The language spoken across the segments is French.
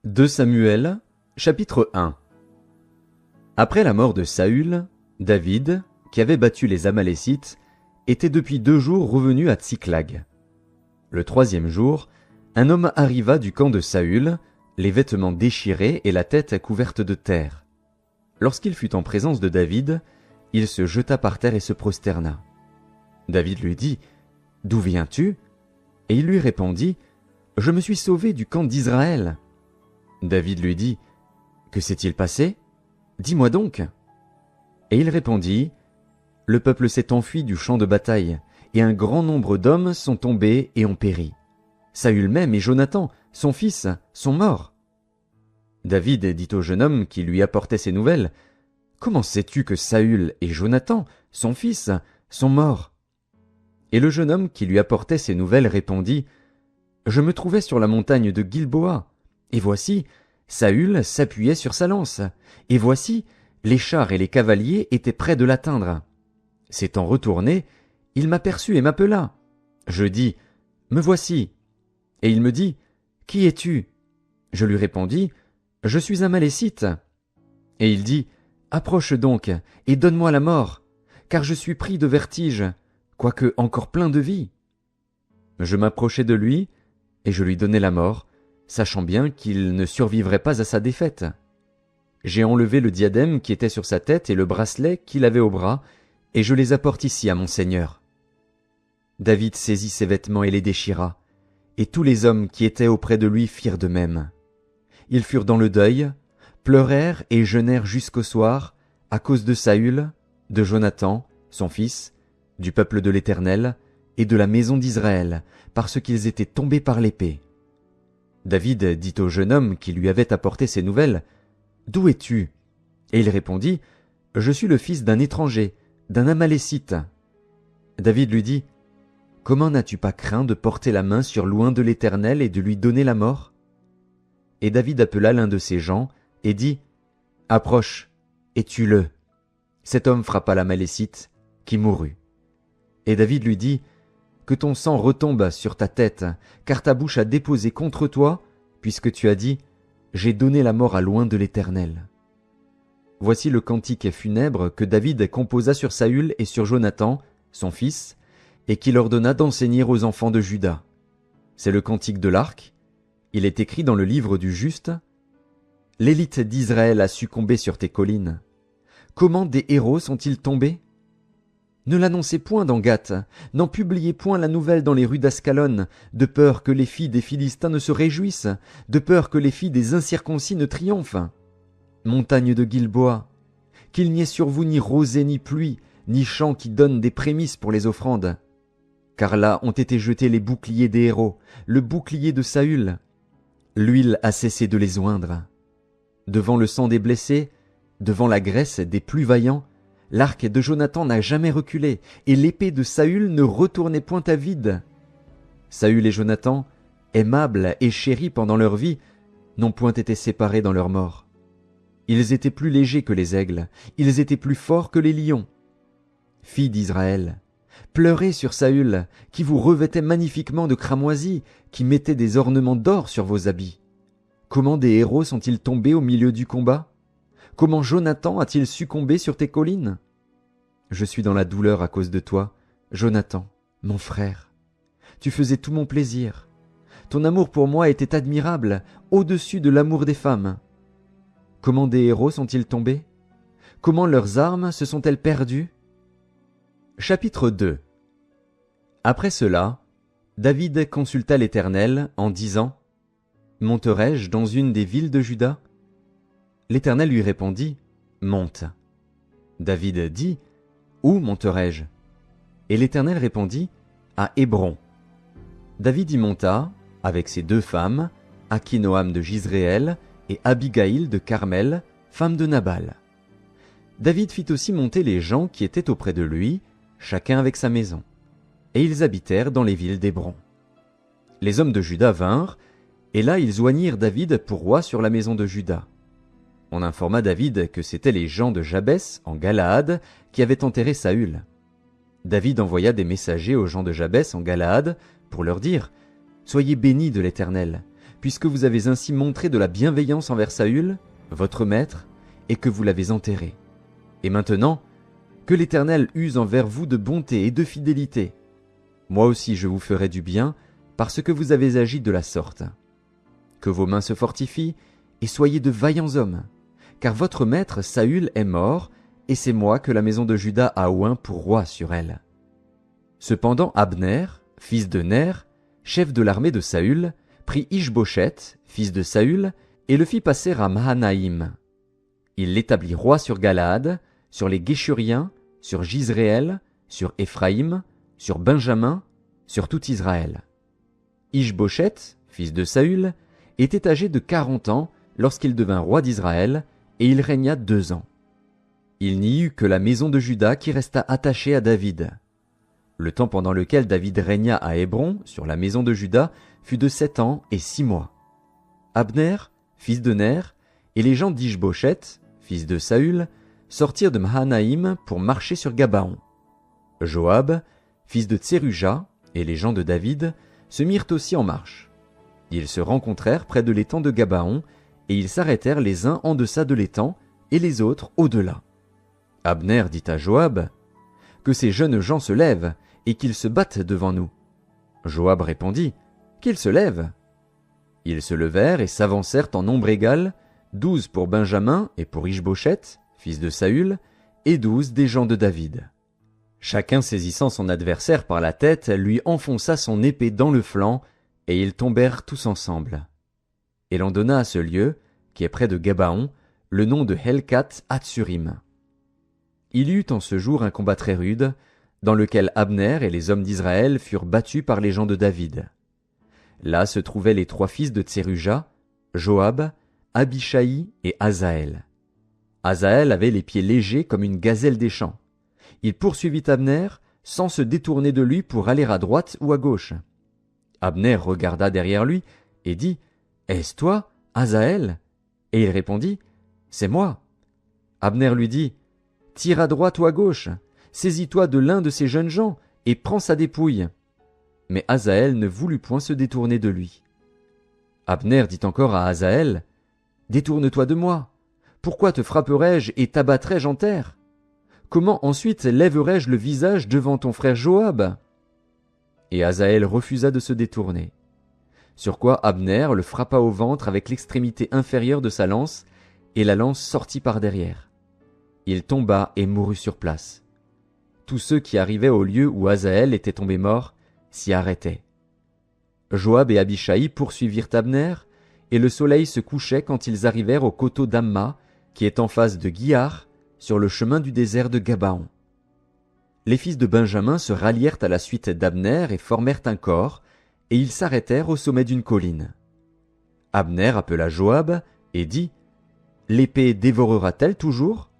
2 Samuel, chapitre 1. Après la mort de Saül, David, qui avait battu les Amalécites, était depuis 2 jours revenu à Tsiklag. Le 3e jour, un homme arriva du camp de Saül, les vêtements déchirés et la tête couverte de terre. Lorsqu'il fut en présence de David, il se jeta par terre et se prosterna. David lui dit « D'où viens-tu » Et il lui répondit « Je me suis sauvé du camp d'Israël. » David lui dit « Que s'est-il passé? Dis-moi donc. » Et il répondit « Le peuple s'est enfui du champ de bataille, et un grand nombre d'hommes sont tombés et ont péri. Saül même et Jonathan, son fils, sont morts. » David dit au jeune homme qui lui apportait ces nouvelles « Comment sais-tu que Saül et Jonathan, son fils, sont morts ?» Et le jeune homme qui lui apportait ces nouvelles répondit « Je me trouvais sur la montagne de Gilboa, et voici, Saül s'appuyait sur sa lance, et voici, les chars et les cavaliers étaient près de l'atteindre. S'étant retourné, il m'aperçut et m'appela. Je dis « Me voici !» Et il me dit « Qui es-tu » Je lui répondis « Je suis un Amalécite. » Et il dit « Approche donc, et donne-moi la mort, car je suis pris de vertige, quoique encore plein de vie. » Je m'approchai de lui, et je lui donnai la mort, sachant bien qu'il ne survivrait pas à sa défaite. J'ai enlevé le diadème qui était sur sa tête et le bracelet qu'il avait au bras, et je les apporte ici à mon seigneur. David saisit ses vêtements et les déchira, et tous les hommes qui étaient auprès de lui firent de même. Ils furent dans le deuil, pleurèrent et jeûnèrent jusqu'au soir, à cause de Saül, de Jonathan, son fils, du peuple de l'Éternel, et de la maison d'Israël, parce qu'ils étaient tombés par l'épée. David dit au jeune homme qui lui avait apporté ces nouvelles, « D'où es-tu » Et il répondit, « Je suis le fils d'un étranger, d'un Amalécite. » David lui dit, « Comment n'as-tu pas craint de porter la main sur l'oint de l'Éternel et de lui donner la mort ?» Et David appela l'un de ses gens et dit, « Approche, et tue-le. » Cet homme frappa l'Amalécite, qui mourut. Et David lui dit, « Que ton sang retombe sur ta tête, car ta bouche a déposé contre toi, puisque tu as dit, j'ai donné la mort à l'oint de l'Éternel. » Voici le cantique funèbre que David composa sur Saül et sur Jonathan, son fils, et qu'il ordonna d'enseigner aux enfants de Juda. C'est le cantique de l'arc. Il est écrit dans le livre du juste. « L'élite d'Israël a succombé sur tes collines. Comment des héros sont-ils tombés? Ne l'annoncez point dans Gath, n'en publiez point la nouvelle dans les rues d'Ascalon, de peur que les filles des Philistins ne se réjouissent, de peur que les filles des incirconcis ne triomphent. Montagne de Gilboa, qu'il n'y ait sur vous ni rosée ni pluie, ni champs qui donnent des prémices pour les offrandes. Car là ont été jetés les boucliers des héros, le bouclier de Saül. L'huile a cessé de les oindre. Devant le sang des blessés, devant la graisse des plus vaillants, l'arc de Jonathan n'a jamais reculé, et l'épée de Saül ne retournait point à vide. Saül et Jonathan, aimables et chéris pendant leur vie, n'ont point été séparés dans leur mort. Ils étaient plus légers que les aigles, ils étaient plus forts que les lions. Filles d'Israël, pleurez sur Saül, qui vous revêtait magnifiquement de cramoisis, qui mettait des ornements d'or sur vos habits. Comment des héros sont-ils tombés au milieu du combat? Comment Jonathan a-t-il succombé sur tes collines? Je suis dans la douleur à cause de toi, Jonathan, mon frère. Tu faisais tout mon plaisir. Ton amour pour moi était admirable, au-dessus de l'amour des femmes. Comment des héros sont-ils tombés? Comment leurs armes se sont-elles perdues? Chapitre 2. Après cela, David consulta l'Éternel en disant, « Monterai-je dans une des villes de Juda ?» L'Éternel lui répondit, « Monte. » David dit, « Où monterai-je » Et l'Éternel répondit, « À Hébron. » David y monta, avec ses 2 femmes, Akinoam de Jizréel et Abigaïl de Carmel, femme de Nabal. David fit aussi monter les gens qui étaient auprès de lui, chacun avec sa maison, et ils habitèrent dans les villes d'Hébron. Les hommes de Juda vinrent, et là ils oignirent David pour roi sur la maison de Juda. On informa David que c'étaient les gens de Jabès, en Galaad, qui avaient enterré Saül. David envoya des messagers aux gens de Jabès, en Galaad, pour leur dire « Soyez bénis de l'Éternel, puisque vous avez ainsi montré de la bienveillance envers Saül, votre maître, et que vous l'avez enterré. Et maintenant, que l'Éternel use envers vous de bonté et de fidélité. Moi aussi je vous ferai du bien, parce que vous avez agi de la sorte. Que vos mains se fortifient, et soyez de vaillants hommes, car votre maître Saül est mort, et c'est moi que la maison de Juda a oint pour roi sur elle. » Cependant Abner, fils de Ner, chef de l'armée de Saül, prit Ish-Boshet, fils de Saül, et le fit passer à Mahanaïm. Il l'établit roi sur Galaad, sur les Guéshuriens, sur Jizréel, sur Éphraïm, sur Benjamin, sur tout Israël. Ish-Boshet, fils de Saül, était âgé de 40 ans lorsqu'il devint roi d'Israël, et il régna 2 ans. Il n'y eut que la maison de Juda qui resta attachée à David. Le temps pendant lequel David régna à Hébron, sur la maison de Juda, fut de 7 ans et 6 mois. Abner, fils de Ner, et les gens d'Ish-Boshet, fils de Saül, sortirent de Mahanaïm pour marcher sur Gabaon. Joab, fils de Tseruja, et les gens de David, se mirent aussi en marche. Ils se rencontrèrent près de l'étang de Gabaon, et ils s'arrêtèrent les uns en deçà de l'étang, et les autres au-delà. Abner dit à Joab, « Que ces jeunes gens se lèvent, et qu'ils se battent devant nous. » Joab répondit, « Qu'ils se lèvent. » Ils se levèrent et s'avancèrent en nombre égal, 12 pour Benjamin et pour Ish-Boshet, fils de Saül, et 12 des gens de David. Chacun saisissant son adversaire par la tête, lui enfonça son épée dans le flanc, et ils tombèrent tous ensemble. Et l'on donna à ce lieu, qui est près de Gabaon, le nom de Helkat Hatsurim. Il y eut en ce jour un combat très rude, dans lequel Abner et les hommes d'Israël furent battus par les gens de David. Là se trouvaient les 3 fils de Tseruja, Joab, Abishai et Asaël. Asaël avait les pieds légers comme une gazelle des champs. Il poursuivit Abner, sans se détourner de lui pour aller à droite ou à gauche. Abner regarda derrière lui et dit, « Est-ce toi, Asaël ?» Et il répondit, « C'est moi. » Abner lui dit, « Tire à droite ou à gauche, saisis-toi de l'un de ces jeunes gens et prends sa dépouille. » Mais Asaël ne voulut point se détourner de lui. Abner dit encore à Asaël, « Détourne-toi de moi. Pourquoi te frapperais-je et t'abattrais-je en terre? Comment ensuite lèverais-je le visage devant ton frère Joab ?» Et Asaël refusa de se détourner. Sur quoi Abner le frappa au ventre avec l'extrémité inférieure de sa lance, et la lance sortit par derrière. Il tomba et mourut sur place. Tous ceux qui arrivaient au lieu où Asaël était tombé mort s'y arrêtaient. Joab et Abishai poursuivirent Abner, et le soleil se couchait quand ils arrivèrent au coteau d'Amma, qui est en face de Guiar, sur le chemin du désert de Gabaon. Les fils de Benjamin se rallièrent à la suite d'Abner et formèrent un corps, et ils s'arrêtèrent au sommet d'une colline. Abner appela Joab et dit, « L'épée dévorera-t-elle toujours?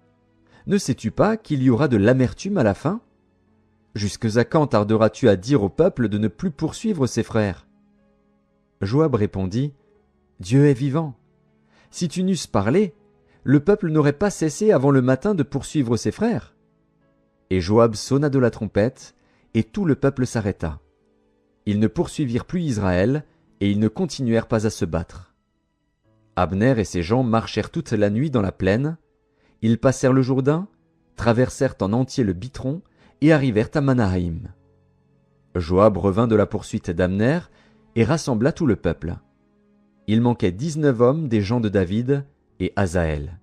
Ne sais-tu pas qu'il y aura de l'amertume à la fin? Jusque à quand tarderas-tu à dire au peuple de ne plus poursuivre ses frères? » Joab répondit, « Dieu est vivant. Si tu n'eusses parlé, le peuple n'aurait pas cessé avant le matin de poursuivre ses frères. » Et Joab sonna de la trompette, et tout le peuple s'arrêta. Ils ne poursuivirent plus Israël, et ils ne continuèrent pas à se battre. Abner et ses gens marchèrent toute la nuit dans la plaine. Ils passèrent le Jourdain, traversèrent en entier le Bitron, et arrivèrent à Mahanaïm. Joab revint de la poursuite d'Abner, et rassembla tout le peuple. Il manquait 19 hommes des gens de David et Asaël.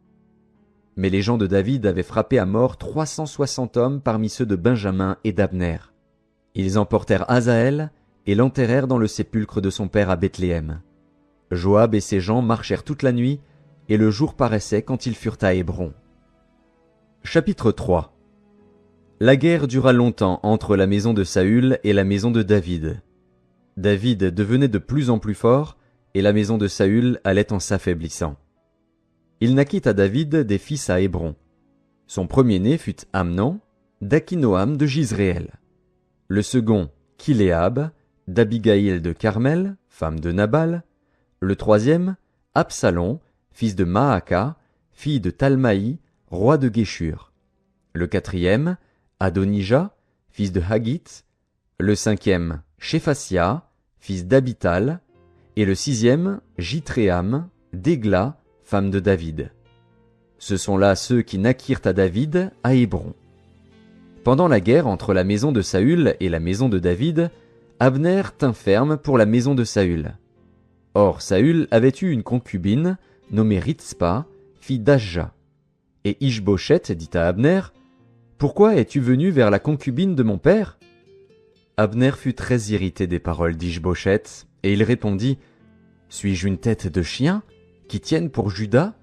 Mais les gens de David avaient frappé à mort 360 hommes parmi ceux de Benjamin et d'Abner. Ils emportèrent Asaël et l'enterrèrent dans le sépulcre de son père à Bethléem. Joab et ses gens marchèrent toute la nuit, et le jour paraissait quand ils furent à Hébron. Chapitre 3. La guerre dura longtemps entre la maison de Saül et la maison de David. David devenait de plus en plus fort, et la maison de Saül allait en s'affaiblissant. Il naquit à David des fils à Hébron. Son premier-né fut Amnon, d'Akinoam de Jizréel. Le second, Kiléab, d'Abigaïl de Carmel, femme de Nabal. Le troisième, Absalom, fils de Maaka, fille de Talmaï, roi de Géshur. Le quatrième, Adonija, fils de Haggith. Le cinquième, Shéphasia, fils d'Abital. et le 6e, Jithréam, d'Égla, femme de David. Ce sont là ceux qui naquirent à David à Hébron. Pendant la guerre entre la maison de Saül et la maison de David, Abner tint ferme pour la maison de Saül. Or Saül avait eu une concubine, nommée Ritspa, fille d'Ajja. Et Ish-Boshet dit à Abner, « Pourquoi es-tu venu vers la concubine de mon père » Abner fut très irrité des paroles d'Ish-Boshet, et il répondit, « Suis-je une tête de chien qui tienne pour Juda ?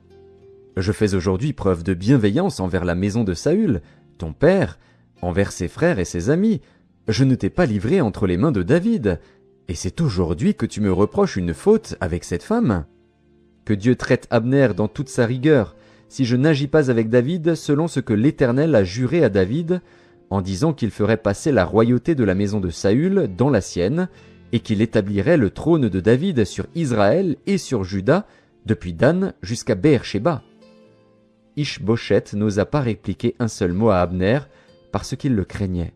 Je fais aujourd'hui preuve de bienveillance envers la maison de Saül, ton père, envers ses frères et ses amis. Je ne t'ai pas livré entre les mains de David, et c'est aujourd'hui que tu me reproches une faute avec cette femme. Que Dieu traite Abner dans toute sa rigueur, si je n'agis pas avec David selon ce que l'Éternel a juré à David, en disant qu'il ferait passer la royauté de la maison de Saül dans la sienne, et qu'il établirait le trône de David sur Israël et sur Juda, depuis Dan jusqu'à Beer-Shéba. » Ish-Boshet n'osa pas répliquer un seul mot à Abner, parce qu'il le craignait.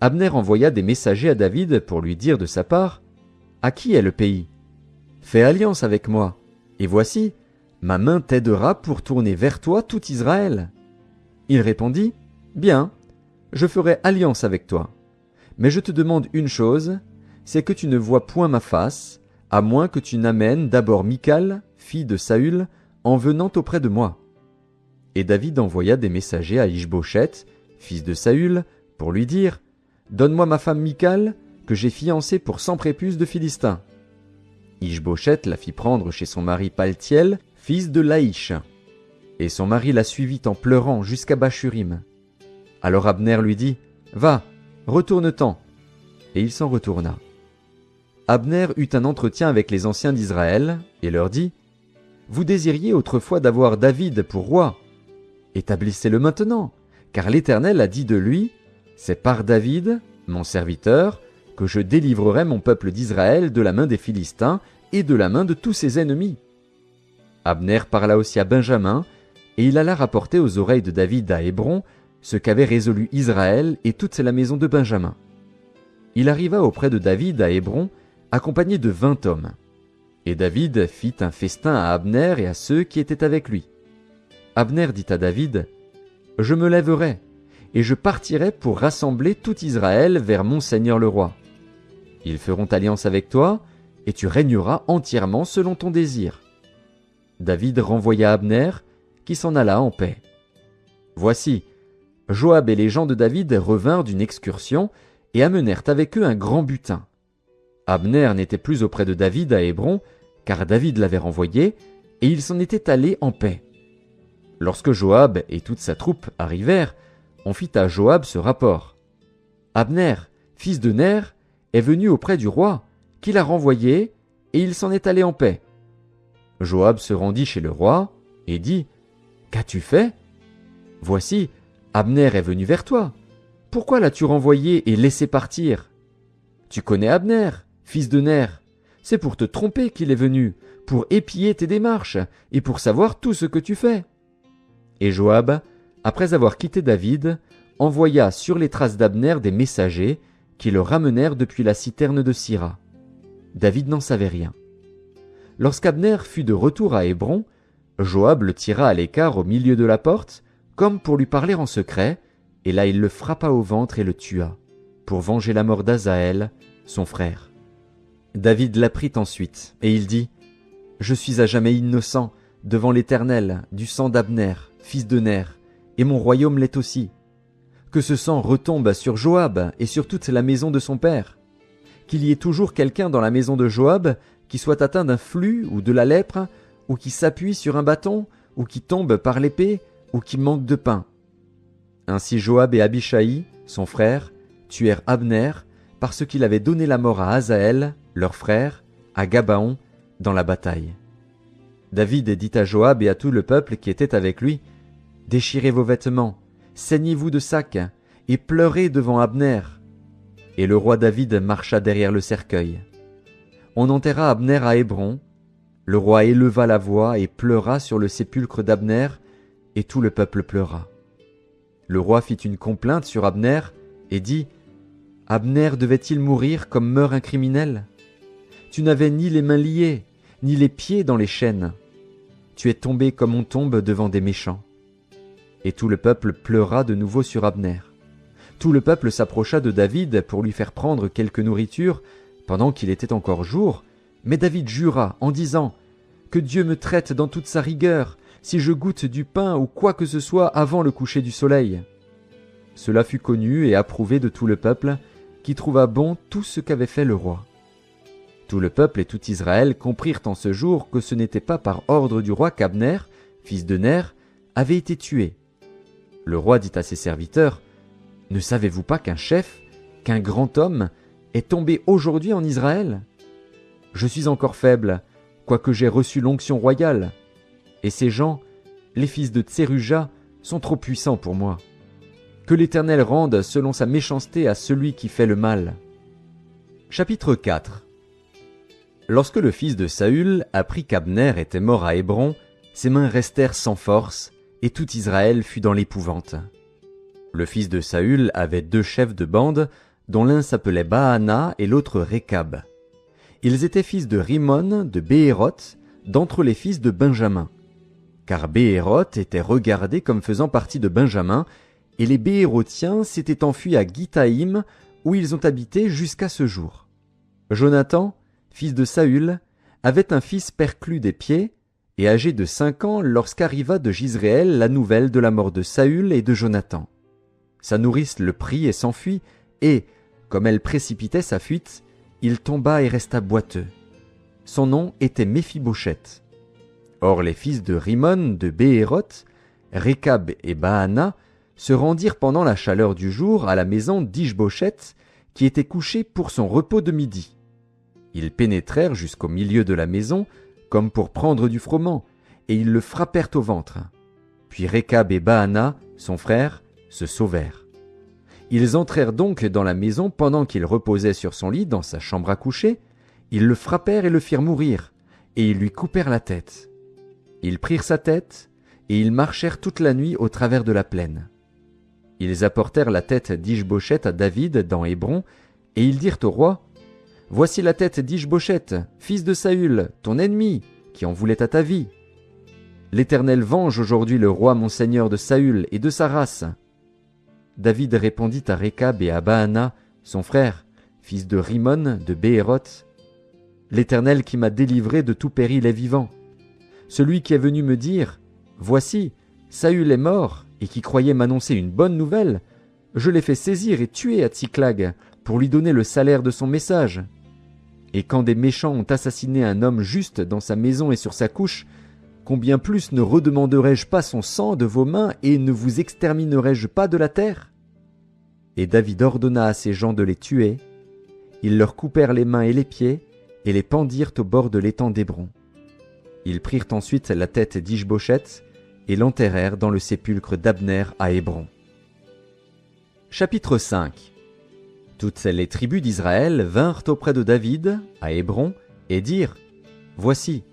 Abner envoya des messagers à David pour lui dire de sa part, « À qui est le pays ? Fais alliance avec moi, et voici, ma main t'aidera pour tourner vers toi tout Israël. » Il répondit, « Bien, je ferai alliance avec toi. Mais je te demande une chose, c'est que tu ne vois point ma face, à moins que tu n'amènes d'abord Michal, fille de Saül, en venant auprès de moi. » Et David envoya des messagers à Ish-Boshet, fils de Saül, pour lui dire, « Donne-moi ma femme Michal, que j'ai fiancée pour 100 prépuces de Philistins. » Ish-Boshet la fit prendre chez son mari Paltiel, fils de Laïch. Et son mari la suivit en pleurant jusqu'à Bachurim. Alors Abner lui dit, « Va, retourne-t'en. » Et il s'en retourna. Abner eut un entretien avec les anciens d'Israël, et leur dit, « Vous désiriez autrefois d'avoir David pour roi. Établissez-le maintenant, car l'Éternel a dit de lui, « C'est par David, mon serviteur, que je délivrerai mon peuple d'Israël de la main des Philistins et de la main de tous ses ennemis. » Abner parla aussi à Benjamin, et il alla rapporter aux oreilles de David à Hébron ce qu'avait résolu Israël et toute la maison de Benjamin. Il arriva auprès de David à Hébron, accompagné de 20 hommes. Et David fit un festin à Abner et à ceux qui étaient avec lui. Abner dit à David, « Je me lèverai, et je partirai pour rassembler tout Israël vers mon seigneur le roi. Ils feront alliance avec toi, et tu régneras entièrement selon ton désir. » David renvoya Abner, qui s'en alla en paix. Voici, Joab et les gens de David revinrent d'une excursion et amenèrent avec eux un grand butin. Abner n'était plus auprès de David à Hébron, car David l'avait renvoyé, et il s'en était allé en paix. Lorsque Joab et toute sa troupe arrivèrent, on fit à Joab ce rapport. Abner, fils de Ner, est venu auprès du roi, qui l'a renvoyé, et il s'en est allé en paix. Joab se rendit chez le roi, et dit, « Qu'as-tu fait ? Voici, Abner est venu vers toi. Pourquoi l'as-tu renvoyé et laissé partir ? Tu connais Abner, fils de Ner. C'est pour te tromper qu'il est venu, pour épier tes démarches, et pour savoir tout ce que tu fais. » Et Joab, après avoir quitté David, envoya sur les traces d'Abner des messagers qui le ramenèrent depuis la citerne de Sira. David n'en savait rien. Lorsqu'Abner fut de retour à Hébron, Joab le tira à l'écart au milieu de la porte, comme pour lui parler en secret, et là il le frappa au ventre et le tua, pour venger la mort d'Asaël, son frère. David l'apprit ensuite, et il dit, « Je suis à jamais innocent devant l'Éternel du sang d'Abner, fils de Ner, et mon royaume l'est aussi. Que ce sang retombe sur Joab et sur toute la maison de son père. Qu'il y ait toujours quelqu'un dans la maison de Joab qui soit atteint d'un flux ou de la lèpre, ou qui s'appuie sur un bâton, ou qui tombe par l'épée, ou qui manque de pain. » Ainsi Joab et Abishai, son frère, tuèrent Abner, parce qu'il avait donné la mort à Asaël, leur frère, à Gabaon, dans la bataille. David dit à Joab et à tout le peuple qui était avec lui, « Déchirez vos vêtements, saignez-vous de sacs, et pleurez devant Abner. » Et le roi David marcha derrière le cercueil. On enterra Abner à Hébron. Le roi éleva la voix et pleura sur le sépulcre d'Abner, et tout le peuple pleura. Le roi fit une complainte sur Abner et dit, « Abner devait-il mourir comme meurt un criminel ? Tu n'avais ni les mains liées, ni les pieds dans les chaînes. Tu es tombé comme on tombe devant des méchants. » Et tout le peuple pleura de nouveau sur Abner. Tout le peuple s'approcha de David pour lui faire prendre quelque nourriture pendant qu'il était encore jour, mais David jura en disant « Que Dieu me traite dans toute sa rigueur, si je goûte du pain ou quoi que ce soit avant le coucher du soleil. » Cela fut connu et approuvé de tout le peuple, qui trouva bon tout ce qu'avait fait le roi. Tout le peuple et tout Israël comprirent en ce jour que ce n'était pas par ordre du roi qu'Abner, fils de Ner, avait été tué. Le roi dit à ses serviteurs, « Ne savez-vous pas qu'un chef, qu'un grand homme, est tombé aujourd'hui en Israël? Je suis encore faible, quoique j'ai reçu l'onction royale. Et ces gens, les fils de Tseruja, sont trop puissants pour moi. Que l'Éternel rende selon sa méchanceté à celui qui fait le mal. » Chapitre 4. Lorsque le fils de Saül apprit qu'Abner était mort à Hébron, ses mains restèrent sans force, et tout Israël fut dans l'épouvante. Le fils de Saül avait 2 chefs de bande, dont l'un s'appelait Baana et l'autre Récab. Ils étaient fils de Rimon, de Béhéroth, d'entre les fils de Benjamin. Car Béhéroth était regardé comme faisant partie de Benjamin, et les Béhérothiens s'étaient enfuis à Gitaïm, où ils ont habité jusqu'à ce jour. Jonathan, fils de Saül, avait un fils perclus des pieds, et âgé de 5 ans lorsqu'arriva de Jizréel la nouvelle de la mort de Saül et de Jonathan. Sa nourrice le prit et s'enfuit, et, comme elle précipitait sa fuite, il tomba et resta boiteux. Son nom était Méphibosheth. Or les fils de Rimon de Béhéroth, Récab et Baana, se rendirent pendant la chaleur du jour à la maison d'Ish-Bosheth, qui était couché pour son repos de midi. Ils pénétrèrent jusqu'au milieu de la maison, comme pour prendre du froment, et ils le frappèrent au ventre. Puis Récab et Baana, son frère, se sauvèrent. Ils entrèrent donc dans la maison pendant qu'il reposait sur son lit dans sa chambre à coucher. Ils le frappèrent et le firent mourir, et ils lui coupèrent la tête. Ils prirent sa tête, et ils marchèrent toute la nuit au travers de la plaine. Ils apportèrent la tête d'Ish-Bosheth à David dans Hébron, et ils dirent au roi, « Voici la tête d'Ish-Bosheth, fils de Saül, ton ennemi, qui en voulait à ta vie. L'Éternel venge aujourd'hui le roi mon seigneur de Saül et de sa race. » David répondit à Récab et à Baana, son frère, fils de Rimon de Béhéroth, « L'Éternel qui m'a délivré de tout péril est vivant. Celui qui est venu me dire, « Voici, Saül est mort, et qui croyait m'annoncer une bonne nouvelle, je l'ai fait saisir et tuer à Tsiklag pour lui donner le salaire de son message. Et quand des méchants ont assassiné un homme juste dans sa maison et sur sa couche, combien plus ne redemanderai-je pas son sang de vos mains et ne vous exterminerai-je pas de la terre? » Et David ordonna à ses gens de les tuer. Ils leur coupèrent les mains et les pieds et les pendirent au bord de l'étang d'Hébron. Ils prirent ensuite la tête d'Ish-Bosheth et l'enterrèrent dans le sépulcre d'Abner à Hébron. Chapitre 5. Toutes les tribus d'Israël vinrent auprès de David, à Hébron, et dirent, « Voici,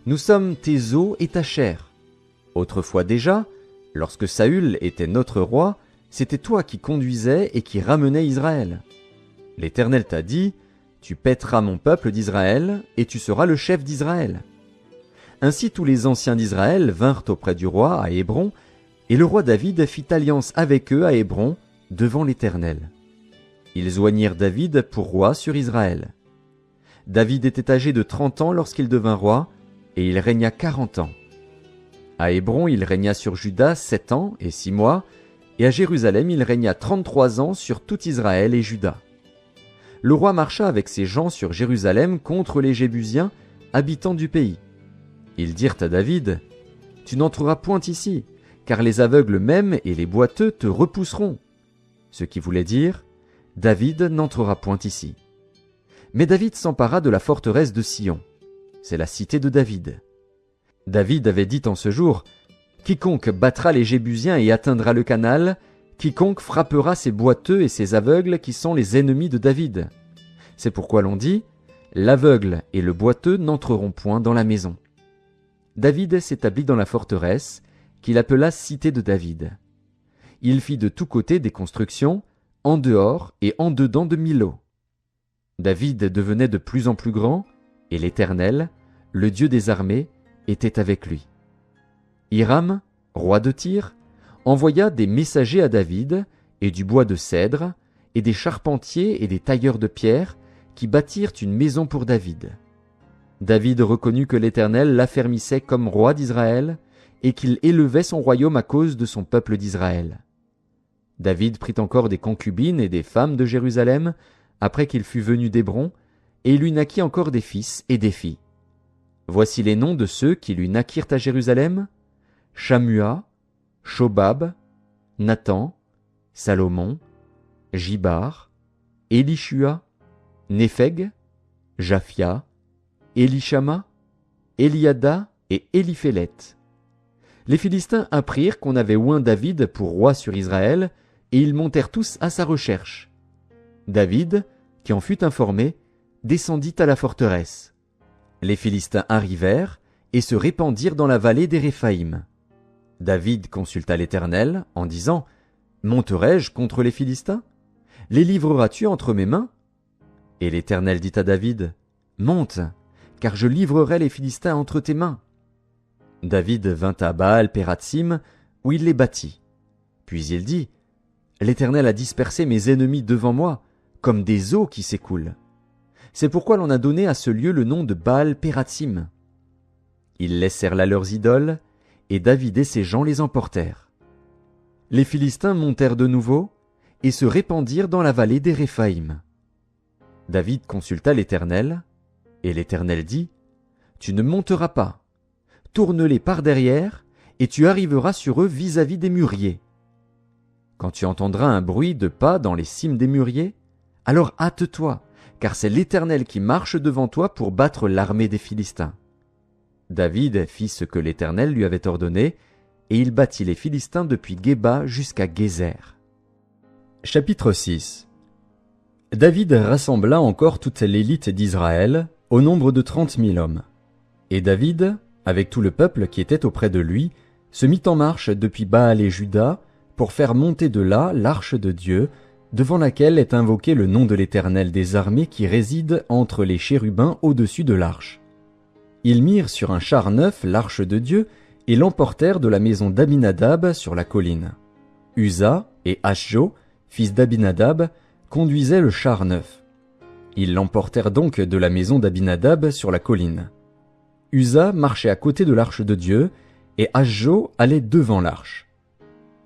nous sommes tes os et ta chair. Autrefois déjà, lorsque Saül était notre roi, c'était toi qui conduisais et qui ramenais Israël. L'Éternel t'a dit, « Tu paîtras mon peuple d'Israël, et tu seras le chef d'Israël. » Ainsi tous les anciens d'Israël vinrent auprès du roi à Hébron, et le roi David fit alliance avec eux à Hébron, devant l'Éternel. Ils oignirent David pour roi sur Israël. David était âgé de 30 ans lorsqu'il devint roi, et il régna 40 ans. À Hébron, il régna sur Juda 7 ans et 6 mois, et à Jérusalem, il régna 33 ans sur tout Israël et Juda. Le roi marcha avec ses gens sur Jérusalem contre les Jébusiens, habitants du pays. Ils dirent à David, « Tu n'entreras point ici, car les aveugles même et les boiteux te repousseront. » Ce qui voulait dire, « David n'entrera point ici. » Mais David s'empara de la forteresse de Sion. C'est la cité de David. David avait dit en ce jour, « Quiconque battra les Jébusiens et atteindra le canal, quiconque frappera ces boiteux et ces aveugles qui sont les ennemis de David. » C'est pourquoi l'on dit, « L'aveugle et le boiteux n'entreront point dans la maison. » David s'établit dans la forteresse, qu'il appela cité de David. Il fit de tous côtés des constructions, en dehors et en dedans de Millo. David devenait de plus en plus grand, et l'Éternel, le Dieu des armées, était avec lui. Hiram, roi de Tyr, envoya des messagers à David, et du bois de cèdre, et des charpentiers et des tailleurs de pierre, qui bâtirent une maison pour David. David reconnut que l'Éternel l'affermissait comme roi d'Israël, et qu'il élevait son royaume à cause de son peuple d'Israël. David prit encore des concubines et des femmes de Jérusalem, après qu'il fut venu d'Hébron, et il lui naquit encore des fils et des filles. Voici les noms de ceux qui lui naquirent à Jérusalem: Shammua, Shobab, Nathan, Salomon, Jibar, Élishua, Népheg, Japhia, Élishama, Eliada et Éliphélet. Les Philistins apprirent qu'on avait oint David pour roi sur Israël, et ils montèrent tous à sa recherche. David, qui en fut informé, descendit à la forteresse. Les Philistins arrivèrent et se répandirent dans la vallée des Réphaïm. David consulta l'Éternel en disant: Monterai-je contre les Philistins? Les livreras-tu entre mes mains? Et l'Éternel dit à David: Monte, car je livrerai les Philistins entre tes mains. David vint à Baal-Pératsim, où il les battit. Puis il dit: L'Éternel a dispersé mes ennemis devant moi, comme des eaux qui s'écoulent. C'est pourquoi l'on a donné à ce lieu le nom de Baal-Pératsim. Ils laissèrent là leurs idoles, et David et ses gens les emportèrent. Les Philistins montèrent de nouveau, et se répandirent dans la vallée des Réphaïm. David consulta l'Éternel, et l'Éternel dit: Tu ne monteras pas. Tourne-les par derrière, et tu arriveras sur eux vis-à-vis des mûriers. Quand tu entendras un bruit de pas dans les cimes des mûriers, alors hâte-toi, car c'est l'Éternel qui marche devant toi pour battre l'armée des Philistins. David fit ce que l'Éternel lui avait ordonné, et il battit les Philistins depuis Géba jusqu'à Gézer. Chapitre 6. David rassembla encore toute l'élite d'Israël, au nombre de 30 000 hommes. Et David, avec tout le peuple qui était auprès de lui, se mit en marche depuis Baal et Juda, pour faire monter de là l'arche de Dieu, devant laquelle est invoqué le nom de l'Éternel des armées qui réside entre les chérubins au-dessus de l'arche. Ils mirent sur un char neuf l'arche de Dieu, et l'emportèrent de la maison d'Abinadab sur la colline. Uza et Ashjo, fils d'Abinadab, conduisaient le char neuf. Ils l'emportèrent donc de la maison d'Abinadab sur la colline. Uza marchait à côté de l'arche de Dieu, et Ashjo allait devant l'arche.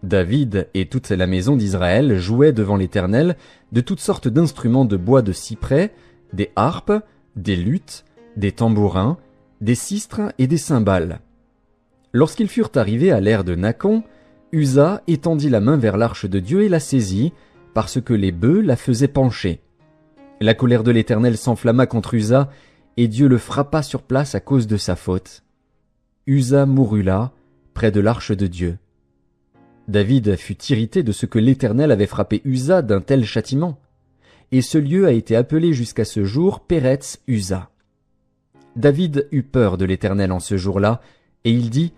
David et toute la maison d'Israël jouaient devant l'Éternel de toutes sortes d'instruments de bois de cyprès, des harpes, des luths, des tambourins, des sistres et des cymbales. Lorsqu'ils furent arrivés à l'ère de Nakon, Uza étendit la main vers l'arche de Dieu et la saisit, parce que les bœufs la faisaient pencher. La colère de l'Éternel s'enflamma contre Uza, et Dieu le frappa sur place à cause de sa faute. Uza mourut là, près de l'arche de Dieu. David fut irrité de ce que l'Éternel avait frappé Uza d'un tel châtiment, et ce lieu a été appelé jusqu'à ce jour Péretz Uza. David eut peur de l'Éternel en ce jour-là, et il dit: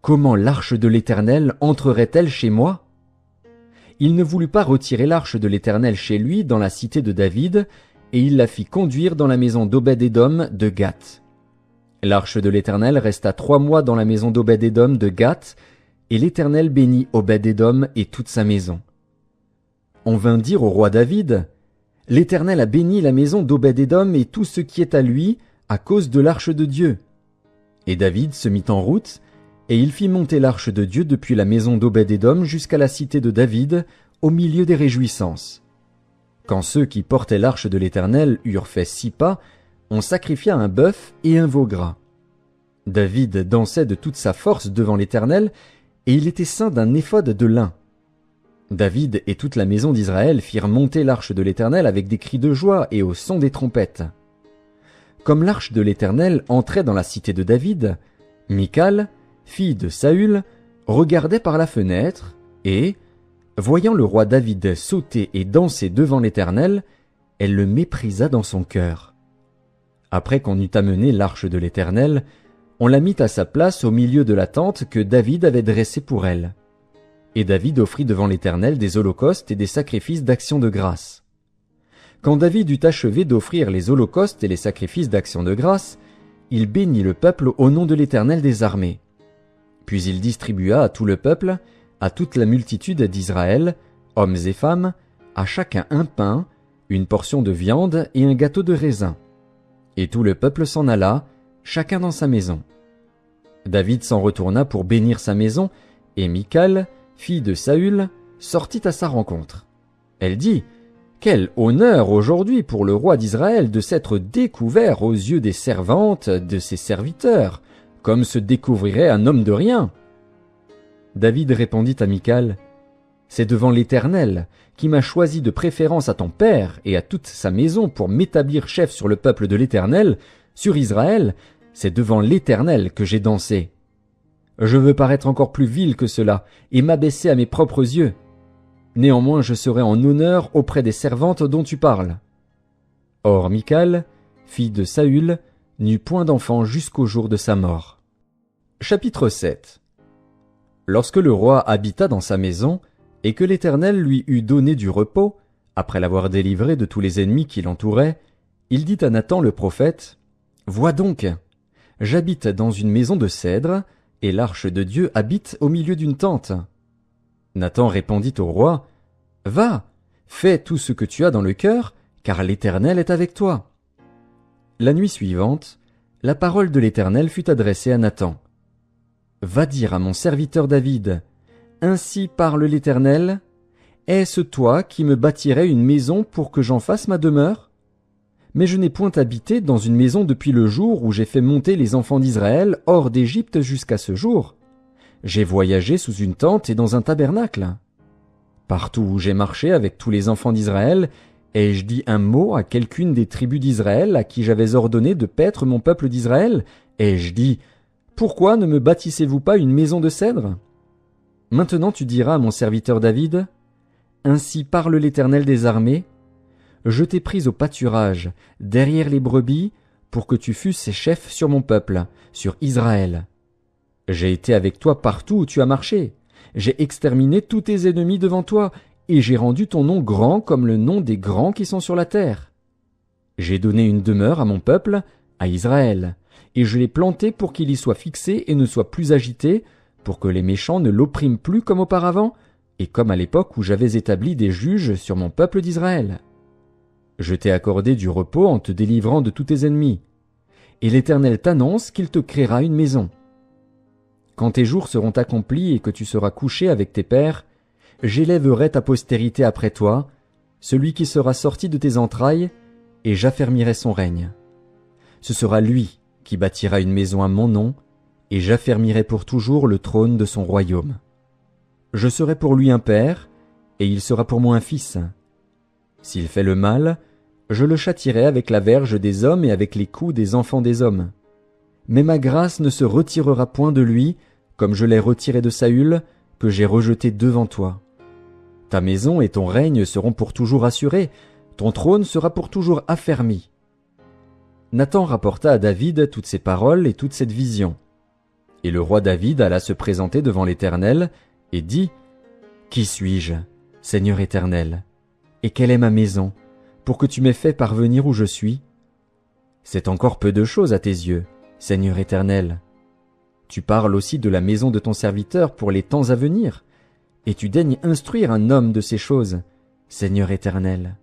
Comment l'arche de l'Éternel entrerait-elle chez moi? Il ne voulut pas retirer l'arche de l'Éternel chez lui dans la cité de David, et il la fit conduire dans la maison d'Obed-Édom de Gath. L'arche de l'Éternel resta 3 mois dans la maison d'Obed-Édom de Gath, et l'Éternel bénit Obed-Édom et toute sa maison. On vint dire au roi David: L'Éternel a béni la maison d'Obed-Édom et tout ce qui est à lui, à cause de l'arche de Dieu. Et David se mit en route, et il fit monter l'arche de Dieu depuis la maison d'Obed-Édom jusqu'à la cité de David, au milieu des réjouissances. Quand ceux qui portaient l'arche de l'Éternel eurent fait 6 pas, on sacrifia un bœuf et un veau gras. David dansait de toute sa force devant l'Éternel, et il était ceint d'un éphod de lin. David et toute la maison d'Israël firent monter l'arche de l'Éternel avec des cris de joie et au son des trompettes. Comme l'arche de l'Éternel entrait dans la cité de David, Michal, fille de Saül, regardait par la fenêtre, et, voyant le roi David sauter et danser devant l'Éternel, elle le méprisa dans son cœur. Après qu'on eut amené l'arche de l'Éternel, on la mit à sa place au milieu de la tente que David avait dressée pour elle. Et David offrit devant l'Éternel des holocaustes et des sacrifices d'action de grâce. Quand David eut achevé d'offrir les holocaustes et les sacrifices d'action de grâce, il bénit le peuple au nom de l'Éternel des armées. Puis il distribua à tout le peuple, à toute la multitude d'Israël, hommes et femmes, à chacun un pain, une portion de viande et un gâteau de raisin. Et tout le peuple s'en alla, chacun dans sa maison. David s'en retourna pour bénir sa maison, et Michal, fille de Saül, sortit à sa rencontre. Elle dit: « Quel honneur aujourd'hui pour le roi d'Israël de s'être découvert aux yeux des servantes de ses serviteurs, comme se découvrirait un homme de rien. » David répondit à Michal: « C'est devant l'Éternel, qui m'a choisi de préférence à ton père et à toute sa maison pour m'établir chef sur le peuple de l'Éternel, sur Israël, c'est devant l'Éternel que j'ai dansé. Je veux paraître encore plus vil que cela et m'abaisser à mes propres yeux. Néanmoins je serai en honneur auprès des servantes dont tu parles. » Or Michal, fille de Saül, n'eut point d'enfant jusqu'au jour de sa mort. Chapitre 7. Lorsque le roi habita dans sa maison, et que l'Éternel lui eut donné du repos, après l'avoir délivré de tous les ennemis qui l'entouraient, il dit à Nathan le prophète: « Vois donc, j'habite dans une maison de cèdre, et l'arche de Dieu habite au milieu d'une tente. » Nathan répondit au roi: « Va, fais tout ce que tu as dans le cœur, car l'Éternel est avec toi. » La nuit suivante, la parole de l'Éternel fut adressée à Nathan. « Va dire à mon serviteur David: Ainsi parle l'Éternel, est-ce toi qui me bâtirais une maison pour que j'en fasse ma demeure? Mais je n'ai point habité dans une maison depuis le jour où j'ai fait monter les enfants d'Israël hors d'Égypte jusqu'à ce jour. J'ai voyagé sous une tente et dans un tabernacle. Partout où j'ai marché avec tous les enfants d'Israël, ai-je dit un mot à quelqu'une des tribus d'Israël à qui j'avais ordonné de paître mon peuple d'Israël? Ai-je dit: Pourquoi ne me bâtissez-vous pas une maison de cèdre? Maintenant tu diras à mon serviteur David: Ainsi parle l'Éternel des armées, je t'ai pris au pâturage, derrière les brebis, pour que tu fusses chef sur mon peuple, sur Israël. J'ai été avec toi partout où tu as marché. J'ai exterminé tous tes ennemis devant toi, et j'ai rendu ton nom grand comme le nom des grands qui sont sur la terre. J'ai donné une demeure à mon peuple, à Israël, et je l'ai planté pour qu'il y soit fixé et ne soit plus agité, pour que les méchants ne l'oppriment plus comme auparavant, et comme à l'époque où j'avais établi des juges sur mon peuple d'Israël. Je t'ai accordé du repos en te délivrant de tous tes ennemis. Et l'Éternel t'annonce qu'il te créera une maison. Quand tes jours seront accomplis et que tu seras couché avec tes pères, j'élèverai ta postérité après toi, celui qui sera sorti de tes entrailles, et j'affermirai son règne. Ce sera lui qui bâtira une maison à mon nom, et j'affermirai pour toujours le trône de son royaume. Je serai pour lui un père, et il sera pour moi un fils. S'il fait le mal, je le châtierai avec la verge des hommes et avec les coups des enfants des hommes. Mais ma grâce ne se retirera point de lui, comme je l'ai retiré de Saül, que j'ai rejeté devant toi. Ta maison et ton règne seront pour toujours assurés, ton trône sera pour toujours affermi. » Nathan rapporta à David toutes ces paroles et toute cette vision. Et le roi David alla se présenter devant l'Éternel, et dit: « Qui suis-je, Seigneur Éternel? Et quelle est ma maison, pour que tu m'aies fait parvenir où je suis? C'est encore peu de choses à tes yeux, Seigneur Éternel. Tu parles aussi de la maison de ton serviteur pour les temps à venir, et tu daignes instruire un homme de ces choses, Seigneur Éternel.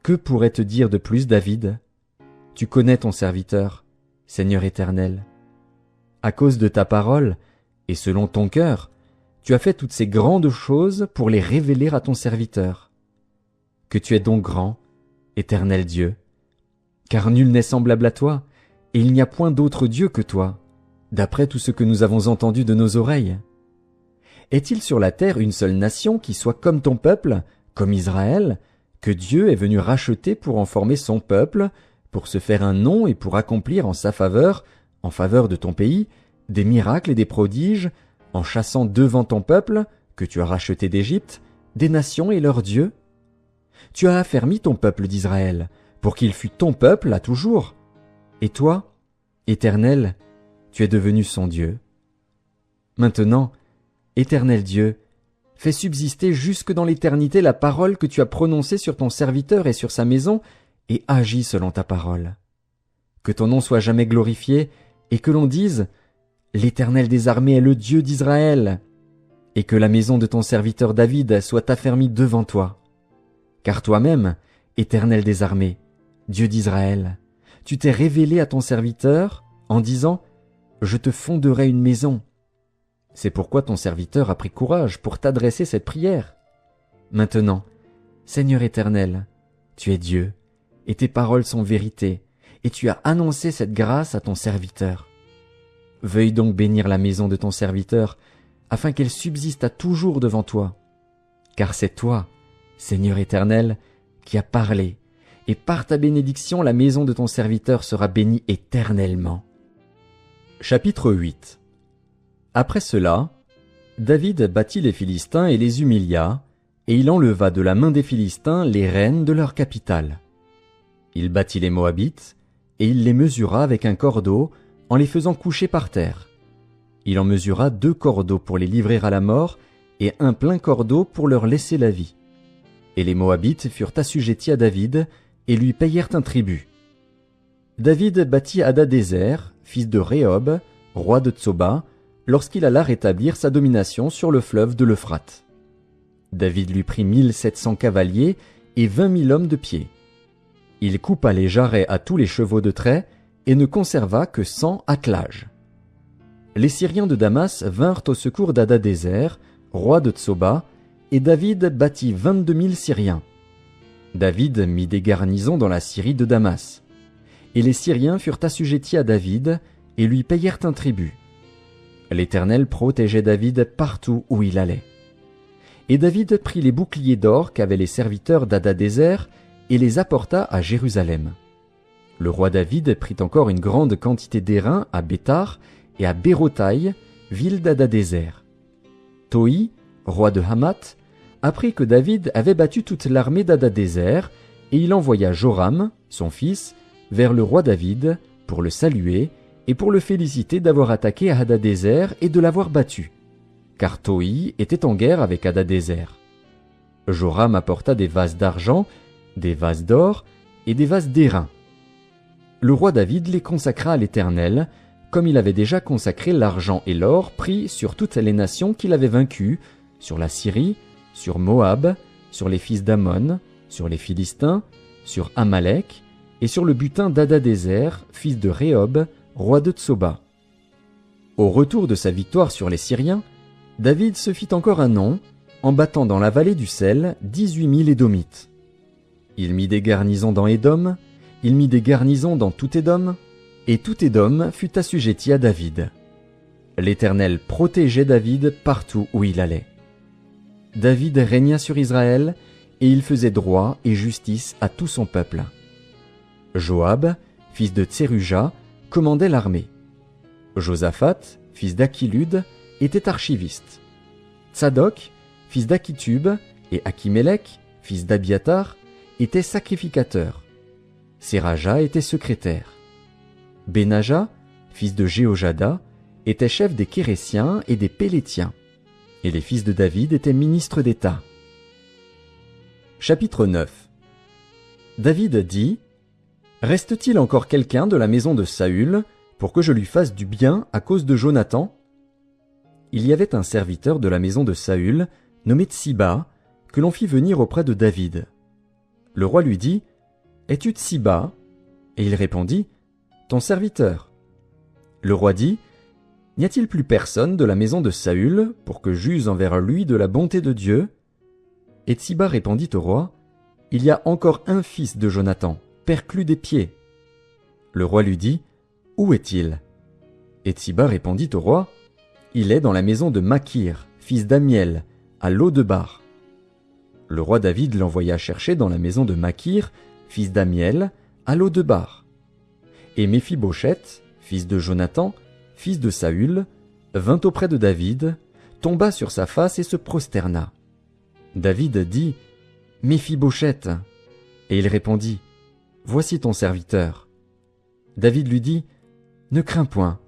Que pourrait te dire de plus David? Tu connais ton serviteur, Seigneur Éternel. À cause de ta parole, et selon ton cœur, tu as fait toutes ces grandes choses pour les révéler à ton serviteur. Que tu es donc grand, Éternel Dieu, car nul n'est semblable à toi, et il n'y a point d'autre Dieu que toi, d'après tout ce que nous avons entendu de nos oreilles. Est-il sur la terre une seule nation qui soit comme ton peuple, comme Israël, que Dieu est venu racheter pour en former son peuple, pour se faire un nom et pour accomplir en sa faveur, en faveur de ton pays, des miracles et des prodiges, en chassant devant ton peuple, que tu as racheté d'Égypte, des nations et leurs dieux? Tu as affermi ton peuple d'Israël, pour qu'il fût ton peuple à toujours. Et toi, Éternel, tu es devenu son Dieu. Maintenant, Éternel Dieu, fais subsister jusque dans l'éternité la parole que tu as prononcée sur ton serviteur et sur sa maison, et agis selon ta parole. Que ton nom soit jamais glorifié, et que l'on dise « L'Éternel des armées est le Dieu d'Israël », et que la maison de ton serviteur David soit affermie devant toi. Car toi-même, Éternel des armées, Dieu d'Israël, tu t'es révélé à ton serviteur en disant « Je te fonderai une maison ». C'est pourquoi ton serviteur a pris courage pour t'adresser cette prière. Maintenant, Seigneur éternel, tu es Dieu, et tes paroles sont vérité, et tu as annoncé cette grâce à ton serviteur. Veuille donc bénir la maison de ton serviteur, afin qu'elle subsiste à toujours devant toi. Car c'est toi, Seigneur éternel, qui as parlé, et par ta bénédiction la maison de ton serviteur sera bénie éternellement. Chapitre 8. Après cela, David battit les Philistins et les humilia, et il enleva de la main des Philistins les rênes de leur capitale. Il battit les Moabites, et il les mesura avec un cordeau, en les faisant coucher par terre. Il en mesura 2 cordeaux pour les livrer à la mort, et un plein cordeau pour leur laisser la vie. Et les Moabites furent assujettis à David, et lui payèrent un tribut. David battit Hadadézer, fils de Rehob, roi de Tsoba, lorsqu'il alla rétablir sa domination sur le fleuve de l'Euphrate. David lui prit 1700 cavaliers et 20 000 hommes de pied. Il coupa les jarrets à tous les chevaux de trait et ne conserva que 100 attelages. Les Syriens de Damas vinrent au secours d'Hadadézer, roi de Tsoba, et David battit 22 000 Syriens. David mit des garnisons dans la Syrie de Damas. Et les Syriens furent assujettis à David et lui payèrent un tribut. L'Éternel protégeait David partout où il allait. Et David prit les boucliers d'or qu'avaient les serviteurs d'Hadadézer et les apporta à Jérusalem. Le roi David prit encore une grande quantité d'airain à Béthar et à Bérotaï, ville d'Hadadézer. Toi, roi de Hamath, apprit que David avait battu toute l'armée d'Hadadézer, et il envoya Joram, son fils, vers le roi David pour le saluer et pour le féliciter d'avoir attaqué Hadadézer et de l'avoir battu, car Toi était en guerre avec Hadadézer. Joram apporta des vases d'argent, des vases d'or et des vases d'airain. Le roi David les consacra à l'Éternel, comme il avait déjà consacré l'argent et l'or pris sur toutes les nations qu'il avait vaincues, sur la Syrie, sur Moab, sur les fils d'Ammon, sur les Philistins, sur Amalek, et sur le butin d'Hadadézer, fils de Rehob, roi de Tsoba. Au retour de sa victoire sur les Syriens, David se fit encore un nom, en battant dans la vallée du sel 18 000 Édomites. Il mit des garnisons dans Édom, il mit des garnisons dans tout Édom, et tout Édom fut assujetti à David. L'Éternel protégeait David partout où il allait. David régna sur Israël, et il faisait droit et justice à tout son peuple. Joab, fils de Tseruja, commandait l'armée. Josaphat, fils d'Achilud, était archiviste. Tsadok, fils d'Akitub, et Achimélec, fils d'Abiatar, était sacrificateur. Séraja était secrétaire. Benaja, fils de Jéhojada, était chef des Kérésiens et des Pélétiens. Et les fils de David étaient ministres d'État. Chapitre 9. David dit: Reste-t-il encore quelqu'un de la maison de Saül pour que je lui fasse du bien à cause de Jonathan? Il y avait un serviteur de la maison de Saül, nommé Tsiba, que l'on fit venir auprès de David. Le roi lui dit: Es-tu Tsiba? Et il répondit: Ton serviteur. Le roi dit: N'y a-t-il plus personne de la maison de Saül pour que j'use envers lui de la bonté de Dieu? Et Tsiba répondit au roi: Il y a encore un fils de Jonathan, perclus des pieds. Le roi lui dit: Où est-il? Et Tsiba répondit au roi: Il est dans la maison de Makir, fils d'Amiel, à Lo-debar. Le roi David l'envoya chercher dans la maison de Makir, fils d'Amiel, à Lo-debar. Et Méphibosheth, fils de Jonathan, fils de Saül, vint auprès de David, tomba sur sa face et se prosterna. David dit: Méphibosheth. Et il répondit: Voici ton serviteur. David lui dit: Ne crains point,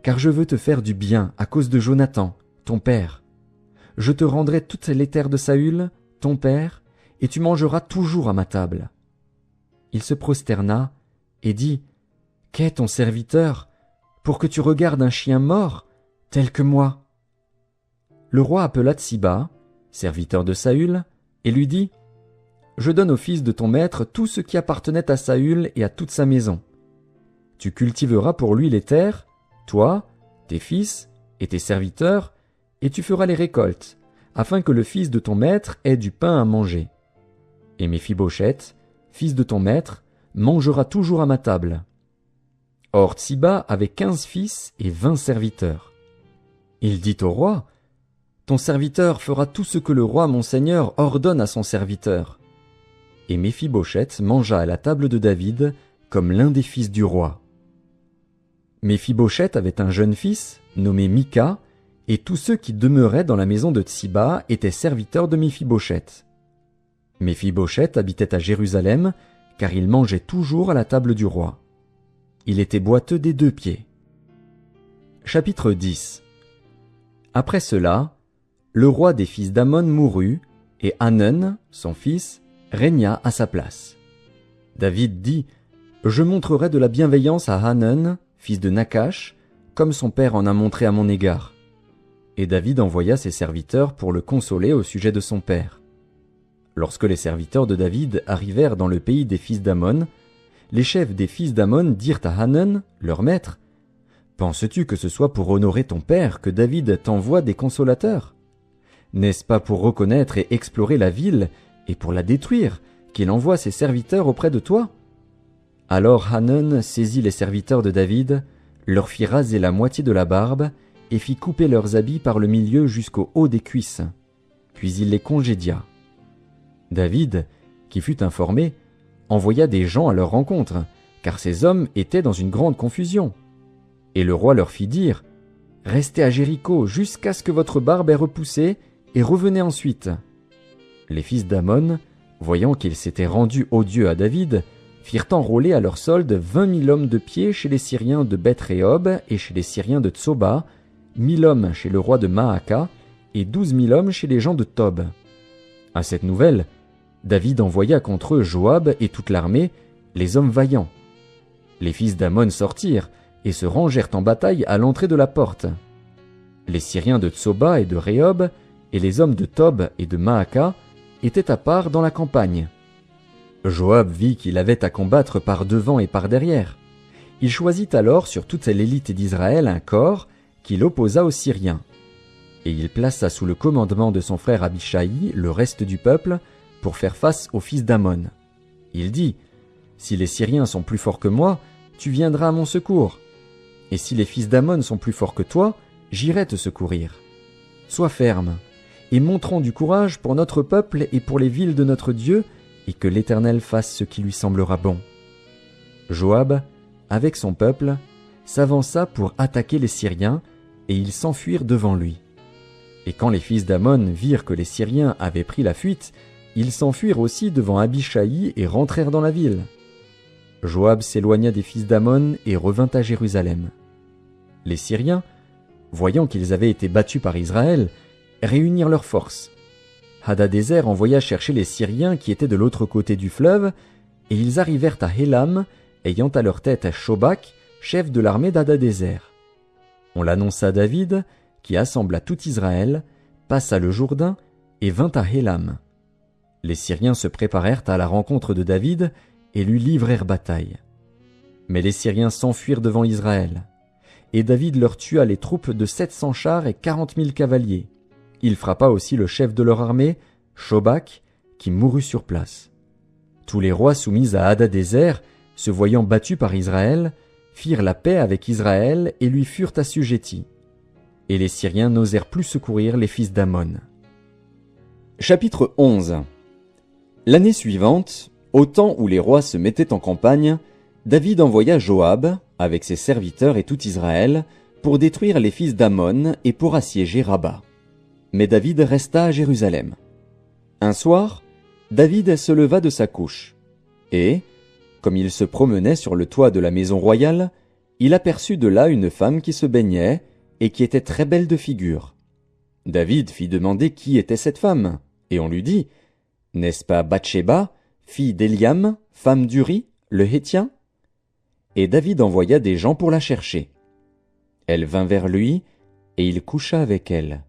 car je veux te faire du bien à cause de Jonathan, ton père. je te rendrai toutes les terres de Saül, ton père, et tu mangeras toujours à ma table. » Il se prosterna et dit, « Qu'est ton serviteur, pour que tu regardes un chien mort, tel que moi ?» Le roi appela Tsiba, serviteur de Saül, et lui dit, « Je donne au fils de ton maître tout ce qui appartenait à Saül et à toute sa maison. Tu cultiveras pour lui les terres, toi, tes fils et tes serviteurs, et tu feras les récoltes, afin que le fils de ton maître ait du pain à manger. Et Méphibosheth, fils de ton maître, mangera toujours à ma table. » Or Tsiba avait 15 fils et 20 serviteurs. Il dit au roi, « Ton serviteur fera tout ce que le roi mon seigneur ordonne à son serviteur. » Et Méphibosheth mangea à la table de David comme l'un des fils du roi. Méphibosheth avait un jeune fils, nommé Mika, et tous ceux qui demeuraient dans la maison de Tsiba étaient serviteurs de Méphibosheth. Méphibosheth habitait à Jérusalem, car il mangeait toujours à la table du roi. Il était boiteux des 2 pieds. Chapitre 10. Après cela, le roi des fils d'Ammon mourut, et Hanun, son fils, régna à sa place. David dit, « Je montrerai de la bienveillance à Hanun, fils de Nakash, comme son père en a montré à mon égard. » Et David envoya ses serviteurs pour le consoler au sujet de son père. Lorsque les serviteurs de David arrivèrent dans le pays des fils d'Ammon, les chefs des fils d'Ammon dirent à Hanun, leur maître, « Penses-tu que ce soit pour honorer ton père que David t'envoie des consolateurs? N'est-ce pas pour reconnaître et explorer la ville et pour la détruire qu'il envoie ses serviteurs auprès de toi? » Alors Hanun saisit les serviteurs de David, leur fit raser la moitié de la barbe et fit couper leurs habits par le milieu jusqu'au haut des cuisses. Puis il les congédia. David, qui fut informé, envoya des gens à leur rencontre, car ces hommes étaient dans une grande confusion. Et le roi leur fit dire, « Restez à Jéricho jusqu'à ce que votre barbe ait repoussé, et revenez ensuite. » Les fils d'Ammon, voyant qu'ils s'étaient rendus odieux à David, firent enrôler à leur solde 20 000 hommes de pied chez les Syriens de Beth-Rehob et chez les Syriens de Tsoba, 1 000 hommes chez le roi de Maaka, et 12 000 hommes chez les gens de Tob. À cette nouvelle, David envoya contre eux Joab et toute l'armée, les hommes vaillants. Les fils d'Ammon sortirent et se rangèrent en bataille à l'entrée de la porte. Les Syriens de Tsoba et de Rehob, et les hommes de Tob et de Maaka, étaient à part dans la campagne. Joab vit qu'il avait à combattre par devant et par derrière. Il choisit alors sur toute l'élite d'Israël un corps qu'il opposa aux Syriens. Et il plaça sous le commandement de son frère Abishai le reste du peuple pour faire face aux fils d'Ammon. Il dit, « Si les Syriens sont plus forts que moi, tu viendras à mon secours. Et si les fils d'Ammon sont plus forts que toi, j'irai te secourir. Sois ferme, et montrons du courage pour notre peuple et pour les villes de notre Dieu, et que l'Éternel fasse ce qui lui semblera bon. » Joab, avec son peuple, s'avança pour attaquer les Syriens, et ils s'enfuirent devant lui. Et quand les fils d'Ammon virent que les Syriens avaient pris la fuite, ils s'enfuirent aussi devant Abishai et rentrèrent dans la ville. Joab s'éloigna des fils d'Ammon et revint à Jérusalem. Les Syriens, voyant qu'ils avaient été battus par Israël, réunirent leurs forces. Hadadézer envoya chercher les Syriens qui étaient de l'autre côté du fleuve, et ils arrivèrent à Hélam, ayant à leur tête Shobak, chef de l'armée d'Hadadézer. On l'annonça à David, qui assembla tout Israël, passa le Jourdain et vint à Hélam. Les Syriens se préparèrent à la rencontre de David et lui livrèrent bataille. Mais les Syriens s'enfuirent devant Israël. Et David leur tua les troupes de 700 chars et 40 000 cavaliers. Il frappa aussi le chef de leur armée, Shobak, qui mourut sur place. Tous les rois soumis à Hadadézer, se voyant battus par Israël, firent la paix avec Israël et lui furent assujettis. Et les Syriens n'osèrent plus secourir les fils d'Ammon. Chapitre 11. L'année suivante, au temps où les rois se mettaient en campagne, David envoya Joab, avec ses serviteurs et tout Israël, pour détruire les fils d'Ammon et pour assiéger Rabat. Mais David resta à Jérusalem. Un soir, David se leva de sa couche, et, comme il se promenait sur le toit de la maison royale, il aperçut de là une femme qui se baignait et qui était très belle de figure. David fit demander qui était cette femme, et on lui dit, « N'est-ce pas Bathsheba, fille d'Éliam, femme d'Uri, le Héthien ?» Et David envoya des gens pour la chercher. Elle vint vers lui, et il coucha avec elle.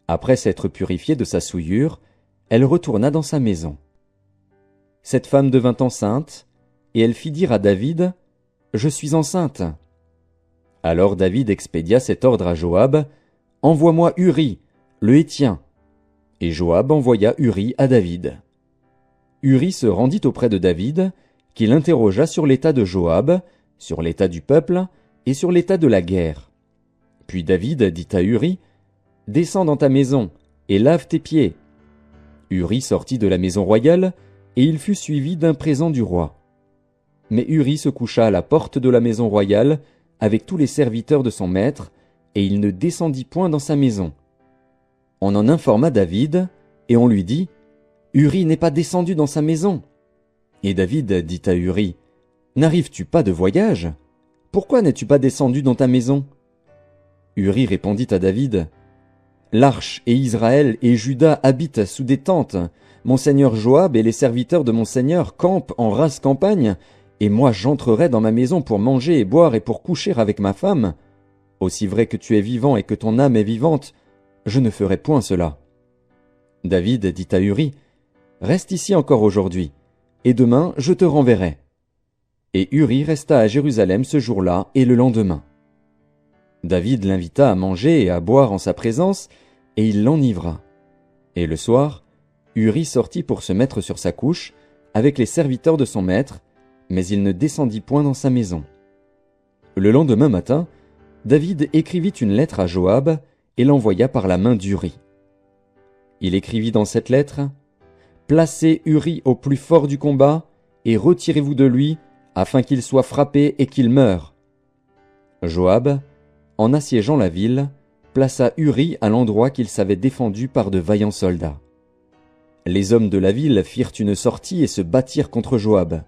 Après s'être purifiée de sa souillure, elle retourna dans sa maison. Cette femme devint enceinte, et elle fit dire à David, « Je suis enceinte. » Alors David expédia cet ordre à Joab, « Envoie-moi Uri, le Héthien. » Et Joab envoya Uri à David. Uri se rendit auprès de David, qui l'interrogea sur l'état de Joab, sur l'état du peuple et sur l'état de la guerre. Puis David dit à Uri, « Descends dans ta maison et lave tes pieds. » Uri sortit de la maison royale, et il fut suivi d'un présent du roi. Mais Uri se coucha à la porte de la maison royale, avec tous les serviteurs de son maître, et il ne descendit point dans sa maison. On en informa David, et on lui dit, « Uri n'est pas descendu dans sa maison. » Et David dit à Uri, « N'arrives-tu pas de voyage? Pourquoi n'es-tu pas descendu dans ta maison? » Uri répondit à David, « L'arche et Israël et Juda habitent sous des tentes. Mon seigneur Joab et les serviteurs de mon seigneur campent en rase campagne, et moi j'entrerai dans ma maison pour manger et boire et pour coucher avec ma femme. Aussi vrai que tu es vivant et que ton âme est vivante, je ne ferai point cela. » David dit à Uri, « Reste ici encore aujourd'hui, et demain je te renverrai. » Et Uri resta à Jérusalem ce jour-là et le lendemain. David l'invita à manger et à boire en sa présence, et il l'enivra. Et le soir, Uri sortit pour se mettre sur sa couche, avec les serviteurs de son maître, mais il ne descendit point dans sa maison. Le lendemain matin, David écrivit une lettre à Joab et l'envoya par la main d'Uri. Il écrivit dans cette lettre, « Placez Uri au plus fort du combat, et retirez-vous de lui, afin qu'il soit frappé et qu'il meure. » Joab, en assiégeant la ville, plaça Uri à l'endroit qu'il savait défendu par de vaillants soldats. Les hommes de la ville firent une sortie et se battirent contre Joab.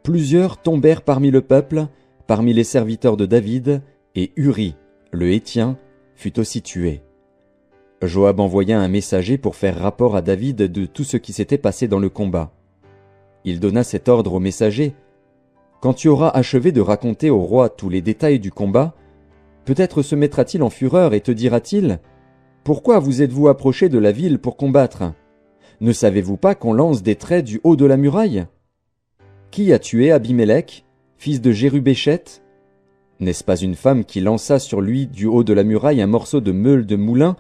Plusieurs tombèrent parmi le peuple, parmi les serviteurs de David, et Uri, le Héthien, fut aussi tué. Joab envoya un messager pour faire rapport à David de tout ce qui s'était passé dans le combat. Il donna cet ordre au messager, « Quand tu auras achevé de raconter au roi tous les détails du combat, peut-être se mettra-t-il en fureur et te dira-t-il, « Pourquoi vous êtes-vous approchés de la ville pour combattre? Ne savez-vous pas qu'on lance des traits du haut de la muraille? Qui a tué Abimélec, fils de Jérubéchet? N'est-ce pas une femme qui lança sur lui du haut de la muraille un morceau de meule de moulin,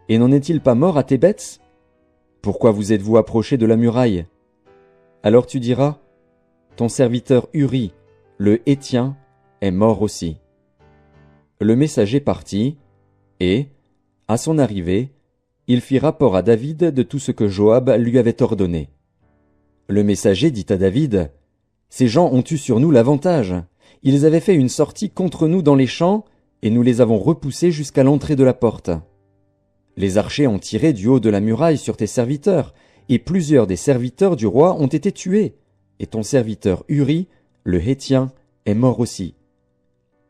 et n'en est-il pas mort à Thébets? Pourquoi vous êtes-vous approchés de la muraille? Alors tu diras, ton serviteur Uri, le Héthien, est mort aussi. » Le messager partit, et, à son arrivée, il fit rapport à David de tout ce que Joab lui avait ordonné. Le messager dit à David, « Ces gens ont eu sur nous l'avantage. Ils avaient fait une sortie contre nous dans les champs, et nous les avons repoussés jusqu'à l'entrée de la porte. Les archers ont tiré du haut de la muraille sur tes serviteurs, et plusieurs des serviteurs du roi ont été tués, et ton serviteur Uri, le Héthien, est mort aussi. »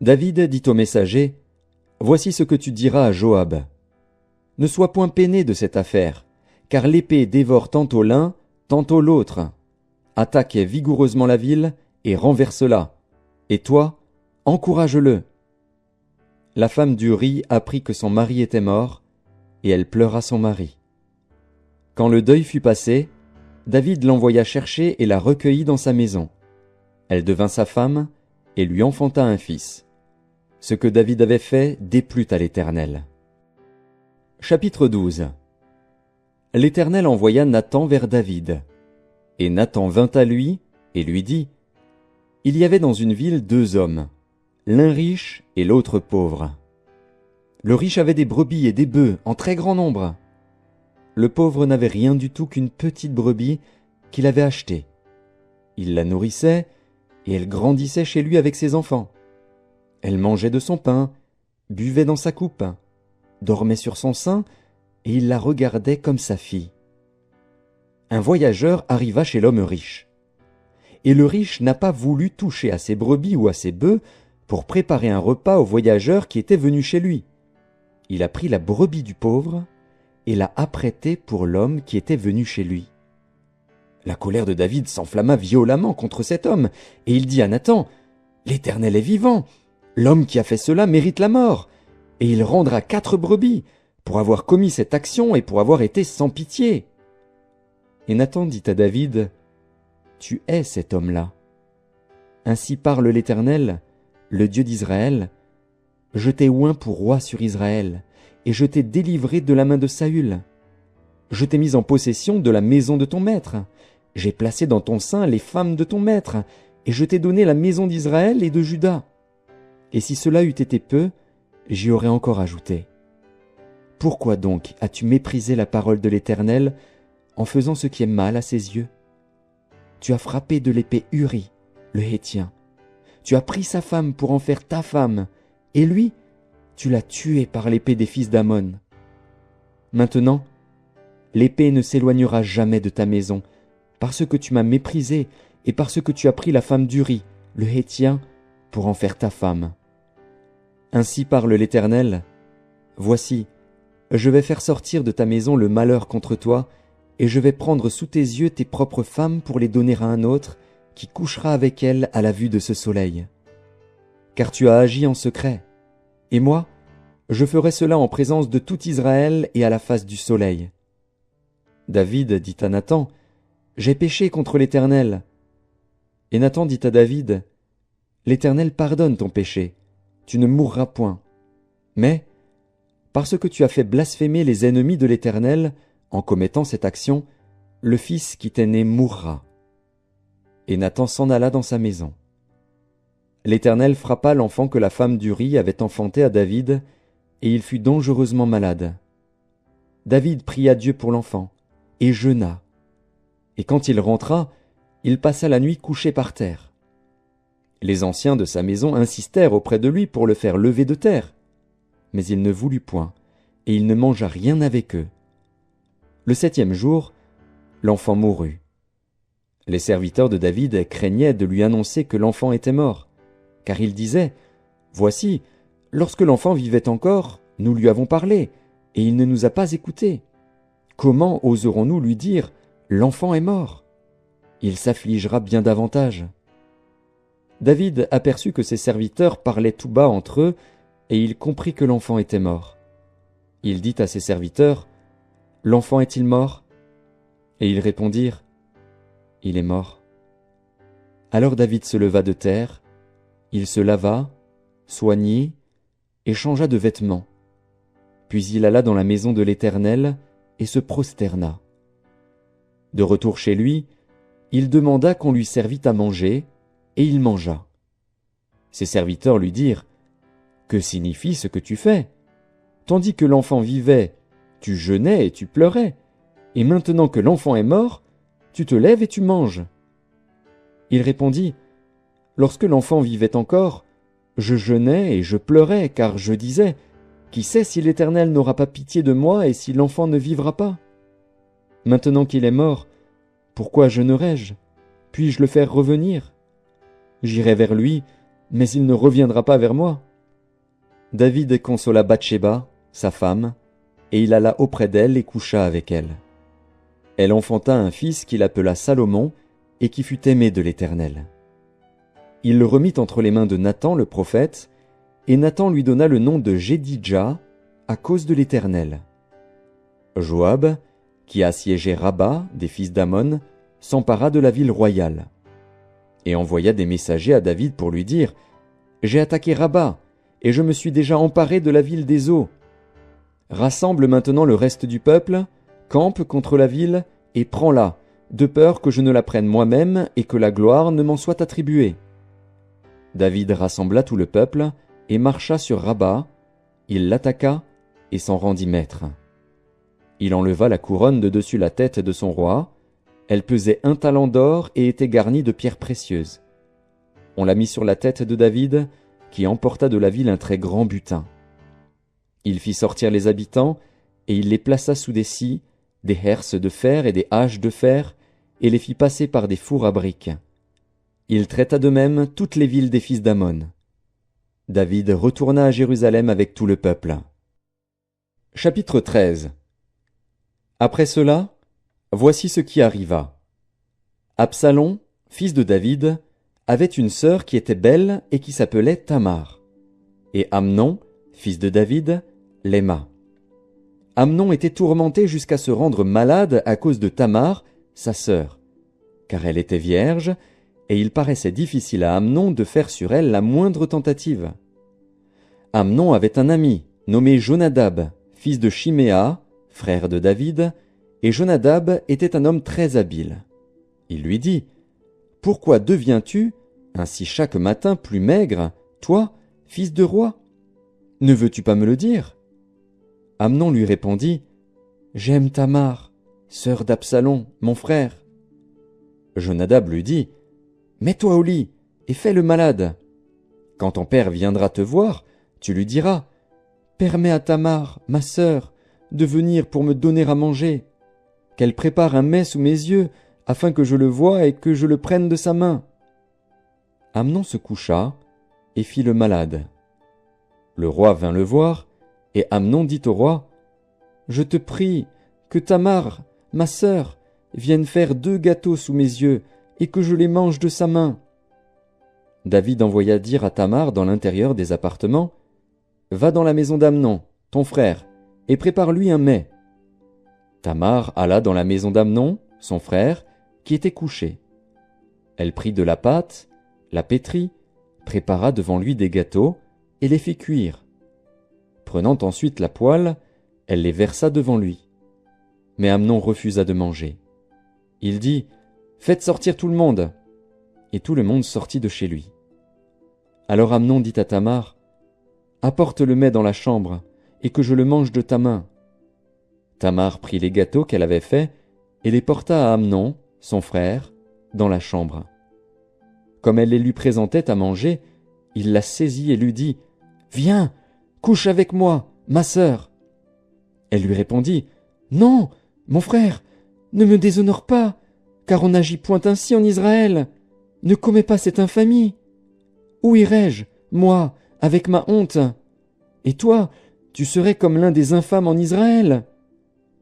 David dit au messager, « Voici ce que tu diras à Joab. Ne sois point peiné de cette affaire, car l'épée dévore tantôt l'un, tantôt l'autre. Attaque vigoureusement la ville et renverse-la. Et toi, encourage-le. » La femme d'Uri apprit que son mari était mort, et elle pleura son mari. Quand le deuil fut passé, David l'envoya chercher et la recueillit dans sa maison. Elle devint sa femme et lui enfanta un fils. Ce que David avait fait déplut à l'Éternel. Chapitre 12. L'Éternel envoya Nathan vers David. Et Nathan vint à lui et lui dit, « Il y avait dans une ville 2 hommes, l'un riche et l'autre pauvre. Le riche avait des brebis et des bœufs en très grand nombre. Le pauvre n'avait rien du tout qu'une petite brebis qu'il avait achetée. Il la nourrissait, et elle grandissait chez lui avec ses enfants. Elle mangeait de son pain, buvait dans sa coupe, dormait sur son sein, et il la regardait comme sa fille. Un voyageur arriva chez l'homme riche. Et le riche n'a pas voulu toucher à ses brebis ou à ses bœufs pour préparer un repas au voyageur qui était venu chez lui. il a pris la brebis du pauvre et l'a apprêtée pour l'homme qui était venu chez lui. La colère de David s'enflamma violemment contre cet homme, et il dit à Nathan, « L'Éternel est vivant, l'homme qui a fait cela mérite la mort, et il rendra 4 brebis pour avoir commis cette action et pour avoir été sans pitié. » Et Nathan dit à David, « Tu es cet homme-là. Ainsi parle l'Éternel, le Dieu d'Israël, je t'ai oint pour roi sur Israël, et je t'ai délivré de la main de Saül. Je t'ai mis en possession de la maison de ton maître. J'ai placé dans ton sein les femmes de ton maître, et je t'ai donné la maison d'Israël et de Juda. Et si cela eût été peu, j'y aurais encore ajouté. Pourquoi donc as-tu méprisé la parole de l'Éternel en faisant ce qui est mal à ses yeux? Tu as frappé de l'épée Uri, le Héthien. Tu as pris sa femme pour en faire ta femme, et lui, tu l'as tué par l'épée des fils d'Ammon. Maintenant, l'épée ne s'éloignera jamais de ta maison, parce que tu m'as méprisé et parce que tu as pris la femme d'Uri, le Héthien, pour en faire ta femme. Ainsi parle l'Éternel, voici, je vais faire sortir de ta maison le malheur contre toi, et je vais prendre sous tes yeux tes propres femmes pour les donner à un autre, qui couchera avec elles à la vue de ce soleil. Car tu as agi en secret, et moi, je ferai cela en présence de tout Israël et à la face du soleil. David dit à Nathan, « J'ai péché contre l'Éternel. » Et Nathan dit à David, « L'Éternel pardonne ton péché, tu ne mourras point. Mais, parce que tu as fait blasphémer les ennemis de l'Éternel, en commettant cette action, le fils qui t'est né mourra. » Et Nathan s'en alla dans sa maison. L'Éternel frappa l'enfant que la femme d'Uri avait enfanté à David, et il fut dangereusement malade. David pria Dieu pour l'enfant, et jeûna. Et quand il rentra, il passa la nuit couché par terre. Les anciens de sa maison insistèrent auprès de lui pour le faire lever de terre. Mais il ne voulut point, et il ne mangea rien avec eux. Le 7e jour, l'enfant mourut. Les serviteurs de David craignaient de lui annoncer que l'enfant était mort, car ils disaient, « Voici, lorsque l'enfant vivait encore, nous lui avons parlé, et il ne nous a pas écoutés. Comment oserons-nous lui dire, « L'enfant est mort » Il s'affligera bien davantage. » David aperçut que ses serviteurs parlaient tout bas entre eux, et il comprit que l'enfant était mort. Il dit à ses serviteurs, « L'enfant est-il mort » Et ils répondirent, « Il est mort. » Alors David se leva de terre, il se lava, soignit, et changea de vêtements. Puis il alla dans la maison de l'Éternel et se prosterna. De retour chez lui, il demanda qu'on lui servît à manger, et il mangea. Ses serviteurs lui dirent, « Que signifie ce que tu fais? Tandis que l'enfant vivait, tu jeûnais et tu pleurais, et maintenant que l'enfant est mort, tu te lèves et tu manges. » Il répondit, « Lorsque l'enfant vivait encore, je jeûnais et je pleurais, car je disais, « Qui sait si l'Éternel n'aura pas pitié de moi et si l'enfant ne vivra pas? Maintenant qu'il est mort, pourquoi jeûnerai-je? Puis-je le faire revenir? J'irai vers lui, mais il ne reviendra pas vers moi. » David consola Bathsheba, sa femme, et il alla auprès d'elle et coucha avec elle. Elle enfanta un fils qu'il appela Salomon, et qui fut aimé de l'Éternel. Il le remit entre les mains de Nathan le prophète, et Nathan lui donna le nom de Jédidja à cause de l'Éternel. Joab, qui assiégeait Rabba des fils d'Ammon, s'empara de la ville royale, et envoya des messagers à David pour lui dire, « J'ai attaqué Rabba, et je me suis déjà emparé de la ville des eaux. Rassemble maintenant le reste du peuple, campe contre la ville, et prends-la, de peur que je ne la prenne moi-même et que la gloire ne m'en soit attribuée. » David rassembla tout le peuple et marcha sur Rabba, il l'attaqua et s'en rendit maître. Il enleva la couronne de dessus la tête de son roi, elle pesait 1 talent d'or et était garnie de pierres précieuses. On la mit sur la tête de David, qui emporta de la ville un très grand butin. Il fit sortir les habitants, et il les plaça sous des scies, des herses de fer et des haches de fer, et les fit passer par des fours à briques. Il traita de même toutes les villes des fils d'Ammon. David retourna à Jérusalem avec tout le peuple. Chapitre 13. Après cela, voici ce qui arriva. Absalom, fils de David, avait une sœur qui était belle et qui s'appelait Tamar. Et Amnon, fils de David, l'aima. Amnon était tourmenté jusqu'à se rendre malade à cause de Tamar, sa sœur, car elle était vierge, et il paraissait difficile à Amnon de faire sur elle la moindre tentative. Amnon avait un ami, nommé Jonadab, fils de Chiméa, frère de David, et Jonadab était un homme très habile. Il lui dit, « Pourquoi deviens-tu, ainsi chaque matin, plus maigre, toi, fils de roi? Ne veux-tu pas me le dire ?» Amnon lui répondit, « J'aime Tamar, sœur d'Absalom, mon frère. » Jonadab lui dit, « Mets-toi au lit et fais le malade. Quand ton père viendra te voir, tu lui diras, « Permets à Tamar, ma sœur, de venir pour me donner à manger, qu'elle prépare un mets sous mes yeux, afin que je le voie et que je le prenne de sa main. » Amnon se coucha et fit le malade. Le roi vint le voir, et Amnon dit au roi, « Je te prie que Tamar, ma sœur, vienne faire 2 gâteaux sous mes yeux, et que je les mange de sa main. » David envoya dire à Tamar dans l'intérieur des appartements, « Va dans la maison d'Amnon, ton frère, et prépare-lui un mets. » Tamar alla dans la maison d'Amnon, son frère, qui était couché. Elle prit de la pâte, la pétrit, prépara devant lui des gâteaux, et les fit cuire. Prenant ensuite la poêle, elle les versa devant lui. Mais Amnon refusa de manger. Il dit, « Faites sortir tout le monde. » Et tout le monde sortit de chez lui. Alors Amnon dit à Tamar, « Apporte le mets dans la chambre, et que je le mange de ta main. » Tamar prit les gâteaux qu'elle avait faits, et les porta à Amnon, son frère, dans la chambre. Comme elle les lui présentait à manger, il la saisit et lui dit, « Viens, couche avec moi, ma sœur. » Elle lui répondit, « Non, mon frère, ne me déshonore pas, car on n'agit point ainsi en Israël. Ne commets pas cette infamie. Où irai-je, moi, avec ma honte? Et toi, tu serais comme l'un des infâmes en Israël.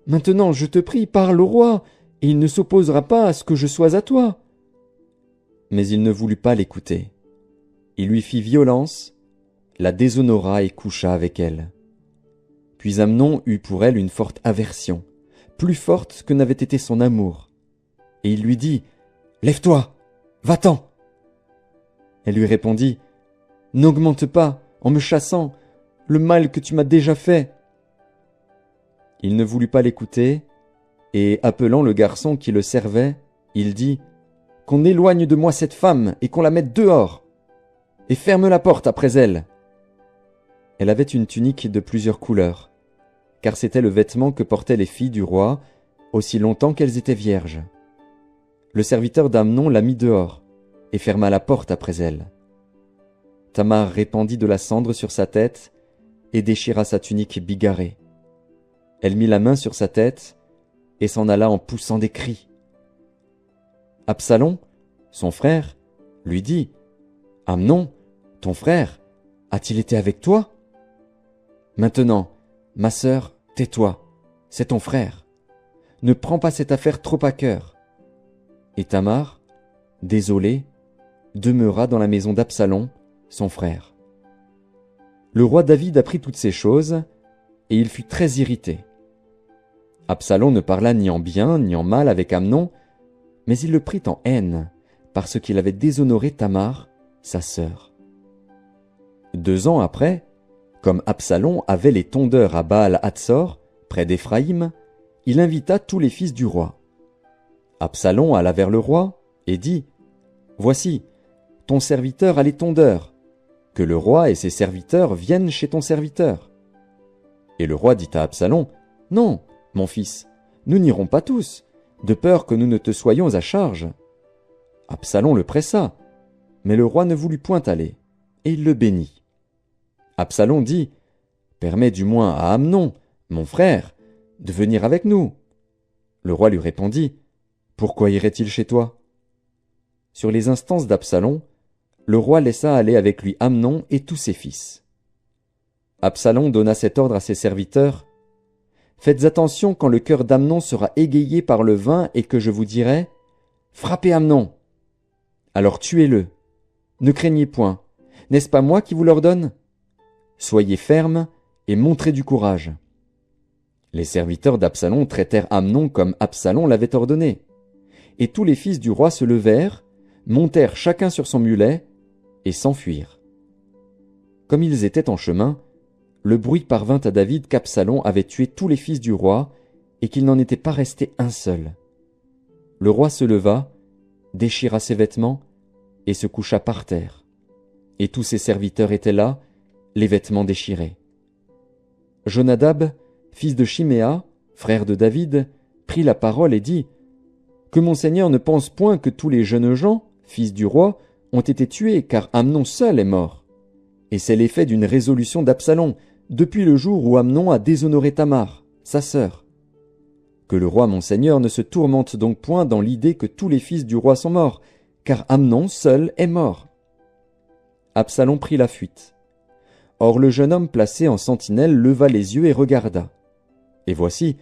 Maintenant, je te prie, parle au roi, et il ne s'opposera pas à ce que je sois à toi. » Mais il ne voulut pas l'écouter. Il lui fit violence, la déshonora et coucha avec elle. Puis Amnon eut pour elle une forte aversion, plus forte que n'avait été son amour. Et il lui dit, « Lève-toi, va-t'en. » Elle lui répondit, « N'augmente pas, en me chassant, le mal que tu m'as déjà fait. » Il ne voulut pas l'écouter, et appelant le garçon qui le servait, il dit, « Qu'on éloigne de moi cette femme et qu'on la mette dehors, et ferme la porte après elle. » Elle avait une tunique de plusieurs couleurs, car c'était le vêtement que portaient les filles du roi, aussi longtemps qu'elles étaient vierges. Le serviteur d'Amnon la mit dehors, et ferma la porte après elle. Tamar répandit de la cendre sur sa tête, et déchira sa tunique bigarrée. Elle mit la main sur sa tête, et s'en alla en poussant des cris. Absalom, son frère, lui dit, « Amnon, ton frère, a-t-il été avec toi? Maintenant, ma sœur, tais-toi, c'est ton frère. Ne prends pas cette affaire trop à cœur. » Et Tamar, désolée, demeura dans la maison d'Absalom, son frère. Le roi David apprit toutes ces choses, et il fut très irrité. Absalom ne parla ni en bien ni en mal avec Amnon, mais il le prit en haine, parce qu'il avait déshonoré Tamar, sa sœur. 2 ans après, comme Absalom avait les tondeurs à Baal-Hatsor, près d'Éphraïm, il invita tous les fils du roi. Absalom alla vers le roi et dit, « Voici, ton serviteur a les tondeurs, que le roi et ses serviteurs viennent chez ton serviteur. » Et le roi dit à Absalom, « Non, mon fils, nous n'irons pas tous, de peur que nous ne te soyons à charge. » Absalom le pressa, mais le roi ne voulut point aller, et il le bénit. Absalom dit, « Permets du moins à Amnon, mon frère, de venir avec nous. » Le roi lui répondit, « Pourquoi irait-il chez toi? » Sur les instances d'Absalom, le roi laissa aller avec lui Amnon et tous ses fils. Absalom donna cet ordre à ses serviteurs, Faites attention quand le cœur d'Amnon sera égayé par le vin et que je vous dirai « Frappez Amnon !» Alors tuez-le. Ne craignez point. N'est-ce pas moi qui vous l'ordonne? Soyez fermes et montrez du courage. » Les serviteurs d'Absalom traitèrent Amnon comme Absalom l'avait ordonné. Et tous les fils du roi se levèrent, montèrent chacun sur son mulet, et s'enfuirent. Comme ils étaient en chemin, le bruit parvint à David qu'Absalom avait tué tous les fils du roi, et qu'il n'en était pas resté un seul. Le roi se leva, déchira ses vêtements, et se coucha par terre. Et tous ses serviteurs étaient là, les vêtements déchirés. Jonadab, fils de Chiméa, frère de David, prit la parole et dit « Que mon seigneur ne pense point que tous les jeunes gens, fils du roi, ont été tués, car Amnon seul est mort. Et c'est l'effet d'une résolution d'Absalom, depuis le jour où Amnon a déshonoré Tamar, sa sœur. Que le roi mon seigneur ne se tourmente donc point dans l'idée que tous les fils du roi sont morts, car Amnon seul est mort. » Absalom prit la fuite. Or le jeune homme placé en sentinelle leva les yeux et regarda. Et voici,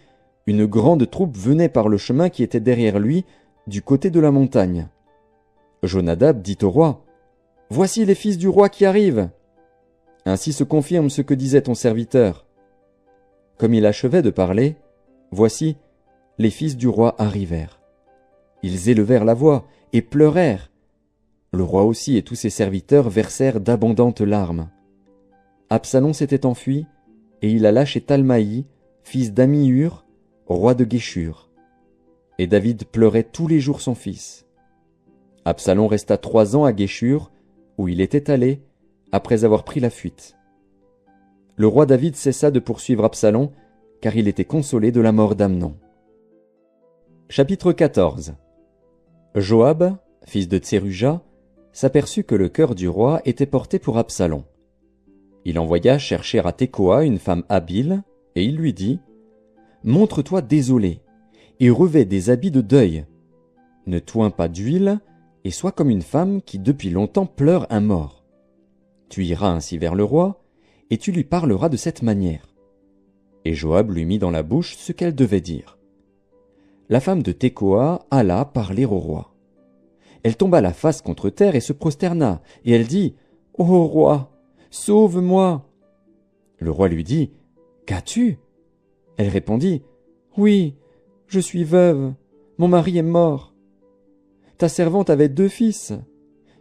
une grande troupe venait par le chemin qui était derrière lui, du côté de la montagne. Jonadab dit au roi, « Voici les fils du roi qui arrivent. » Ainsi se confirme ce que disait ton serviteur. Comme il achevait de parler, voici, les fils du roi arrivèrent. Ils élevèrent la voix et pleurèrent. Le roi aussi et tous ses serviteurs versèrent d'abondantes larmes. Absalom s'était enfui, et il alla chez Talmaï, fils d'Amihur, roi de Guéshur. Et David pleurait tous les jours son fils. Absalom resta 3 ans à Guéshur, où il était allé, après avoir pris la fuite. Le roi David cessa de poursuivre Absalom, car il était consolé de la mort d'Amnon. Chapitre 14. Joab, fils de Tseruja, s'aperçut que le cœur du roi était porté pour Absalom. Il envoya chercher à Tekoa une femme habile, et il lui dit « Montre-toi désolé, et revêt des habits de deuil. Ne toins pas d'huile, et sois comme une femme qui depuis longtemps pleure un mort. Tu iras ainsi vers le roi, et tu lui parleras de cette manière. » Et Joab lui mit dans la bouche ce qu'elle devait dire. La femme de Tekoa alla parler au roi. Elle tomba la face contre terre et se prosterna, et elle dit « Ô roi, sauve-moi !» Le roi lui dit « Qu'as-tu » Elle répondit « Oui, je suis veuve, mon mari est mort. Ta servante avait 2 fils.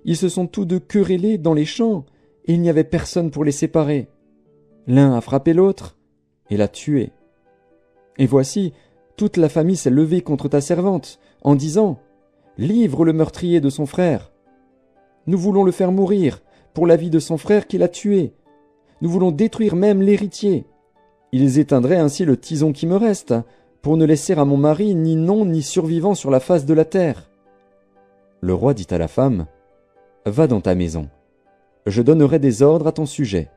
Ils se sont tous 2 querellés dans les champs, et il n'y avait personne pour les séparer. L'un a frappé l'autre et l'a tué. Et voici, toute la famille s'est levée contre ta servante, en disant « Livre le meurtrier de son frère. Nous voulons le faire mourir, pour la vie de son frère qui l'a tué. Nous voulons détruire même l'héritier. Ils éteindraient ainsi le tison qui me reste, pour ne laisser à mon mari ni nom ni survivant sur la face de la terre. » Le roi dit à la femme, « Va dans ta maison. Je donnerai des ordres à ton sujet. »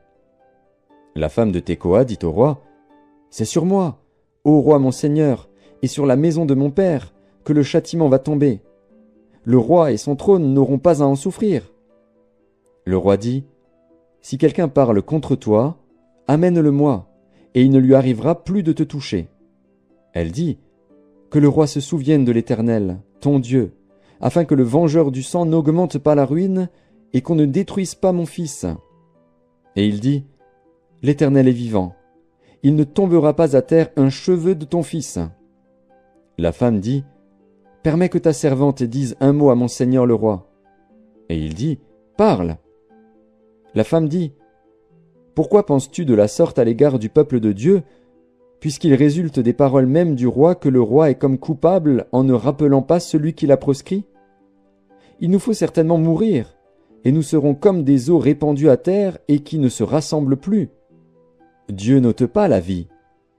La femme de Tekoa dit au roi, « C'est sur moi, ô roi mon seigneur, et sur la maison de mon père, que le châtiment va tomber. Le roi et son trône n'auront pas à en souffrir. » Le roi dit, « Si quelqu'un parle contre toi, amène-le-moi, et il ne lui arrivera plus de te toucher. » Elle dit, « Que le roi se souvienne de l'Éternel, ton Dieu, afin que le vengeur du sang n'augmente pas la ruine, et qu'on ne détruise pas mon fils. » Et il dit, « L'Éternel est vivant. Il ne tombera pas à terre un cheveu de ton fils. » La femme dit, « Permets que ta servante dise un mot à mon seigneur le roi. » Et il dit, « Parle. » La femme dit, « Pourquoi penses-tu de la sorte à l'égard du peuple de Dieu, puisqu'il résulte des paroles mêmes du roi que le roi est comme coupable en ne rappelant pas celui qui l'a proscrit? Il nous faut certainement mourir, et nous serons comme des eaux répandues à terre et qui ne se rassemblent plus. Dieu n'ôte pas la vie,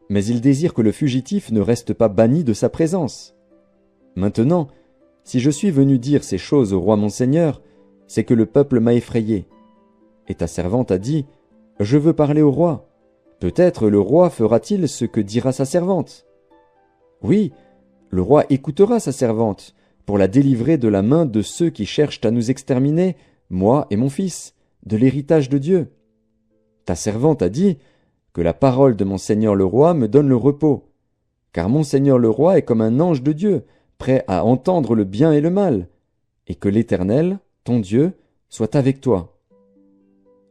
mais il désire que le fugitif ne reste pas banni de sa présence. Maintenant, si je suis venu dire ces choses au roi mon seigneur, c'est que le peuple m'a effrayé. Et ta servante a dit, « Je veux parler au roi. Peut-être le roi fera-t-il ce que dira sa servante. » Oui, le roi écoutera sa servante, pour la délivrer de la main de ceux qui cherchent à nous exterminer, moi et mon fils, de l'héritage de Dieu. Ta servante a dit, « Que la parole de mon seigneur le roi me donne le repos, car mon seigneur le roi est comme un ange de Dieu, prêt à entendre le bien et le mal, et que l'Éternel, ton Dieu, soit avec toi. »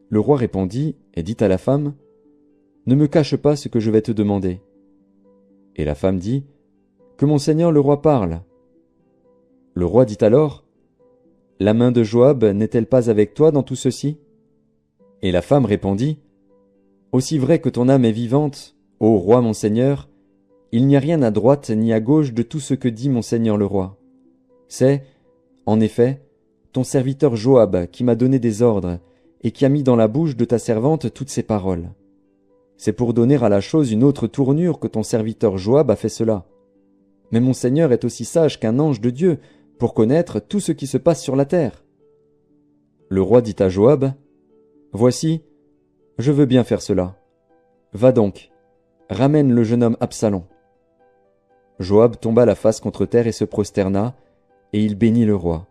Le roi répondit et dit à la femme, « Ne me cache pas ce que je vais te demander. » Et la femme dit, « Que mon seigneur le roi parle. » Le roi dit alors, « La main de Joab n'est-elle pas avec toi dans tout ceci ?» Et la femme répondit, « Aussi vrai que ton âme est vivante, ô roi mon seigneur, il n'y a rien à droite ni à gauche de tout ce que dit mon seigneur le roi. C'est, en effet, ton serviteur Joab qui m'a donné des ordres et qui a mis dans la bouche de ta servante toutes ces paroles. C'est pour donner à la chose une autre tournure que ton serviteur Joab a fait cela. Mais mon seigneur est aussi sage qu'un ange de Dieu pour connaître tout ce qui se passe sur la terre. » Le roi dit à Joab, « Voici, je veux bien faire cela. Va donc, ramène le jeune homme Absalom. » Joab tomba la face contre terre et se prosterna, et il bénit le roi.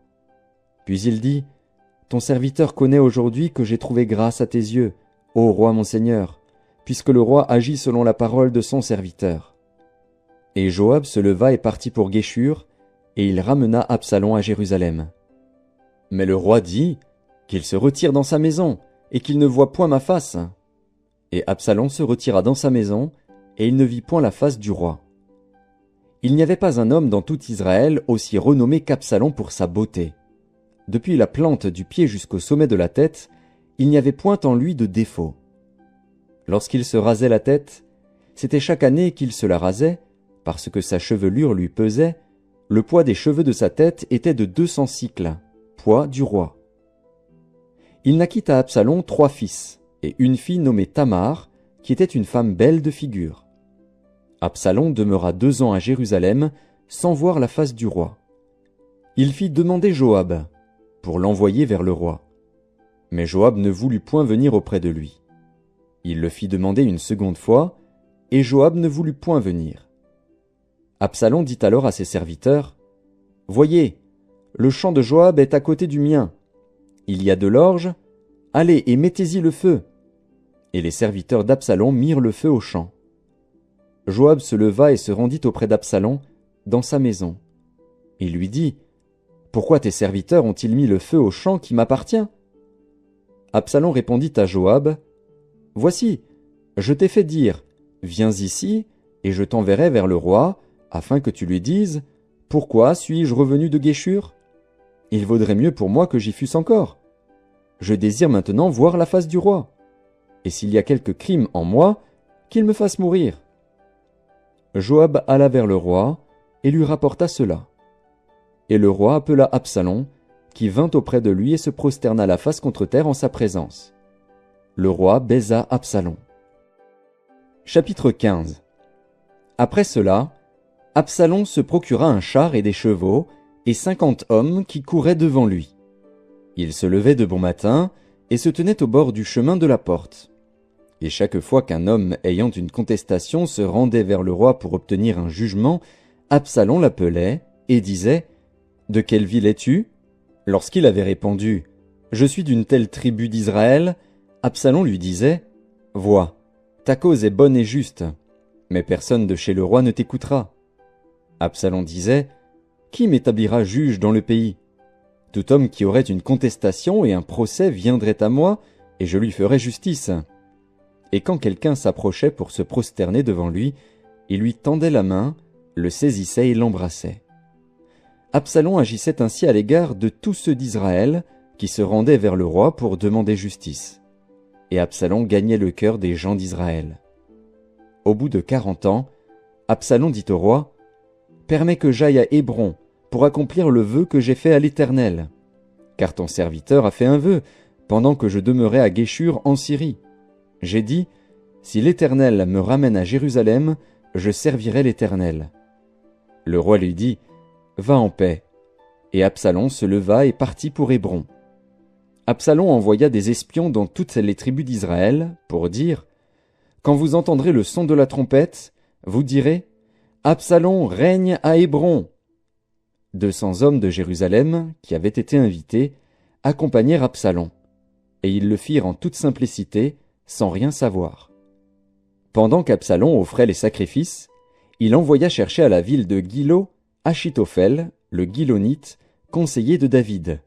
Puis il dit, « Ton serviteur connaît aujourd'hui que j'ai trouvé grâce à tes yeux, ô roi mon seigneur, puisque le roi agit selon la parole de son serviteur. » Et Joab se leva et partit pour Guéshur, et il ramena Absalom à Jérusalem. Mais le roi dit, qu'il se retire dans sa maison, et qu'il ne voie point ma face. Et Absalom se retira dans sa maison, et il ne vit point la face du roi. Il n'y avait pas un homme dans tout Israël aussi renommé qu'Absalom pour sa beauté. Depuis la plante du pied jusqu'au sommet de la tête, il n'y avait point en lui de défaut. Lorsqu'il se rasait la tête, c'était chaque année qu'il se la rasait, parce que sa chevelure lui pesait, le poids des cheveux de sa tête était de 200 cycles, poids du roi. Il naquit à Absalom 3 fils, et une fille nommée Tamar, qui était une femme belle de figure. Absalom demeura 2 ans à Jérusalem, sans voir la face du roi. Il fit demander Joab, pour l'envoyer vers le roi. Mais Joab ne voulut point venir auprès de lui. Il le fit demander une seconde fois, et Joab ne voulut point venir. Absalom dit alors à ses serviteurs, « Voyez, le champ de Joab est à côté du mien. Il y a de l'orge, allez et mettez-y le feu. » Et les serviteurs d'Absalom mirent le feu au champ. Joab se leva et se rendit auprès d'Absalom, dans sa maison. Il lui dit, « Pourquoi tes serviteurs ont-ils mis le feu au champ qui m'appartient ?» Absalom répondit à Joab, « Voici, je t'ai fait dire, viens ici, et je t'enverrai vers le roi, afin que tu lui dises, pourquoi suis-je revenu de Guéshur? Il vaudrait mieux pour moi que j'y fusse encore. Je désire maintenant voir la face du roi. Et s'il y a quelque crime en moi, qu'il me fasse mourir. » Joab alla vers le roi, et lui rapporta cela. Et le roi appela Absalom, qui vint auprès de lui et se prosterna la face contre terre en sa présence. Le roi baisa Absalom. Chapitre 15. Après cela, Absalom se procura un char et des chevaux, et 50 hommes qui couraient devant lui. Il se levait de bon matin, et se tenait au bord du chemin de la porte. Et chaque fois qu'un homme ayant une contestation se rendait vers le roi pour obtenir un jugement, Absalom l'appelait, et disait, « De quelle ville es-tu » Lorsqu'il avait répondu, « Je suis d'une telle tribu d'Israël », Absalom lui disait, « Vois, ta cause est bonne et juste, mais personne de chez le roi ne t'écoutera. » Absalom disait, « Qui m'établira juge dans le pays ? Tout homme qui aurait une contestation et un procès viendrait à moi, et je lui ferais justice. » Et quand quelqu'un s'approchait pour se prosterner devant lui, il lui tendait la main, le saisissait et l'embrassait. Absalom agissait ainsi à l'égard de tous ceux d'Israël qui se rendaient vers le roi pour demander justice. Et Absalom gagnait le cœur des gens d'Israël. Au bout de 40 ans, Absalom dit au roi, « Permets que j'aille à Hébron pour accomplir le vœu que j'ai fait à l'Éternel. Car ton serviteur a fait un vœu, pendant que je demeurais à Guéshur en Syrie. J'ai dit, si l'Éternel me ramène à Jérusalem, je servirai l'Éternel. » Le roi lui dit, « Va en paix. » Et Absalom se leva et partit pour Hébron. Absalom envoya des espions dans toutes les tribus d'Israël pour dire, « Quand vous entendrez le son de la trompette, vous direz, Absalom règne à Hébron. » 200 hommes de Jérusalem, qui avaient été invités, accompagnèrent Absalom, et ils le firent en toute simplicité, sans rien savoir. Pendant qu'Absalom offrait les sacrifices, il envoya chercher à la ville de Gilo Achitophel, le Gilonite, conseiller de David.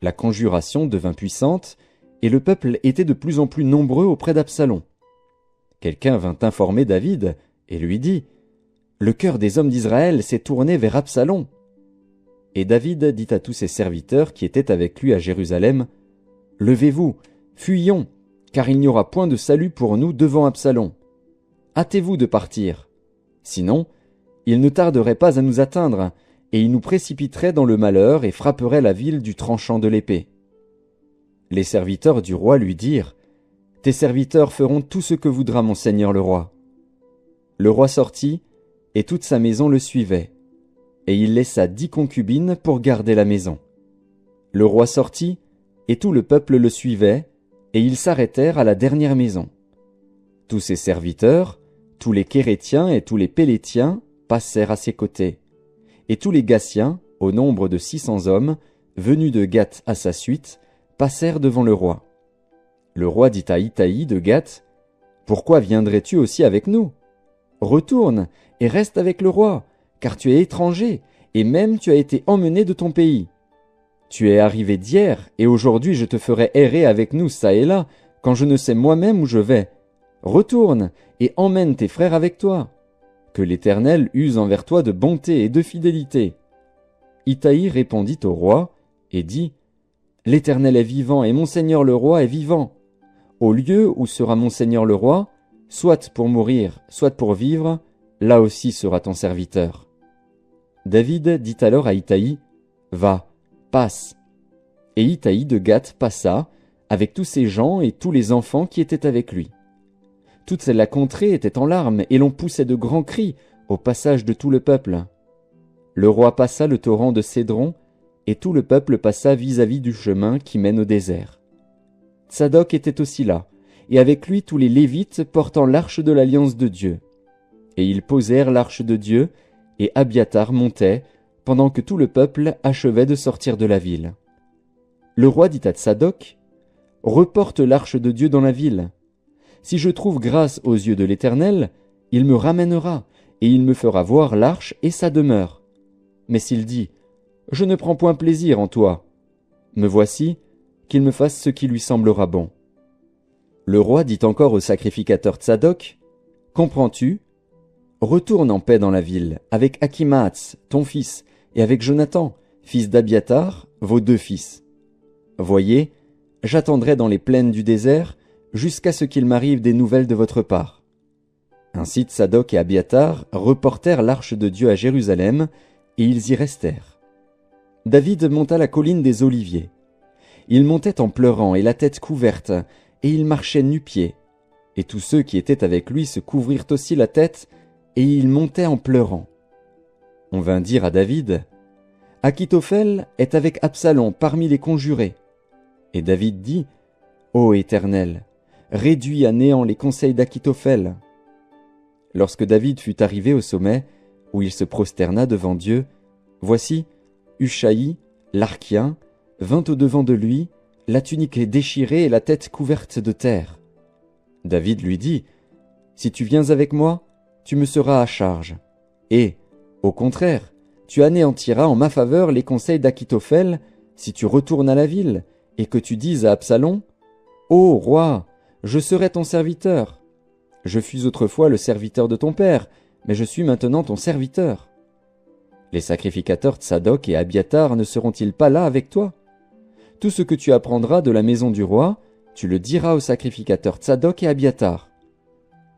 La conjuration devint puissante, et le peuple était de plus en plus nombreux auprès d'Absalom. Quelqu'un vint informer David, et lui dit, « Le cœur des hommes d'Israël s'est tourné vers Absalom. » Et David dit à tous ses serviteurs qui étaient avec lui à Jérusalem, « Levez-vous, fuyons, car il n'y aura point de salut pour nous devant Absalom. Hâtez-vous de partir. Sinon, il ne tarderait pas à nous atteindre, et il nous précipiterait dans le malheur et frapperait la ville du tranchant de l'épée. » Les serviteurs du roi lui dirent, « Tes serviteurs feront tout ce que voudra mon seigneur le roi. » Le roi sortit, et toute sa maison le suivait, et il laissa 10 concubines pour garder la maison. Le roi sortit, et tout le peuple le suivait, et ils s'arrêtèrent à la dernière maison. Tous ses serviteurs, tous les Kérétiens et tous les Pélétiens passèrent à ses côtés, et tous les Gassiens, au nombre de 600 hommes, venus de Gath à sa suite, passèrent devant le roi. Le roi dit à Itaï de Gath, « Pourquoi viendrais-tu aussi avec nous? Retourne et reste avec le roi, car tu es étranger, et même tu as été emmené de ton pays. Tu es arrivé d'hier, et aujourd'hui je te ferai errer avec nous çà et là, quand je ne sais moi-même où je vais. Retourne et emmène tes frères avec toi. Que l'Éternel use envers toi de bonté et de fidélité. » Itaï répondit au roi et dit, « L'Éternel est vivant et mon seigneur le roi est vivant. Au lieu où sera mon seigneur le roi, soit pour mourir, soit pour vivre, là aussi sera ton serviteur. » David dit alors à Itaï, « Va, passe. » Et Itaï de Gath passa, avec tous ses gens et tous les enfants qui étaient avec lui. Toute la contrée était en larmes, et l'on poussait de grands cris au passage de tout le peuple. Le roi passa le torrent de Cédron, et tout le peuple passa vis-à-vis du chemin qui mène au désert. Tsadok était aussi là, et avec lui tous les Lévites portant l'arche de l'alliance de Dieu. Et ils posèrent l'arche de Dieu, et Abiathar montait, pendant que tout le peuple achevait de sortir de la ville. Le roi dit à Tsadok, « Reporte l'arche de Dieu dans la ville. Si je trouve grâce aux yeux de l'Éternel, il me ramènera, et il me fera voir l'arche et sa demeure. Mais s'il dit, « Je ne prends point plaisir en toi », me voici, qu'il me fasse ce qui lui semblera bon. » Le roi dit encore au sacrificateur Tsadok, « Comprends-tu? Retourne en paix dans la ville, avec Akhimaatz, ton fils, et avec Jonathan, fils d'Abiathar, vos 2 fils. Voyez, j'attendrai dans les plaines du désert, jusqu'à ce qu'il m'arrive des nouvelles de votre part. » Ainsi Tsadok et Abiathar reportèrent l'arche de Dieu à Jérusalem, et ils y restèrent. David monta la colline des Oliviers. Il montait en pleurant et la tête couverte, et il marchait nu-pieds. Et tous ceux qui étaient avec lui se couvrirent aussi la tête, et il montait en pleurant. On vint dire à David, « Achitophel est avec Absalom parmi les conjurés. » Et David dit, « Ô Éternel, réduis à néant les conseils d'Achitophel. » Lorsque David fut arrivé au sommet, où il se prosterna devant Dieu, voici, Ushaï, l'Archien, vint au-devant de lui, la tunique déchirée et la tête couverte de terre. David lui dit, « Si tu viens avec moi, tu me seras à charge. Et, au contraire, tu anéantiras en ma faveur les conseils d'Achitophel si tu retournes à la ville et que tu dises à Absalom, « Ô roi, je serai ton serviteur. Je fus autrefois le serviteur de ton père, mais je suis maintenant ton serviteur. » Les sacrificateurs Tsadok et Abiathar ne seront-ils pas là avec toi? Tout ce que tu apprendras de la maison du roi, tu le diras aux sacrificateurs Tsadok et Abiathar.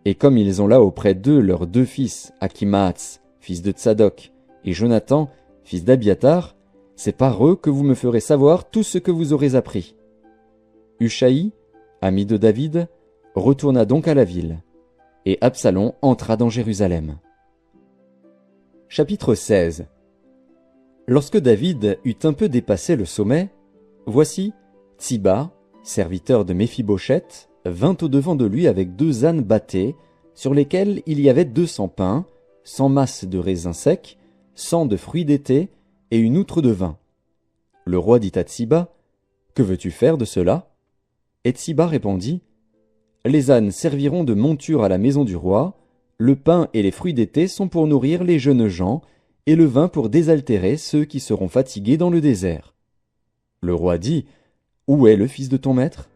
Et comme ils ont là auprès d'eux leurs 2 fils, Akhimaatz, fils de Tsadok, et Jonathan, fils d'Abiathar, c'est par eux que vous me ferez savoir tout ce que vous aurez appris. Ushaï, ami de David, retourna donc à la ville, et Absalom entra dans Jérusalem. Chapitre 16. Lorsque David eut un peu dépassé le sommet, voici, Tsiba, serviteur de Méphibosheth, vint au-devant de lui avec 2 ânes bâtés, sur lesquels il y avait 200 pains, 100 masses de raisins secs, 100 de fruits d'été, et une outre de vin. Le roi dit à Tsiba, « Que veux-tu faire de cela ?» Et Tsiba répondit, « Les ânes serviront de monture à la maison du roi, Le pain et les fruits d'été sont pour nourrir les jeunes gens, et le vin pour désaltérer ceux qui seront fatigués dans le désert. Le roi dit, Où est le fils de ton maître?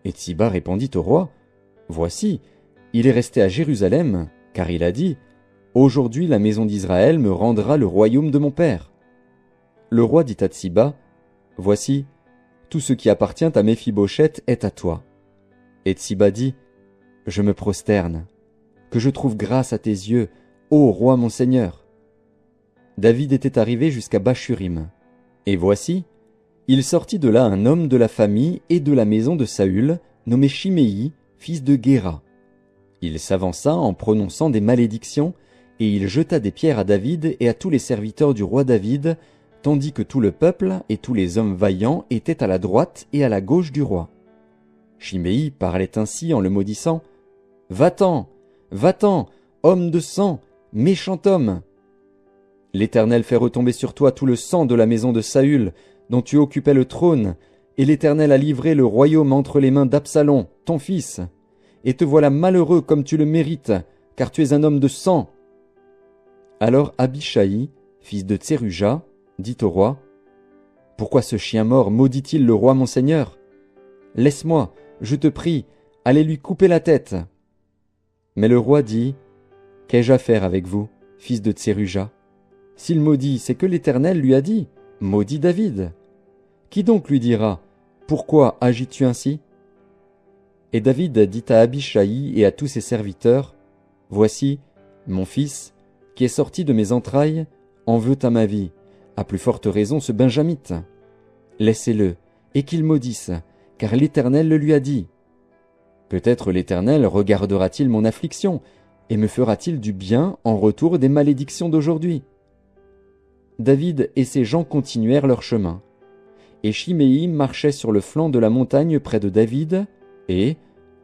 Et Tsiba répondit au roi, Voici, il est resté à Jérusalem, car il a dit, Aujourd'hui la maison d'Israël me rendra le royaume de mon père. Le roi dit à Tsiba, Voici, tout ce qui appartient à Méphibosheth est à toi. Et Tsiba dit, Je me prosterne, que je trouve grâce à tes yeux, ô roi mon seigneur. David était arrivé jusqu'à Bachurim. Et voici, il sortit de là un homme de la famille et de la maison de Saül, nommé Chiméi, fils de Guéra. Il s'avança en prononçant des malédictions, et il jeta des pierres à David et à tous les serviteurs du roi David, tandis que tout le peuple et tous les hommes vaillants étaient à la droite et à la gauche du roi. Chiméi parlait ainsi en le maudissant. « Va-t'en, va-t'en, homme de sang, méchant homme ! L'Éternel fait retomber sur toi tout le sang de la maison de Saül, dont tu occupais le trône, et l'Éternel a livré le royaume entre les mains d'Absalom, ton fils. Et te voilà malheureux comme tu le mérites, car tu es un homme de sang. » Alors Abishai, fils de Tseruja, dit au roi, « Pourquoi ce chien mort maudit-il le roi mon seigneur? Laisse-moi, je te prie, aller lui couper la tête. » Mais le roi dit, « Qu'ai-je à faire avec vous, fils de Tseruja? S'il maudit, c'est que l'Éternel lui a dit, « Maudit David. » Qui donc lui dira, « Pourquoi agis-tu ainsi ?» Et David dit à Abishai et à tous ses serviteurs, « Voici, mon fils, qui est sorti de mes entrailles, en veut à ma vie, à plus forte raison ce Benjamite. Laissez-le, et qu'il maudisse, car l'Éternel le lui a dit. Peut-être l'Éternel regardera-t-il mon affliction, et me fera-t-il du bien en retour des malédictions d'aujourd'hui. » David et ses gens continuèrent leur chemin. Et Chiméi marchait sur le flanc de la montagne près de David, et,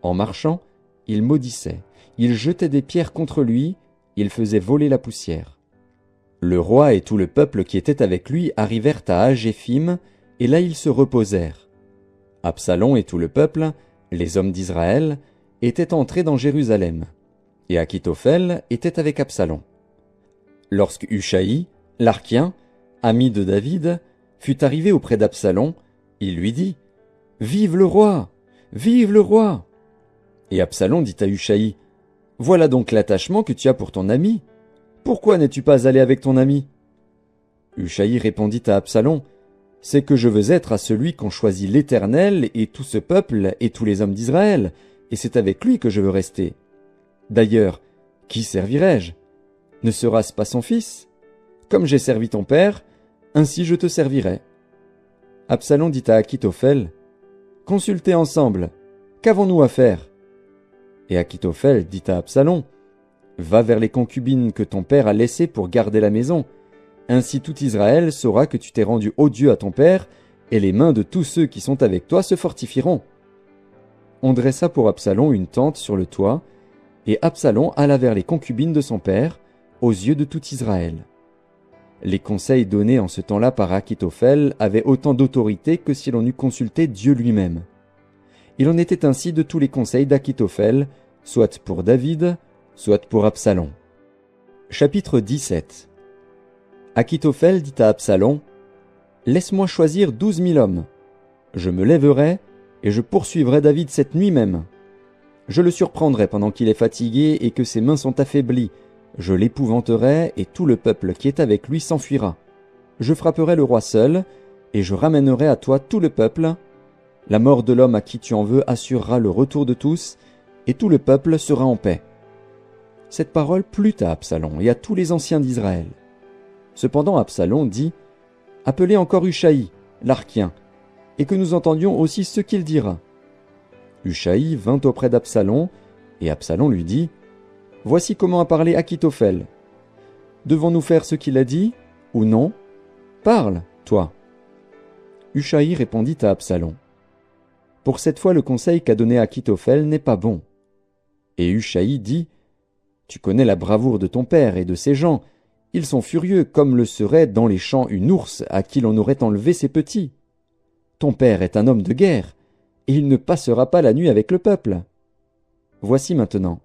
en marchant, il maudissait, il jetait des pierres contre lui, il faisait voler la poussière. Le roi et tout le peuple qui était avec lui arrivèrent à Agéphim, et là ils se reposèrent. Absalom et tout le peuple, les hommes d'Israël, étaient entrés dans Jérusalem, et Achitophel était avec Absalom. Lorsque Hushaï, l'Archien, ami de David, fut arrivé auprès d'Absalom, il lui dit, « Vive le roi! Vive le roi !» Et Absalom dit à Hushaï, « Voilà donc l'attachement que tu as pour ton ami. Pourquoi n'es-tu pas allé avec ton ami » Hushaï répondit à Absalom, « C'est que je veux être à celui qu'ont choisi l'Éternel et tout ce peuple et tous les hommes d'Israël, et c'est avec lui que je veux rester. D'ailleurs, qui servirai-je? Ne sera-ce pas son fils? Comme j'ai servi ton père, ainsi je te servirai. » Absalom dit à Achitophel, « Consultez ensemble, qu'avons-nous à faire ?» Et Achitophel dit à Absalom, « Va vers les concubines que ton père a laissées pour garder la maison. Ainsi tout Israël saura que tu t'es rendu odieux à ton père, et les mains de tous ceux qui sont avec toi se fortifieront. » On dressa pour Absalom une tente sur le toit, et Absalom alla vers les concubines de son père, aux yeux de tout Israël. Les conseils donnés en ce temps-là par Achitophel avaient autant d'autorité que si l'on eût consulté Dieu lui-même. Il en était ainsi de tous les conseils d'Achitophel, soit pour David, soit pour Absalom. Chapitre 17. Achitophel dit à Absalom, « Laisse-moi choisir 12 000 hommes. Je me lèverai, et je poursuivrai David cette nuit même. Je le surprendrai pendant qu'il est fatigué et que ses mains sont affaiblies. Je l'épouvanterai, et tout le peuple qui est avec lui s'enfuira. Je frapperai le roi seul, et je ramènerai à toi tout le peuple. La mort de l'homme à qui tu en veux assurera le retour de tous, et tout le peuple sera en paix. » Cette parole plut à Absalom et à tous les anciens d'Israël. Cependant Absalom dit, « Appelez encore Hushaï, l'Archien, et que nous entendions aussi ce qu'il dira. » Hushaï vint auprès d'Absalom, et Absalom lui dit, « Voici comment a parlé Achitophel. Devons-nous faire ce qu'il a dit, ou non? Parle, toi. » Hushaï répondit à Absalom, « Pour cette fois le conseil qu'a donné Achitophel n'est pas bon. » Et Hushaï dit, « Tu connais la bravoure de ton père et de ses gens. Ils sont furieux comme le serait dans les champs une ours à qui l'on aurait enlevé ses petits. Ton père est un homme de guerre, et il ne passera pas la nuit avec le peuple. Voici maintenant,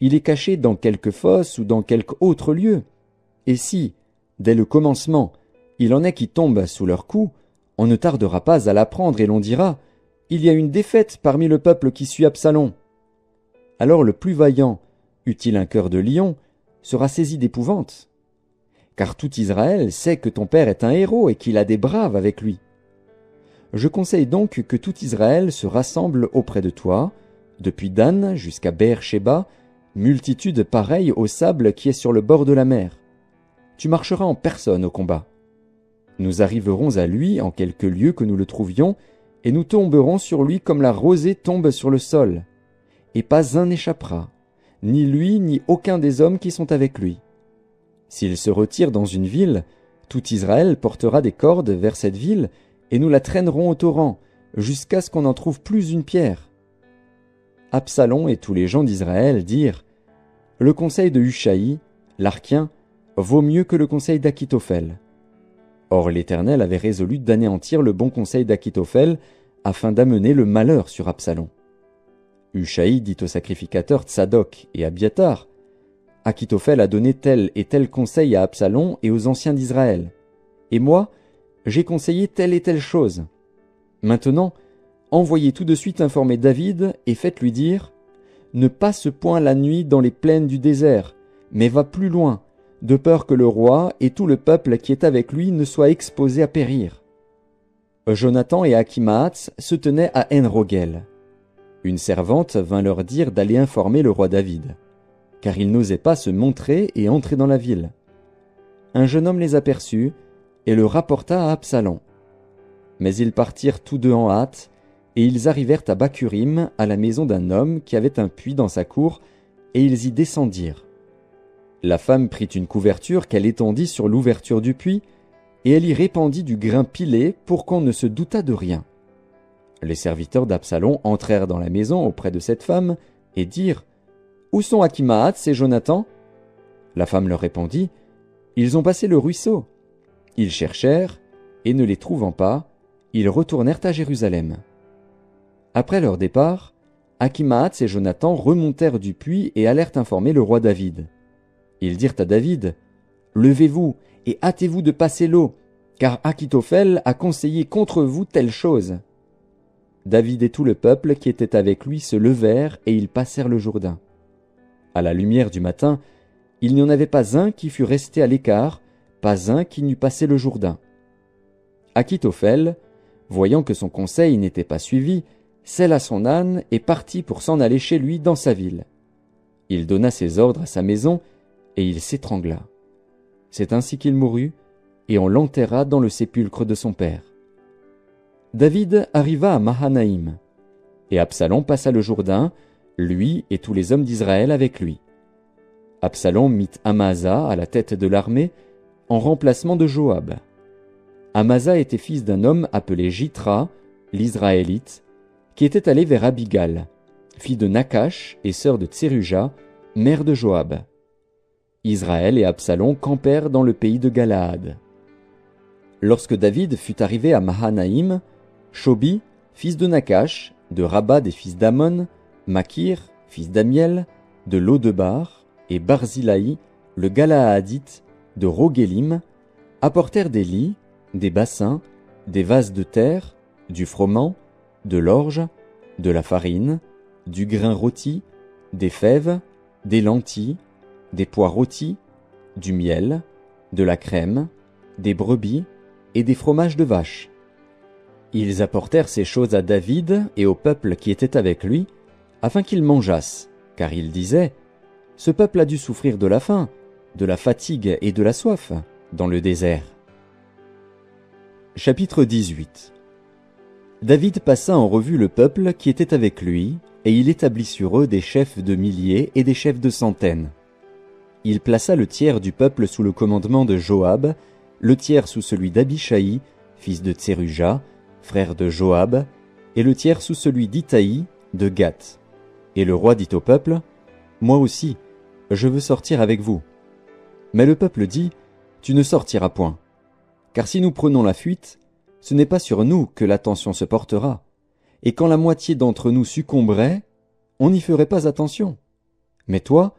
il est caché dans quelque fosse ou dans quelque autre lieu. Et si, dès le commencement, il en est qui tombent sous leur coup, on ne tardera pas à l'apprendre et l'on dira « Il y a une défaite parmi le peuple qui suit Absalom ». Alors le plus vaillant, eût-il un cœur de lion, sera saisi d'épouvante. Car tout Israël sait que ton père est un héros et qu'il a des braves avec lui. Je conseille donc que tout Israël se rassemble auprès de toi, depuis Dan jusqu'à Beer-Sheba, multitude pareille au sable qui est sur le bord de la mer. Tu marcheras en personne au combat. Nous arriverons à lui en quelque lieu que nous le trouvions, et nous tomberons sur lui comme la rosée tombe sur le sol. Et pas un n'échappera, ni lui ni aucun des hommes qui sont avec lui. S'il se retire dans une ville, tout Israël portera des cordes vers cette ville, et nous la traînerons au torrent, jusqu'à ce qu'on n'en trouve plus une pierre. Absalom et tous les gens d'Israël dirent « Le conseil de Hushaï, l'Arkien, vaut mieux que le conseil d'Akitophel. » Or l'Éternel avait résolu d'anéantir le bon conseil d'Akitophel afin d'amener le malheur sur Absalom. Hushaï dit aux sacrificateurs Tsadok et Abiatar « Akitophel a donné tel et tel conseil à Absalom et aux anciens d'Israël. Et moi, j'ai conseillé telle et telle chose. Maintenant, envoyez tout de suite informer David et faites-lui dire « Ne passe point la nuit dans les plaines du désert, mais va plus loin, de peur que le roi et tout le peuple qui est avec lui ne soient exposés à périr. » Jonathan et Achimaatz se tenaient à En-Rogel. Une servante vint leur dire d'aller informer le roi David, car il n'osait pas se montrer et entrer dans la ville. Un jeune homme les aperçut et le rapporta à Absalom. Mais ils partirent tous deux en hâte, et ils arrivèrent à Bakurim, à la maison d'un homme qui avait un puits dans sa cour, et ils y descendirent. La femme prit une couverture qu'elle étendit sur l'ouverture du puits, et elle y répandit du grain pilé pour qu'on ne se doutât de rien. Les serviteurs d'Absalom entrèrent dans la maison auprès de cette femme, et dirent « Où sont Achimaatz et Jonathan ?» La femme leur répondit « Ils ont passé le ruisseau. » Ils cherchèrent, et ne les trouvant pas, ils retournèrent à Jérusalem. Après leur départ, Achimaatz et Jonathan remontèrent du puits et allèrent informer le roi David. Ils dirent à David, « Levez-vous et hâtez-vous de passer l'eau, car Akitophel a conseillé contre vous telle chose. » David et tout le peuple qui était avec lui se levèrent et ils passèrent le Jourdain. À la lumière du matin, il n'y en avait pas un qui fût resté à l'écart, pas un qui n'eût passé le Jourdain. Akitophel, voyant que son conseil n'était pas suivi, sella son âne et partit pour s'en aller chez lui dans sa ville. Il donna ses ordres à sa maison, et il s'étrangla. C'est ainsi qu'il mourut, et on l'enterra dans le sépulcre de son père. David arriva à Mahanaïm, et Absalom passa le Jourdain, lui et tous les hommes d'Israël avec lui. Absalom mit Amasa à la tête de l'armée, en remplacement de Joab. Amasa était fils d'un homme appelé Jitra, l'Israélite, qui était allé vers Abigal, fille de Nakash et sœur de Tseruja, mère de Joab. Israël et Absalom campèrent dans le pays de Galaad. Lorsque David fut arrivé à Mahanaïm, Shobi, fils de Nakash, de Rabat des fils d'Amon, Makir, fils d'Amiel, de Lodebar, et Barzilaï, le Galaadite, de Rogelim, apportèrent des lits, des bassins, des vases de terre, du froment, de l'orge, de la farine, du grain rôti, des fèves, des lentilles, des pois rôtis, du miel, de la crème, des brebis et des fromages de vache. Ils apportèrent ces choses à David et au peuple qui était avec lui, afin qu'ils mangeassent, car ils disaient « Ce peuple a dû souffrir de la faim, de la fatigue et de la soif dans le désert. » Chapitre 18. David passa en revue le peuple qui était avec lui, et il établit sur eux des chefs de milliers et des chefs de centaines. Il plaça le tiers du peuple sous le commandement de Joab, le tiers sous celui d'Abishaï, fils de Tseruja, frère de Joab, et le tiers sous celui d'Itaï, de Gath. Et le roi dit au peuple, « Moi aussi, je veux sortir avec vous. » Mais le peuple dit, « Tu ne sortiras point. Car si nous prenons la fuite, ce n'est pas sur nous que l'attention se portera. Et quand la moitié d'entre nous succomberait, on n'y ferait pas attention. Mais toi,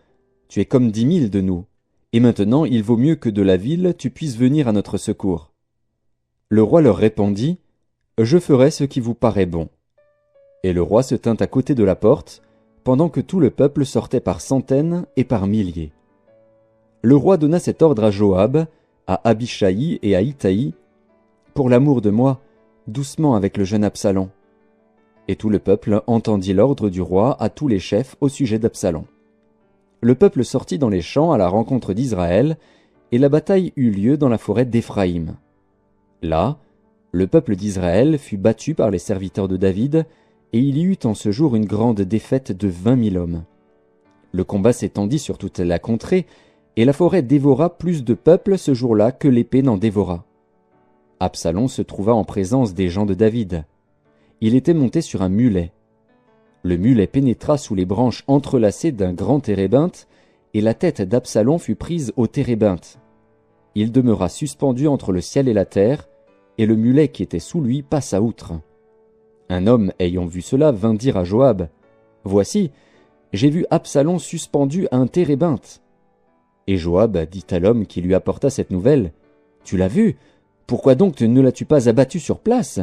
tu es comme 10 000 de nous, et maintenant il vaut mieux que de la ville tu puisses venir à notre secours. Le roi leur répondit, Je ferai ce qui vous paraît bon. Et le roi se tint à côté de la porte, pendant que tout le peuple sortait par centaines et par milliers. Le roi donna cet ordre à Joab, à Abishai et à Itaï, Pour l'amour de moi, doucement avec le jeune Absalom. Et tout le peuple entendit l'ordre du roi à tous les chefs au sujet d'Absalom. Le peuple sortit dans les champs à la rencontre d'Israël, et la bataille eut lieu dans la forêt d'Éphraïm. Là, le peuple d'Israël fut battu par les serviteurs de David, et il y eut en ce jour une grande défaite de 20 000 hommes. Le combat s'étendit sur toute la contrée, et la forêt dévora plus de peuple ce jour-là que l'épée n'en dévora. Absalom se trouva en présence des gens de David. Il était monté sur un mulet. Le mulet pénétra sous les branches entrelacées d'un grand térébinthe, et la tête d'Absalom fut prise au térébinthe. Il demeura suspendu entre le ciel et la terre, et le mulet qui était sous lui passa outre. Un homme ayant vu cela vint dire à Joab, « Voici, j'ai vu Absalom suspendu à un térébinthe. » Et Joab dit à l'homme qui lui apporta cette nouvelle, « Tu l'as vu? Pourquoi donc ne l'as-tu pas abattu sur place?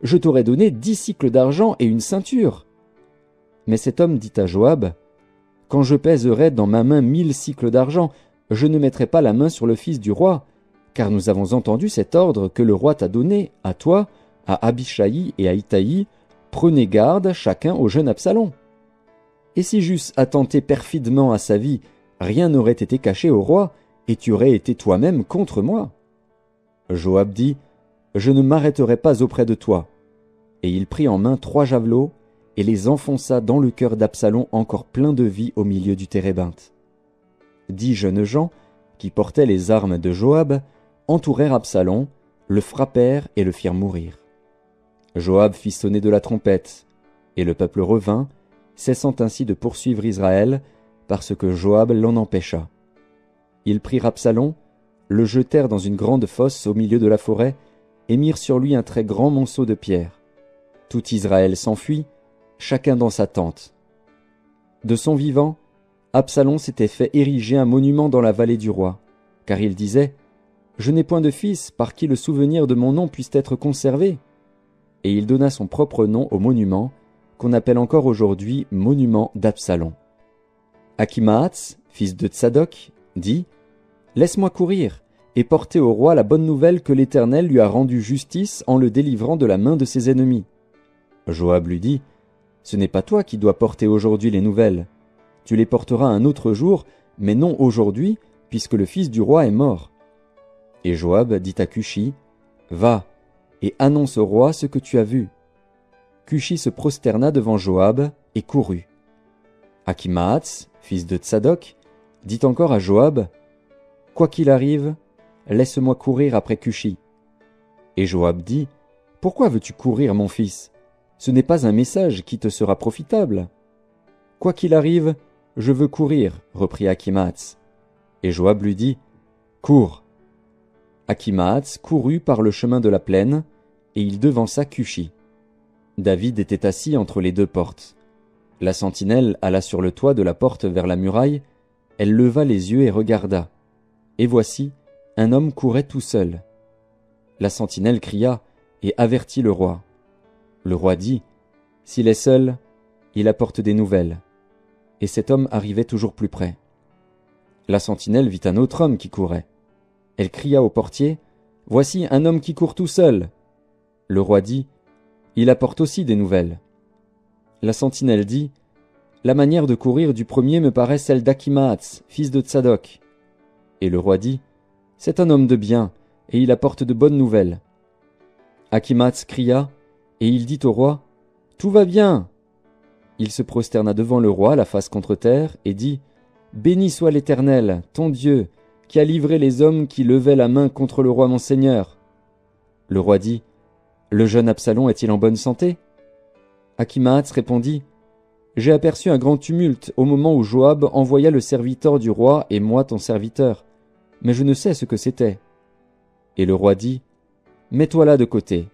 Je t'aurais donné 10 cycles d'argent et une ceinture. » Mais cet homme dit à Joab, « Quand je pèserai dans ma main 1000 cycles d'argent, je ne mettrai pas la main sur le fils du roi, car nous avons entendu cet ordre que le roi t'a donné, à toi, à Abishai et à Itaï, prenez garde chacun au jeune Absalom. Et si j'eusse attenté perfidement à sa vie, rien n'aurait été caché au roi, et tu aurais été toi-même contre moi. » Joab dit, « Je ne m'arrêterai pas auprès de toi. » Et il prit en main 3 javelots, et les enfonça dans le cœur d'Absalom encore plein de vie au milieu du térébinthe. 10 jeunes gens, qui portaient les armes de Joab, entourèrent Absalom, le frappèrent et le firent mourir. Joab fit sonner de la trompette, et le peuple revint, cessant ainsi de poursuivre Israël, parce que Joab l'en empêcha. Ils prirent Absalom, le jetèrent dans une grande fosse au milieu de la forêt, et mirent sur lui un très grand monceau de pierres. Tout Israël s'enfuit, chacun dans sa tente. De son vivant, Absalom s'était fait ériger un monument dans la vallée du roi, car il disait « Je n'ai point de fils par qui le souvenir de mon nom puisse être conservé. » Et il donna son propre nom au monument, qu'on appelle encore aujourd'hui monument d'Absalom. Achimaatz, fils de Tsadok, dit « Laisse-moi courir et porter au roi la bonne nouvelle que l'Éternel lui a rendu justice en le délivrant de la main de ses ennemis. » Joab lui dit « Ce n'est pas toi qui dois porter aujourd'hui les nouvelles. Tu les porteras un autre jour, mais non aujourd'hui, puisque le fils du roi est mort. » Et Joab dit à Cushi, « Va, et annonce au roi ce que tu as vu. » Cushi se prosterna devant Joab et courut. Achimaatz, fils de Tsadok, dit encore à Joab, « Quoi qu'il arrive, laisse-moi courir après Cushi. » Et Joab dit, « Pourquoi veux-tu courir, mon fils? Ce n'est pas un message qui te sera profitable. »« Quoi qu'il arrive, je veux courir, reprit Achimaatz. Et Joab lui dit, « Cours. » Achimaatz courut par le chemin de la plaine, et il devança Cushi. David était assis entre les 2 portes. La sentinelle alla sur le toit de la porte vers la muraille, elle leva les yeux et regarda. Et voici, un homme courait tout seul. La sentinelle cria et avertit le roi. Le roi dit, « S'il est seul, il apporte des nouvelles. » Et cet homme arrivait toujours plus près. La sentinelle vit un autre homme qui courait. Elle cria au portier, « Voici un homme qui court tout seul. » Le roi dit, « Il apporte aussi des nouvelles. » La sentinelle dit, « La manière de courir du premier me paraît celle d'Achimaatz, fils de Tsadok. » Et le roi dit, « C'est un homme de bien, et il apporte de bonnes nouvelles. » Achimaatz cria, et il dit au roi, « Tout va bien. » Il se prosterna devant le roi, la face contre terre, et dit, « Béni soit l'Éternel, ton Dieu, qui a livré les hommes qui levaient la main contre le roi mon seigneur. » Le roi dit, « Le jeune Absalom est-il en bonne santé ?» Achimaatz répondit, « J'ai aperçu un grand tumulte au moment où Joab envoya le serviteur du roi et moi ton serviteur, mais je ne sais ce que c'était. » Et le roi dit, « Mets-toi là de côté. »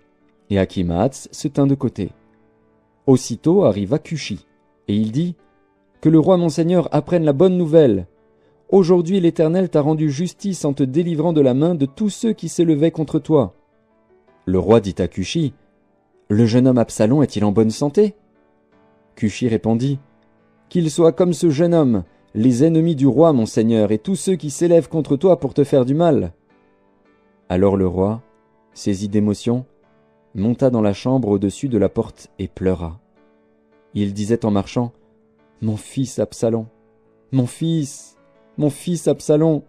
Et Achimaatz se tint de côté. Aussitôt arriva Cushi, et il dit, « Que le roi mon seigneur apprenne la bonne nouvelle. Aujourd'hui l'Éternel t'a rendu justice en te délivrant de la main de tous ceux qui s'élevaient contre toi. » Le roi dit à Cushi, « Le jeune homme Absalom est-il en bonne santé ?» Cushi répondit, « Qu'il soit comme ce jeune homme, les ennemis du roi mon seigneur, et tous ceux qui s'élèvent contre toi pour te faire du mal. » Alors le roi, saisi d'émotion, monta dans la chambre au-dessus de la porte et pleura. Il disait en marchant, « Mon fils Absalom, mon fils Absalom,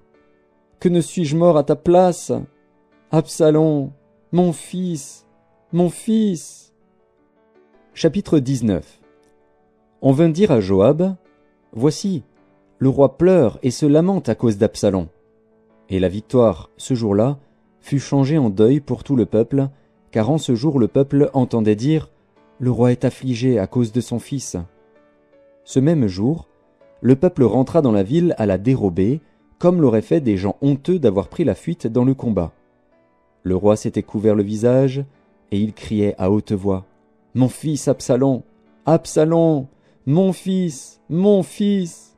que ne suis-je mort à ta place? Absalom, mon fils, mon fils !» Chapitre 19. On vint dire à Joab, « Voici, le roi pleure et se lamente à cause d'Absalom. » Et la victoire, ce jour-là, fut changée en deuil pour tout le peuple, car en ce jour le peuple entendait dire « Le roi est affligé à cause de son fils. » Ce même jour, le peuple rentra dans la ville à la dérobée, comme l'auraient fait des gens honteux d'avoir pris la fuite dans le combat. Le roi s'était couvert le visage, et il criait à haute voix « Mon fils Absalom, Absalom, mon fils, mon fils !»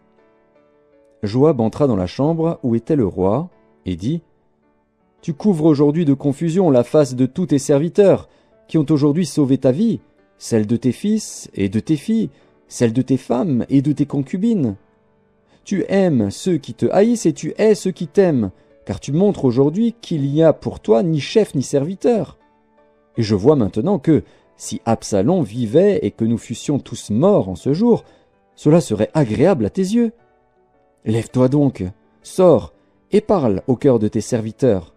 Joab entra dans la chambre où était le roi, et dit « Tu couvres aujourd'hui de confusion la face de tous tes serviteurs, qui ont aujourd'hui sauvé ta vie, celle de tes fils et de tes filles, celle de tes femmes et de tes concubines. Tu aimes ceux qui te haïssent et tu hais ceux qui t'aiment, car tu montres aujourd'hui qu'il n'y a pour toi ni chef ni serviteur. Et je vois maintenant que, si Absalom vivait et que nous fussions tous morts en ce jour, cela serait agréable à tes yeux. Lève-toi donc, sors, et parle au cœur de tes serviteurs.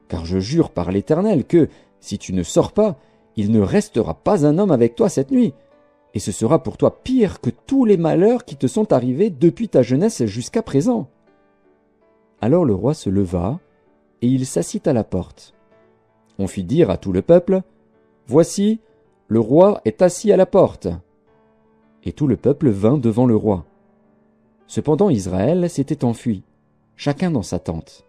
Car je jure par l'Éternel que, si tu ne sors pas, il ne restera pas un homme avec toi cette nuit, et ce sera pour toi pire que tous les malheurs qui te sont arrivés depuis ta jeunesse jusqu'à présent. » Alors le roi se leva, et il s'assit à la porte. On fit dire à tout le peuple, « Voici, le roi est assis à la porte. » Et tout le peuple vint devant le roi. Cependant Israël s'était enfui, chacun dans sa tente.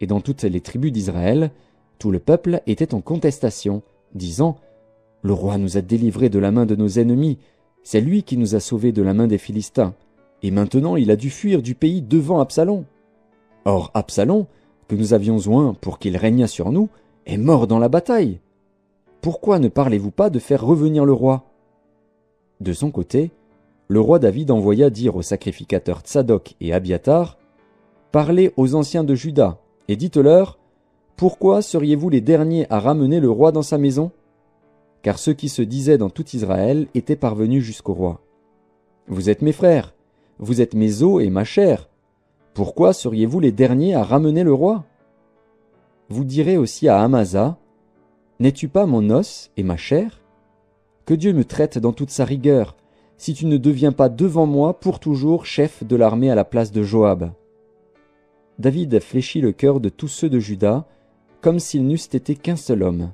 Et dans toutes les tribus d'Israël, tout le peuple était en contestation, disant, « Le roi nous a délivrés de la main de nos ennemis, c'est lui qui nous a sauvés de la main des Philistins, et maintenant il a dû fuir du pays devant Absalom. Or Absalom, que nous avions oint pour qu'il régnât sur nous, est mort dans la bataille. Pourquoi ne parlez-vous pas de faire revenir le roi ?» De son côté, le roi David envoya dire aux sacrificateurs Tsadok et Abiatar, « Parlez aux anciens de Juda, et dites-leur, « Pourquoi seriez-vous les derniers à ramener le roi dans sa maison ?» Car ceux qui se disaient dans tout Israël étaient parvenus jusqu'au roi. « Vous êtes mes frères, vous êtes mes os et ma chair. Pourquoi seriez-vous les derniers à ramener le roi ?» Vous direz aussi à Amasa, « N'es-tu pas mon os et ma chair ? Que Dieu me traite dans toute sa rigueur, si tu ne deviens pas devant moi pour toujours chef de l'armée à la place de Joab. » David fléchit le cœur de tous ceux de Juda, comme s'ils n'eussent été qu'un seul homme.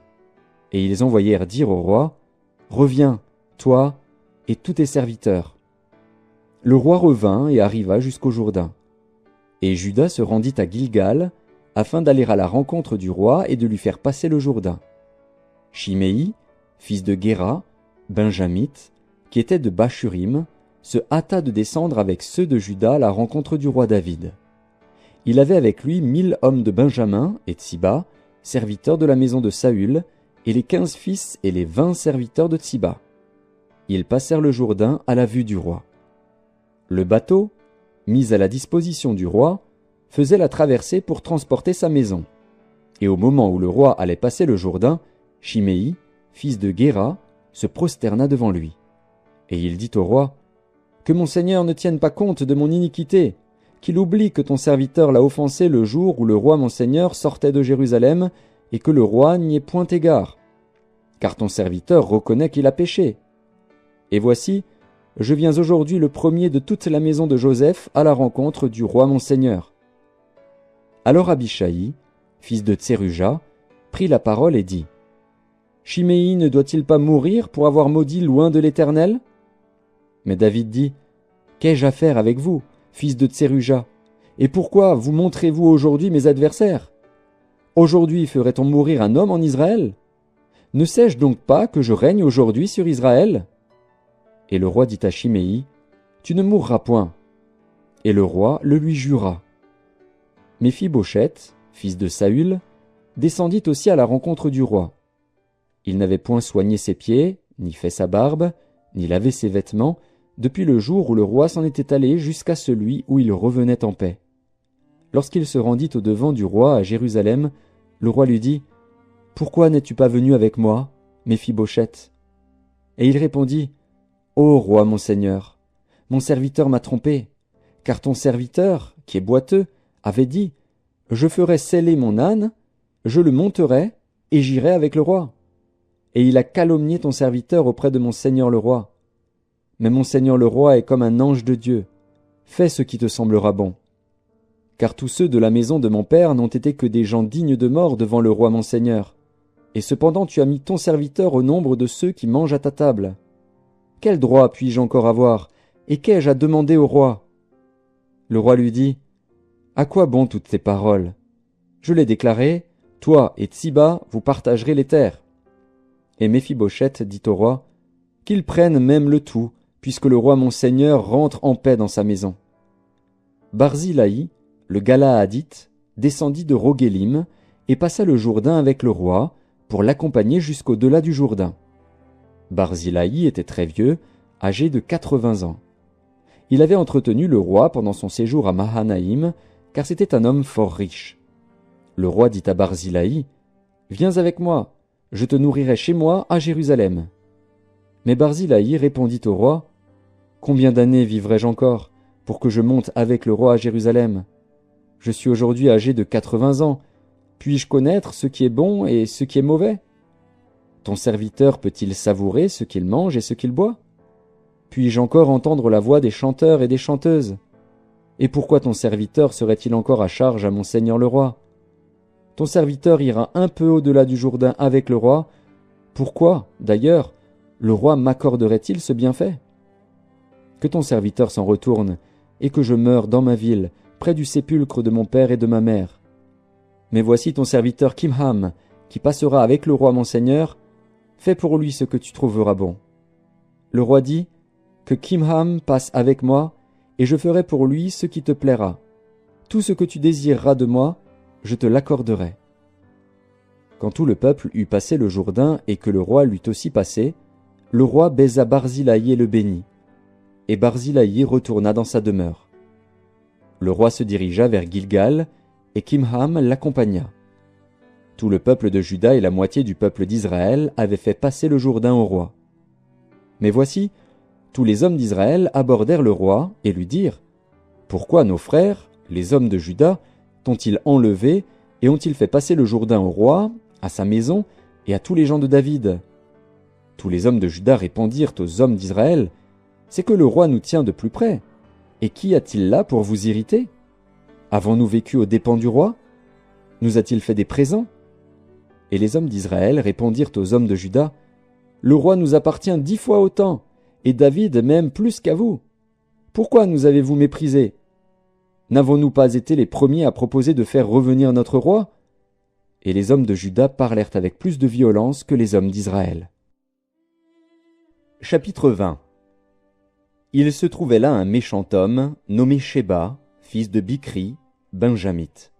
Et ils envoyèrent dire au roi, « Reviens, toi et tous tes serviteurs. » Le roi revint et arriva jusqu'au Jourdain. Et Juda se rendit à Gilgal, afin d'aller à la rencontre du roi et de lui faire passer le Jourdain. Shimei, fils de Guéra, benjamite, qui était de Bachurim, se hâta de descendre avec ceux de Juda à la rencontre du roi David. Il avait avec lui 1000 hommes de Benjamin et Tsiba, serviteurs de la maison de Saül, et les 15 fils et les 20 serviteurs de Tsiba. Ils passèrent le Jourdain à la vue du roi. Le bateau, mis à la disposition du roi, faisait la traversée pour transporter sa maison. Et au moment où le roi allait passer le Jourdain, Shimei, fils de Guéra, se prosterna devant lui. Et il dit au roi, « Que mon seigneur ne tienne pas compte de mon iniquité, qu'il oublie que ton serviteur l'a offensé le jour où le roi mon seigneur sortait de Jérusalem, et que le roi n'y ait point égard. Car ton serviteur reconnaît qu'il a péché. Et voici, je viens aujourd'hui le premier de toute la maison de Joseph à la rencontre du roi mon seigneur. » Alors Abishai, fils de Tseruja, prit la parole et dit, « Shimei ne doit-il pas mourir pour avoir maudit loin de l'Éternel ?» Mais David dit, « Qu'ai-je à faire avec vous, fils de Tseruja, et pourquoi vous montrez-vous aujourd'hui mes adversaires? Aujourd'hui ferait-on mourir un homme en Israël? Ne sais-je donc pas que je règne aujourd'hui sur Israël ?» Et le roi dit à Shimei, « Tu ne mourras point. Et le roi le lui jura. Méphibosheth, fils de Saül, descendit aussi à la rencontre du roi. Il n'avait point soigné ses pieds, ni fait sa barbe, ni lavé ses vêtements, depuis le jour où le roi s'en était allé jusqu'à celui où il revenait en paix. Lorsqu'il se rendit au-devant du roi à Jérusalem, le roi lui dit « Pourquoi n'es-tu pas venu avec moi, Méphibosheth » Et il répondit « Ô roi mon seigneur, mon serviteur m'a trompé, car ton serviteur, qui est boiteux, avait dit « Je ferai seller mon âne, je le monterai, et j'irai avec le roi. » Et il a calomnié ton serviteur auprès de mon seigneur le roi. Mais mon seigneur le roi est comme un ange de Dieu. Fais ce qui te semblera bon. Car tous ceux de la maison de mon père n'ont été que des gens dignes de mort devant le roi mon seigneur. Et cependant tu as mis ton serviteur au nombre de ceux qui mangent à ta table. Quel droit puis-je encore avoir, et qu'ai-je à demander au roi » Le roi lui dit « À quoi bon toutes tes paroles? Je l'ai déclaré, toi et Tsiba, vous partagerez les terres. » Et Méphibosheth dit au roi « Qu'il prenne même le tout, puisque le roi mon seigneur rentre en paix dans sa maison. » Barzillai, le Galaadite, descendit de Roguélim et passa le Jourdain avec le roi pour l'accompagner jusqu'au-delà du Jourdain. Barzillai était très vieux, âgé de 80 ans. Il avait entretenu le roi pendant son séjour à Mahanaïm, car c'était un homme fort riche. Le roi dit à Barzillai « Viens avec moi, je te nourrirai chez moi à Jérusalem. » Mais Barzillai répondit au roi « Combien d'années vivrai-je encore pour que je monte avec le roi à Jérusalem? Je suis aujourd'hui âgé de 80 ans. Puis-je connaître ce qui est bon et ce qui est mauvais? Ton serviteur peut-il savourer ce qu'il mange et ce qu'il boit? Puis-je encore entendre la voix des chanteurs et des chanteuses? Et pourquoi ton serviteur serait-il encore à charge à mon seigneur le roi? Ton serviteur ira un peu au-delà du Jourdain avec le roi. Pourquoi, d'ailleurs, le roi m'accorderait-il ce bienfait? Que ton serviteur s'en retourne, et que je meure dans ma ville, près du sépulcre de mon père et de ma mère. Mais voici ton serviteur Kimham, qui passera avec le roi mon seigneur. Fais pour lui ce que tu trouveras bon. » Le roi dit, « Que Kimham passe avec moi, et je ferai pour lui ce qui te plaira. Tout ce que tu désireras de moi, je te l'accorderai. » Quand tout le peuple eut passé le Jourdain et que le roi l'eut aussi passé, le roi baisa Barzillai et le bénit. Et Barzillai retourna dans sa demeure. Le roi se dirigea vers Gilgal, et Kimham l'accompagna. Tout le peuple de Juda et la moitié du peuple d'Israël avaient fait passer le Jourdain au roi. Mais voici, tous les hommes d'Israël abordèrent le roi et lui dirent « Pourquoi nos frères, les hommes de Juda, t'ont-ils enlevé et ont-ils fait passer le Jourdain au roi, à sa maison et à tous les gens de David ?» Tous les hommes de Juda répondirent aux hommes d'Israël « C'est que le roi nous tient de plus près. Et qui a-t-il là pour vous irriter? Avons-nous vécu aux dépens du roi? Nous a-t-il fait des présents? » Et les hommes d'Israël répondirent aux hommes de Juda « Le roi nous appartient 10 fois autant, et David même plus qu'à vous. Pourquoi nous avez-vous méprisés? N'avons-nous pas été les premiers à proposer de faire revenir notre roi? » Et les hommes de Juda parlèrent avec plus de violence que les hommes d'Israël. Chapitre 20. Il se trouvait là un méchant homme, nommé Sheba, fils de Bichri, benjamite.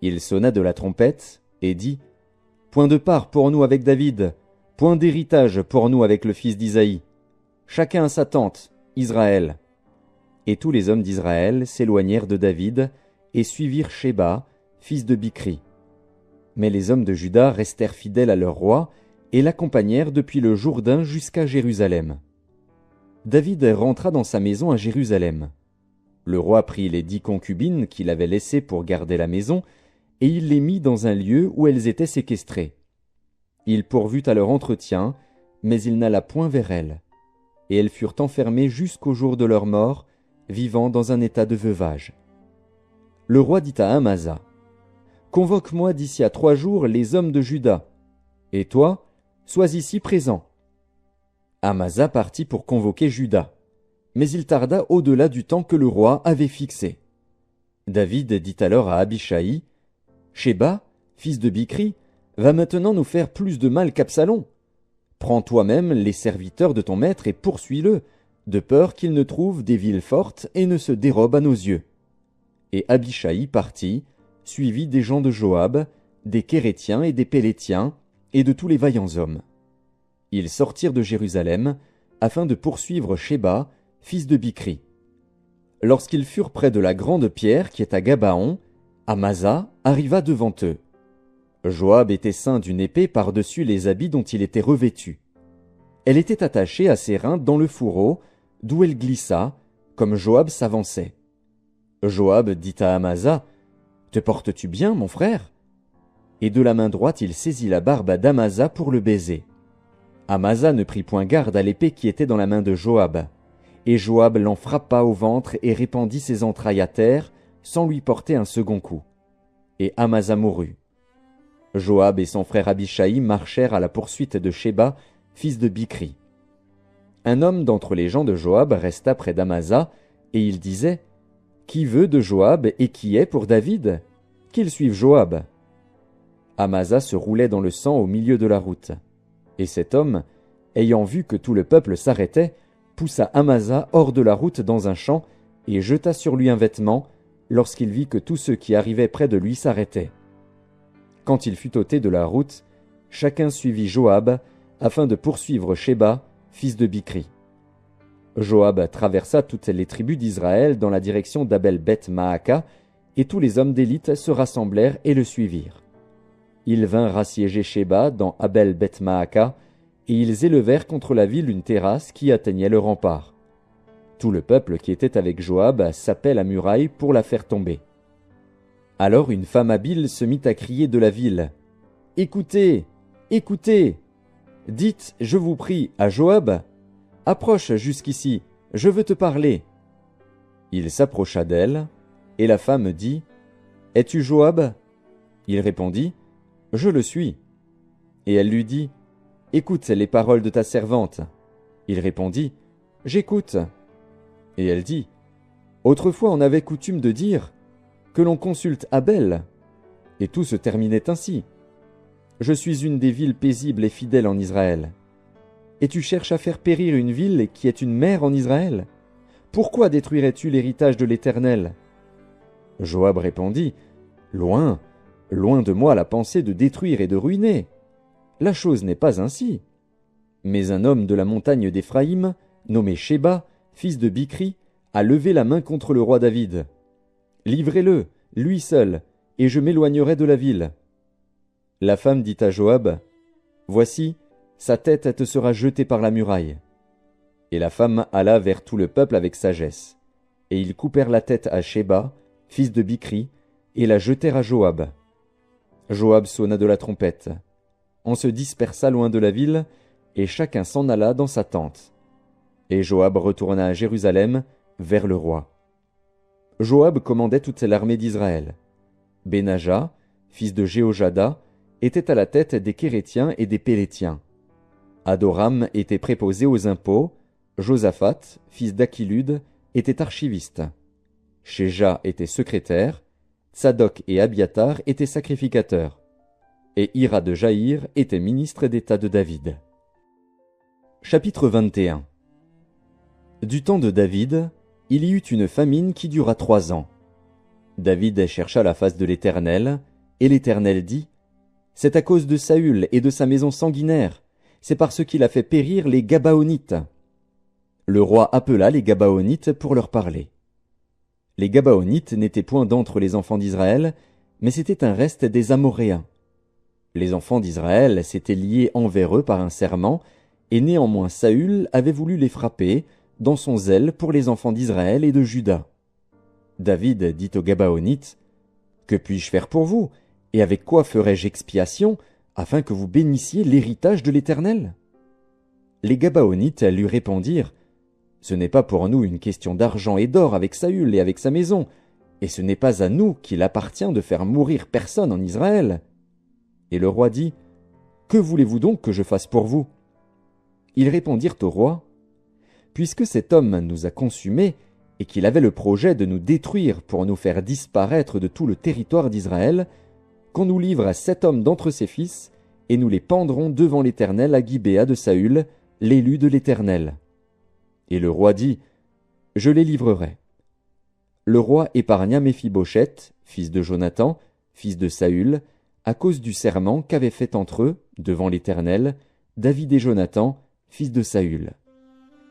Il sonna de la trompette, et dit « Point de part pour nous avec David, point d'héritage pour nous avec le fils d'Isaïe. Chacun à sa tente, Israël. » Et tous les hommes d'Israël s'éloignèrent de David, et suivirent Sheba, fils de Bichri. Mais les hommes de Juda restèrent fidèles à leur roi, et l'accompagnèrent depuis le Jourdain jusqu'à Jérusalem. David rentra dans sa maison à Jérusalem. Le roi prit les 10 concubines qu'il avait laissées pour garder la maison, et il les mit dans un lieu où elles étaient séquestrées. Il pourvut à leur entretien, mais il n'alla point vers elles. Et elles furent enfermées jusqu'au jour de leur mort, vivant dans un état de veuvage. Le roi dit à Amasa, « Convoque-moi d'ici à 3 jours les hommes de Juda, et toi, sois ici présent. » Amasa partit pour convoquer Juda, mais il tarda au-delà du temps que le roi avait fixé. David dit alors à Abishai, « Sheba, fils de Bichri, va maintenant nous faire plus de mal qu'Absalom. Prends toi-même les serviteurs de ton maître et poursuis-le, de peur qu'il ne trouve des villes fortes et ne se dérobe à nos yeux. » Et Abishai partit, suivi des gens de Joab, des Kérétiens et des Pélétiens, et de tous les vaillants hommes. Ils sortirent de Jérusalem, afin de poursuivre Sheba, fils de Bichri. Lorsqu'ils furent près de la grande pierre qui est à Gabaon, Amasa arriva devant eux. Joab était ceint d'une épée par-dessus les habits dont il était revêtu. Elle était attachée à ses reins dans le fourreau, d'où elle glissa, comme Joab s'avançait. Joab dit à Amasa, « Te portes-tu bien, mon frère ?» Et de la main droite il saisit la barbe d'Amasa pour le baiser. Amasa ne prit point garde à l'épée qui était dans la main de Joab. Et Joab l'en frappa au ventre et répandit ses entrailles à terre, sans lui porter un second coup. Et Amasa mourut. Joab et son frère Abishai marchèrent à la poursuite de Sheba, fils de Bichri. Un homme d'entre les gens de Joab resta près d'Amasa, et il disait, « Qui veut de Joab et qui est pour David? Qu'il suive Joab. » Amasa se roulait dans le sang au milieu de la route. Et cet homme, ayant vu que tout le peuple s'arrêtait, poussa Amasa hors de la route dans un champ et jeta sur lui un vêtement, lorsqu'il vit que tous ceux qui arrivaient près de lui s'arrêtaient. Quand il fut ôté de la route, chacun suivit Joab, afin de poursuivre Sheba, fils de Bichri. Joab traversa toutes les tribus d'Israël dans la direction d'Abel-Beth-Maaka, et tous les hommes d'élite se rassemblèrent et le suivirent. Ils vinrent assiéger Sheba dans Abel-Beth-Maaka, et ils élevèrent contre la ville une terrasse qui atteignait le rempart. Tout le peuple qui était avec Joab sapait la muraille pour la faire tomber. Alors une femme habile se mit à crier de la ville, « Écoutez, écoutez! Dites, je vous prie, à Joab, approche jusqu'ici, je veux te parler. » Il s'approcha d'elle, et la femme dit, « Es-tu Joab ?» Il répondit, « Je le suis. » Et elle lui dit, « Écoute les paroles de ta servante. » Il répondit, « J'écoute. » Et elle dit, « Autrefois on avait coutume de dire, que l'on consulte Abel. » Et tout se terminait ainsi. Je suis une des villes paisibles et fidèles en Israël. Et tu cherches à faire périr une ville qui est une mère en Israël? Pourquoi détruirais-tu l'héritage de l'Éternel? Joab répondit, Loin, loin de moi la pensée de détruire et de ruiner. La chose n'est pas ainsi. Mais un homme de la montagne d'Éphraïm, nommé Sheba, fils de Bichri, a levé la main contre le roi David. Livrez-le, lui seul, et je m'éloignerai de la ville. La femme dit à Joab, Voici, sa tête te sera jetée par la muraille. Et la femme alla vers tout le peuple avec sagesse. Et ils coupèrent la tête à Sheba, fils de Bichri, et la jetèrent à Joab. Joab sonna de la trompette. On se dispersa loin de la ville, et chacun s'en alla dans sa tente. Et Joab retourna à Jérusalem, vers le roi. Joab commandait toute l'armée d'Israël. Benaja, fils de Jéhojada, était à la tête des Kérétiens et des Pélétiens. Adoram était préposé aux impôts, Josaphat, fils d'Achilude, était archiviste. Shéja était secrétaire, Tsadok et Abiatar étaient sacrificateurs, et Hira de Jaïr était ministre d'État de David. Chapitre 21. Du temps de David, il y eut une famine qui dura 3 ans. David chercha la face de l'Éternel, et l'Éternel dit, « C'est à cause de Saül et de sa maison sanguinaire, c'est parce qu'il a fait périr les Gabaonites. » Le roi appela les Gabaonites pour leur parler. Les Gabaonites n'étaient point d'entre les enfants d'Israël, mais c'était un reste des Amoréens. Les enfants d'Israël s'étaient liés envers eux par un serment, et néanmoins Saül avait voulu les frapper, dans son zèle pour les enfants d'Israël et de Juda. David dit aux Gabaonites, « Que puis-je faire pour vous, et avec quoi ferai-je expiation, afin que vous bénissiez l'héritage de l'Éternel » Les Gabaonites lui répondirent, « Ce n'est pas pour nous une question d'argent et d'or avec Saül et avec sa maison, et ce n'est pas à nous qu'il appartient de faire mourir personne en Israël. » Et le roi dit, « Que voulez-vous donc que je fasse pour vous » Ils répondirent au roi, « Puisque cet homme nous a consumés, et qu'il avait le projet de nous détruire pour nous faire disparaître de tout le territoire d'Israël, qu'on nous livre à 7 hommes d'entre ses fils, et nous les pendrons devant l'Éternel à Gibéa de Saül, l'élu de l'Éternel. » Et le roi dit, « Je les livrerai. » Le roi épargna Méphibosheth, fils de Jonathan, fils de Saül, à cause du serment qu'avaient fait entre eux, devant l'Éternel, David et Jonathan, fils de Saül.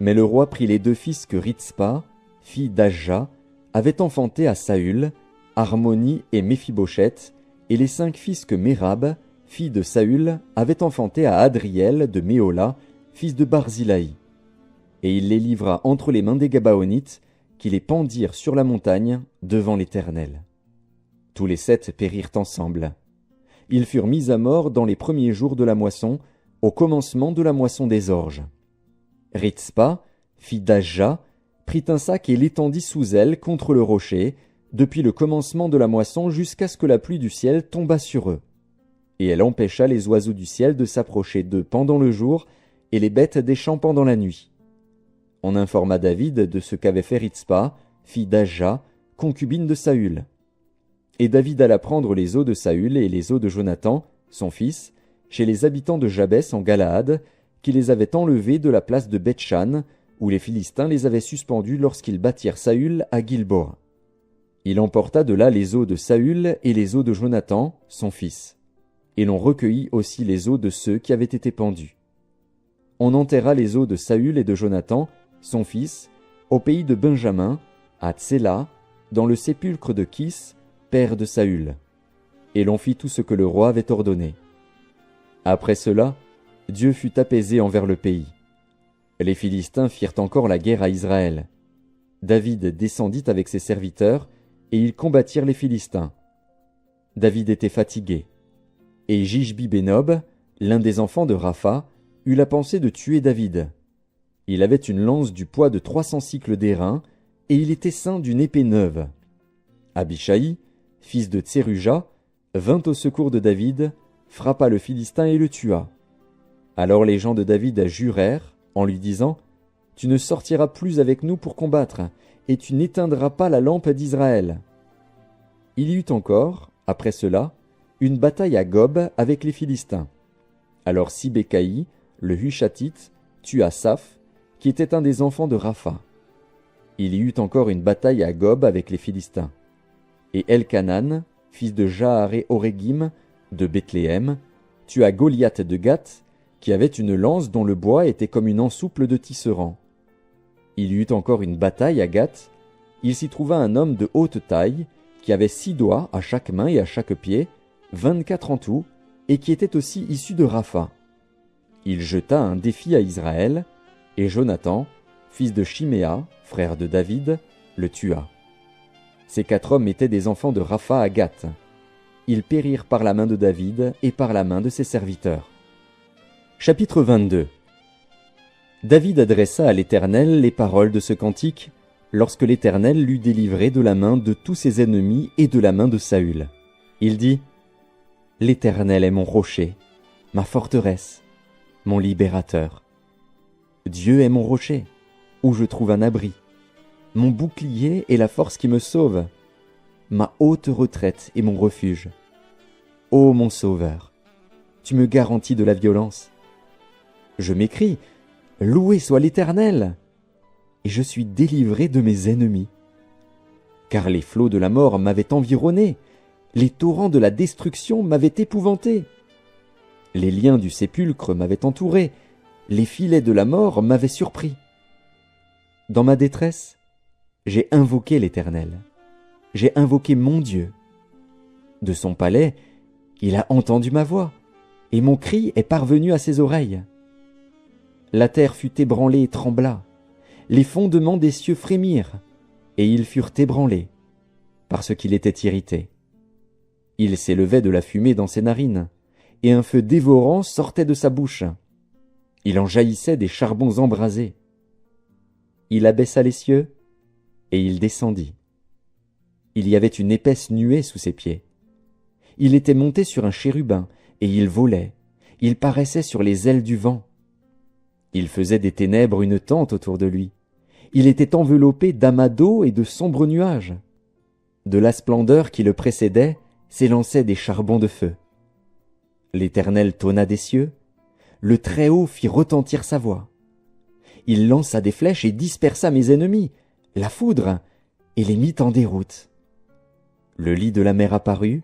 Mais le roi prit les 2 fils que Ritzpa, fille d'Ajja, avait enfantés à Saül, Harmoni et Méphibosheth, et les 5 fils que Mérab, fille de Saül, avait enfantés à Adriel de Méhola, fils de Barzilai. Et il les livra entre les mains des Gabaonites, qui les pendirent sur la montagne devant l'Éternel. Tous les 7 périrent ensemble. Ils furent mis à mort dans les premiers jours de la moisson, au commencement de la moisson des orges. Ritzpa, fille d'Ajja, prit un sac et l'étendit sous elle contre le rocher, depuis le commencement de la moisson jusqu'à ce que la pluie du ciel tombât sur eux. Et elle empêcha les oiseaux du ciel de s'approcher d'eux pendant le jour, et les bêtes des champs pendant la nuit. On informa David de ce qu'avait fait Ritzpa, fille d'Ajja, concubine de Saül. Et David alla prendre les os de Saül et les os de Jonathan, son fils, chez les habitants de Jabès en Galaad, qui les avaient enlevés de la place de Beth-Shan, où les Philistins les avaient suspendus lorsqu'ils battirent Saül à Gilboa. Il emporta de là les os de Saül et les os de Jonathan, son fils. Et l'on recueillit aussi les os de ceux qui avaient été pendus. On enterra les os de Saül et de Jonathan, son fils, au pays de Benjamin, à Tséla, dans le sépulcre de Kis, père de Saül. Et l'on fit tout ce que le roi avait ordonné. Après cela, Dieu fut apaisé envers le pays. Les Philistins firent encore la guerre à Israël. David descendit avec ses serviteurs, et ils combattirent les Philistins. David était fatigué. Et Jishbi-Bénob, l'un des enfants de Rapha, eut la pensée de tuer David. Il avait une lance du poids de 300 cycles d'airain, et il était ceint d'une épée neuve. Abishai, fils de Tseruja, vint au secours de David, frappa le Philistin et le tua. Alors les gens de David jurèrent, en lui disant, « Tu ne sortiras plus avec nous pour combattre, et tu n'éteindras pas la lampe d'Israël. » Il y eut encore, après cela, une bataille à Gob avec les Philistins. Alors Sibécaï, le Hushatite, tua Saph, qui était un des enfants de Rapha. Il y eut encore une bataille à Gob avec les Philistins. Et Elkanan, fils de Jaaré-Oregim, de Bethléem, tua Goliath de Gath, qui avait une lance dont le bois était comme une ensouple de tisserand. Il y eut encore une bataille à Gath. Il s'y trouva un homme de haute taille, qui avait 6 doigts à chaque main et à chaque pied, 24 en tout, et qui était aussi issu de Rapha. Il jeta un défi à Israël, et Jonathan, fils de Chiméa, frère de David, le tua. Ces 4 hommes étaient des enfants de Rapha à Gath. Ils périrent par la main de David et par la main de ses serviteurs. Chapitre 22. David adressa à l'Éternel les paroles de ce cantique, lorsque l'Éternel l'eut délivré de la main de tous ses ennemis et de la main de Saül. Il dit, « L'Éternel est mon rocher, ma forteresse, mon libérateur. Dieu est mon rocher, où je trouve un abri, mon bouclier et la force qui me sauve, ma haute retraite et mon refuge. Ô mon Sauveur, tu me garantis de la violence. Je m'écrie, loué soit l'Éternel, et je suis délivré de mes ennemis. Car les flots de la mort m'avaient environné, les torrents de la destruction m'avaient épouvanté. Les liens du sépulcre m'avaient entouré, les filets de la mort m'avaient surpris. Dans ma détresse, j'ai invoqué l'Éternel, j'ai invoqué mon Dieu. De son palais, il a entendu ma voix, et mon cri est parvenu à ses oreilles. La terre fut ébranlée et trembla, les fondements des cieux frémirent, et ils furent ébranlés, parce qu'il était irrité. Il s'élevait de la fumée dans ses narines, et un feu dévorant sortait de sa bouche. Il en jaillissait des charbons embrasés. Il abaissa les cieux, et il descendit. Il y avait une épaisse nuée sous ses pieds. Il était monté sur un chérubin, et il volait. Il paraissait sur les ailes du vent. Il faisait des ténèbres une tente autour de lui. Il était enveloppé d'amas d'eau et de sombres nuages. De la splendeur qui le précédait s'élançaient des charbons de feu. L'Éternel tonna des cieux, le Très-Haut fit retentir sa voix. Il lança des flèches et dispersa mes ennemis, la foudre, et les mit en déroute. Le lit de la mer apparut,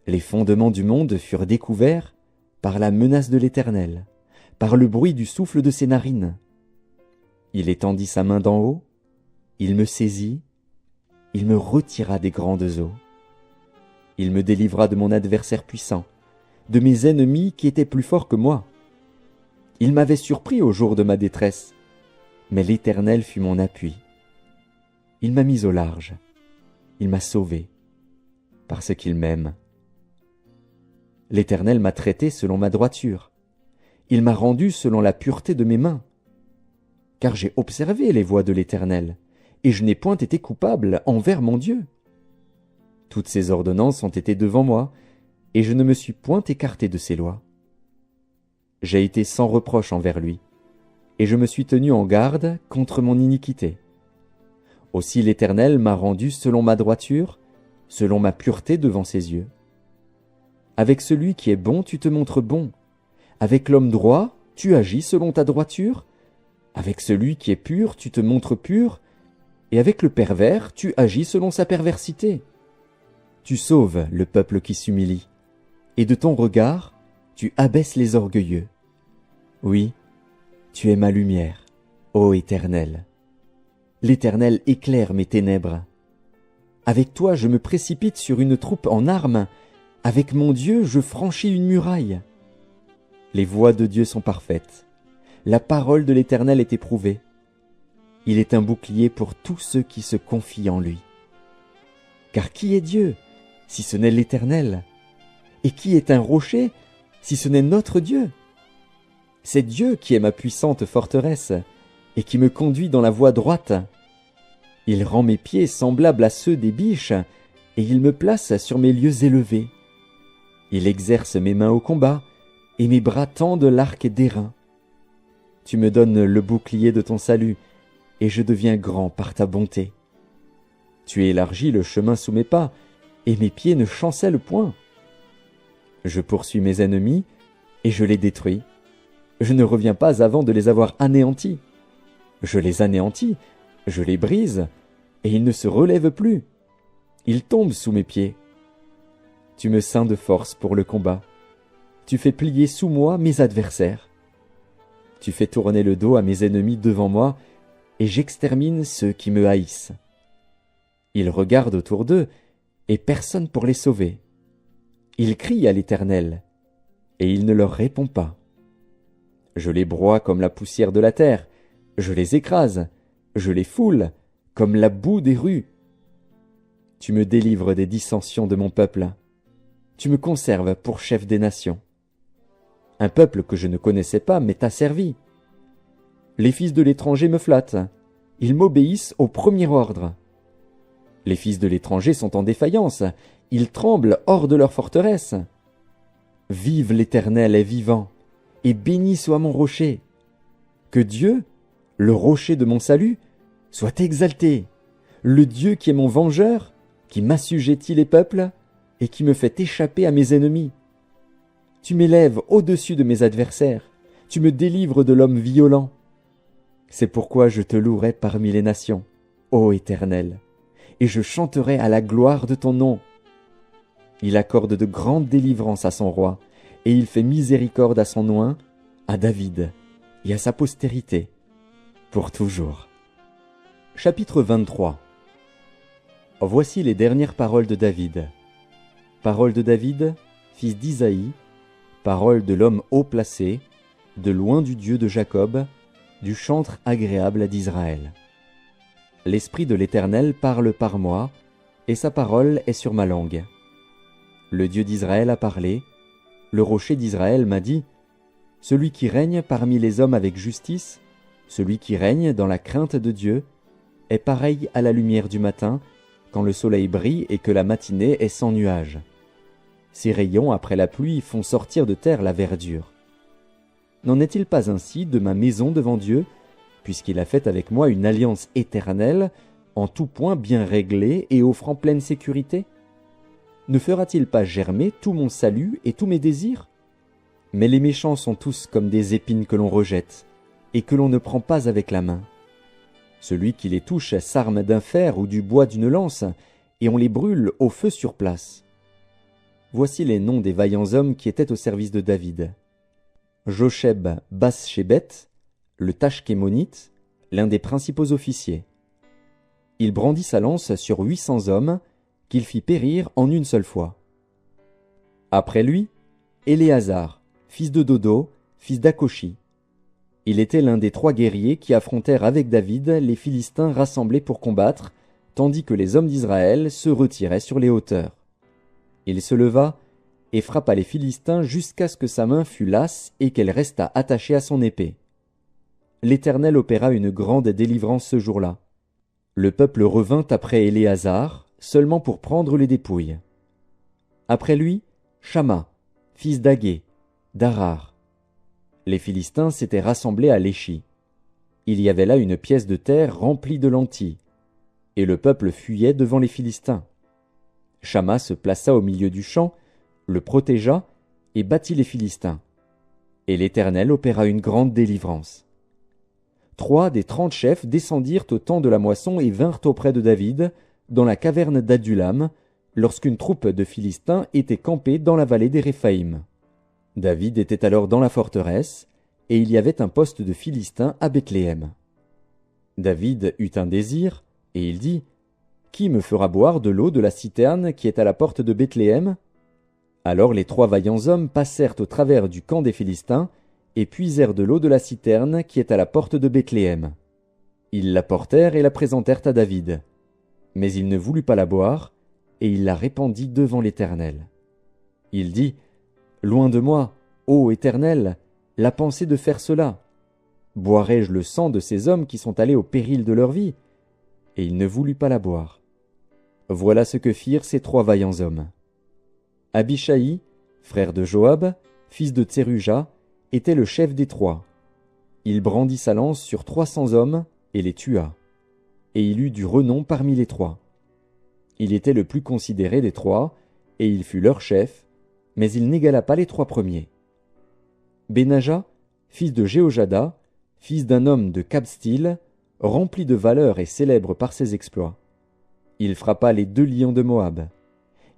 les fondements du monde furent découverts par la menace de l'Éternel, par le bruit du souffle de ses narines. Il étendit sa main d'en haut, il me saisit, il me retira des grandes eaux. Il me délivra de mon adversaire puissant, de mes ennemis qui étaient plus forts que moi. Il m'avait surpris au jour de ma détresse, mais l'Éternel fut mon appui. Il m'a mis au large, il m'a sauvé, parce qu'il m'aime. L'Éternel m'a traité selon ma droiture, il m'a rendu selon la pureté de mes mains. Car j'ai observé les voies de l'Éternel, et je n'ai point été coupable envers mon Dieu. Toutes ses ordonnances ont été devant moi, et je ne me suis point écarté de ses lois. J'ai été sans reproche envers lui, et je me suis tenu en garde contre mon iniquité. Aussi l'Éternel m'a rendu selon ma droiture, selon ma pureté devant ses yeux. Avec celui qui est bon, tu te montres bon. Avec l'homme droit, tu agis selon ta droiture. Avec celui qui est pur, tu te montres pur. Et avec le pervers, tu agis selon sa perversité. Tu sauves le peuple qui s'humilie. Et de ton regard, tu abaisses les orgueilleux. Oui, tu es ma lumière, ô Éternel. L'Éternel éclaire mes ténèbres. Avec toi, je me précipite sur une troupe en armes. Avec mon Dieu, je franchis une muraille. Les voies de Dieu sont parfaites. La parole de l'Éternel est éprouvée. Il est un bouclier pour tous ceux qui se confient en lui. Car qui est Dieu, si ce n'est l'Éternel? Et qui est un rocher, si ce n'est notre Dieu? C'est Dieu qui est ma puissante forteresse, et qui me conduit dans la voie droite. Il rend mes pieds semblables à ceux des biches, et il me place sur mes lieux élevés. Il exerce mes mains au combat, et mes bras tendent l'arc d'airain. Tu me donnes le bouclier de ton salut, et je deviens grand par ta bonté. Tu élargis le chemin sous mes pas, et mes pieds ne chancellent point. Je poursuis mes ennemis, et je les détruis. Je ne reviens pas avant de les avoir anéantis. Je les anéantis, je les brise, et ils ne se relèvent plus. Ils tombent sous mes pieds. Tu me ceins de force pour le combat. Tu fais plier sous moi mes adversaires. Tu fais tourner le dos à mes ennemis devant moi, et j'extermine ceux qui me haïssent. Ils regardent autour d'eux, et personne pour les sauver. Ils crient à l'Éternel, et il ne leur répond pas. Je les broie comme la poussière de la terre, je les écrase, je les foule comme la boue des rues. Tu me délivres des dissensions de mon peuple. Tu me conserves pour chef des nations. Un peuple que je ne connaissais pas m'est asservi. Les fils de l'étranger me flattent. Ils m'obéissent au premier ordre. Les fils de l'étranger sont en défaillance. Ils tremblent hors de leur forteresse. Vive l'Éternel est vivant, et béni soit mon rocher. Que Dieu, le rocher de mon salut, soit exalté. Le Dieu qui est mon vengeur, qui m'assujettit les peuples, et qui me fait échapper à mes ennemis. Tu m'élèves au-dessus de mes adversaires, tu me délivres de l'homme violent. C'est pourquoi je te louerai parmi les nations, ô Éternel, et je chanterai à la gloire de ton nom. Il accorde de grandes délivrances à son roi, et il fait miséricorde à son oint, à David, et à sa postérité, pour toujours. Chapitre 23. Voici les dernières paroles de David. Paroles de David, fils d'Isaïe, paroles de l'homme haut placé, de loin du Dieu de Jacob, du chantre agréable d'Israël. L'Esprit de l'Éternel parle par moi, et sa parole est sur ma langue. Le Dieu d'Israël a parlé, le rocher d'Israël m'a dit, « Celui qui règne parmi les hommes avec justice, celui qui règne dans la crainte de Dieu, est pareil à la lumière du matin, quand le soleil brille et que la matinée est sans nuages. Ses rayons, après la pluie, font sortir de terre la verdure. N'en est-il pas ainsi de ma maison devant Dieu, puisqu'il a fait avec moi une alliance éternelle, en tout point bien réglée et offrant pleine sécurité? Ne fera-t-il pas germer tout mon salut et tous mes désirs? Mais les méchants sont tous comme des épines que l'on rejette, et que l'on ne prend pas avec la main. Celui qui les touche s'arme d'un fer ou du bois d'une lance, et on les brûle au feu sur place. Voici les noms des vaillants hommes qui étaient au service de David. Josheb Bas-Shébet, le Tachkémonite, l'un des principaux officiers. Il brandit sa lance sur 800 hommes, qu'il fit périr en une seule fois. Après lui, Éléazar, fils de Dodo, fils d'Akoshi. Il était l'un des 3 guerriers qui affrontèrent avec David les Philistins rassemblés pour combattre, tandis que les hommes d'Israël se retiraient sur les hauteurs. Il se leva et frappa les Philistins jusqu'à ce que sa main fût lasse et qu'elle restât attachée à son épée. L'Éternel opéra une grande délivrance ce jour-là. Le peuple revint après Éléazar, seulement pour prendre les dépouilles. Après lui, Shamma, fils d'Agé, d'Arar. Les Philistins s'étaient rassemblés à Léchi. Il y avait là une pièce de terre remplie de lentilles, et le peuple fuyait devant les Philistins. Shamma se plaça au milieu du champ, le protégea et battit les Philistins. Et l'Éternel opéra une grande délivrance. 3 des 30 chefs descendirent au temps de la moisson et vinrent auprès de David, dans la caverne d'Adullam, lorsqu'une troupe de Philistins était campée dans la vallée des Réphaïm. David était alors dans la forteresse, et il y avait un poste de Philistins à Bethléem. David eut un désir, et il dit, « Qui me fera boire de l'eau de la citerne qui est à la porte de Bethléem ?» Alors les 3 vaillants hommes passèrent au travers du camp des Philistins, et puisèrent de l'eau de la citerne qui est à la porte de Bethléem. Ils la portèrent et la présentèrent à David. Mais il ne voulut pas la boire, et il la répandit devant l'Éternel. Il dit, « Loin de moi, ô Éternel, la pensée de faire cela. Boirai-je le sang de ces hommes qui sont allés au péril de leur vie ?» Et il ne voulut pas la boire. Voilà ce que firent ces 3 vaillants hommes. Abishai, frère de Joab, fils de Tseruja, était le chef des 3. Il brandit sa lance sur 300 hommes et les tua. Et il eut du renom parmi les 3. Il était le plus considéré des 3, et il fut leur chef, mais il n'égala pas les 3 premiers. Benaja, fils de Jéhojada, fils d'un homme de Kabstil, rempli de valeur et célèbre par ses exploits. Il frappa les 2 lions de Moab.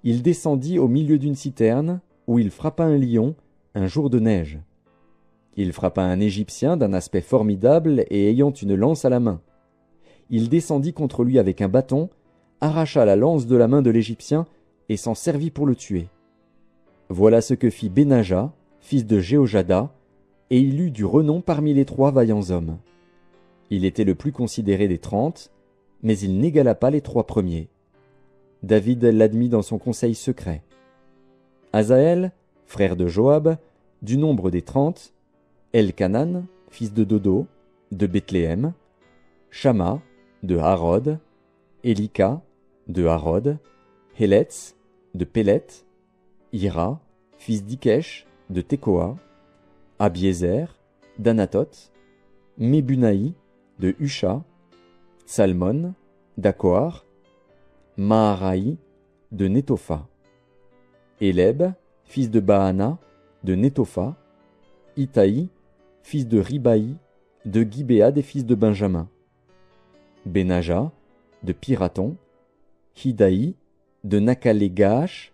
Il descendit au milieu d'une citerne, où il frappa un lion, un jour de neige. Il frappa un Égyptien d'un aspect formidable et ayant une lance à la main. Il descendit contre lui avec un bâton, arracha la lance de la main de l'Égyptien et s'en servit pour le tuer. Voilà ce que fit Benaja, fils de Jéhojada, et il eut du renom parmi les 3 vaillants hommes. Il était le plus considéré des 30, mais il n'égala pas les 3 premiers. David l'admit dans son conseil secret. Asaël, frère de Joab, du nombre des 30, Elkanan, fils de Dodo, de Bethléem, Shamma, de Harod, Elika, de Harod, Héletz, de Pélet, Ira, fils d'Ikesh, de Tekoa, Abiézer, d'Anatot, Mebunaï, de Husha, Salmon, d'Akoar, Maharaï, de Netopha, Éleb, fils de Baana, de Netopha, Itaï, fils de Ribaï, de Gibéa des fils de Benjamin, Benaja, de Piraton, Hidaï, de Nakalé-Gaash,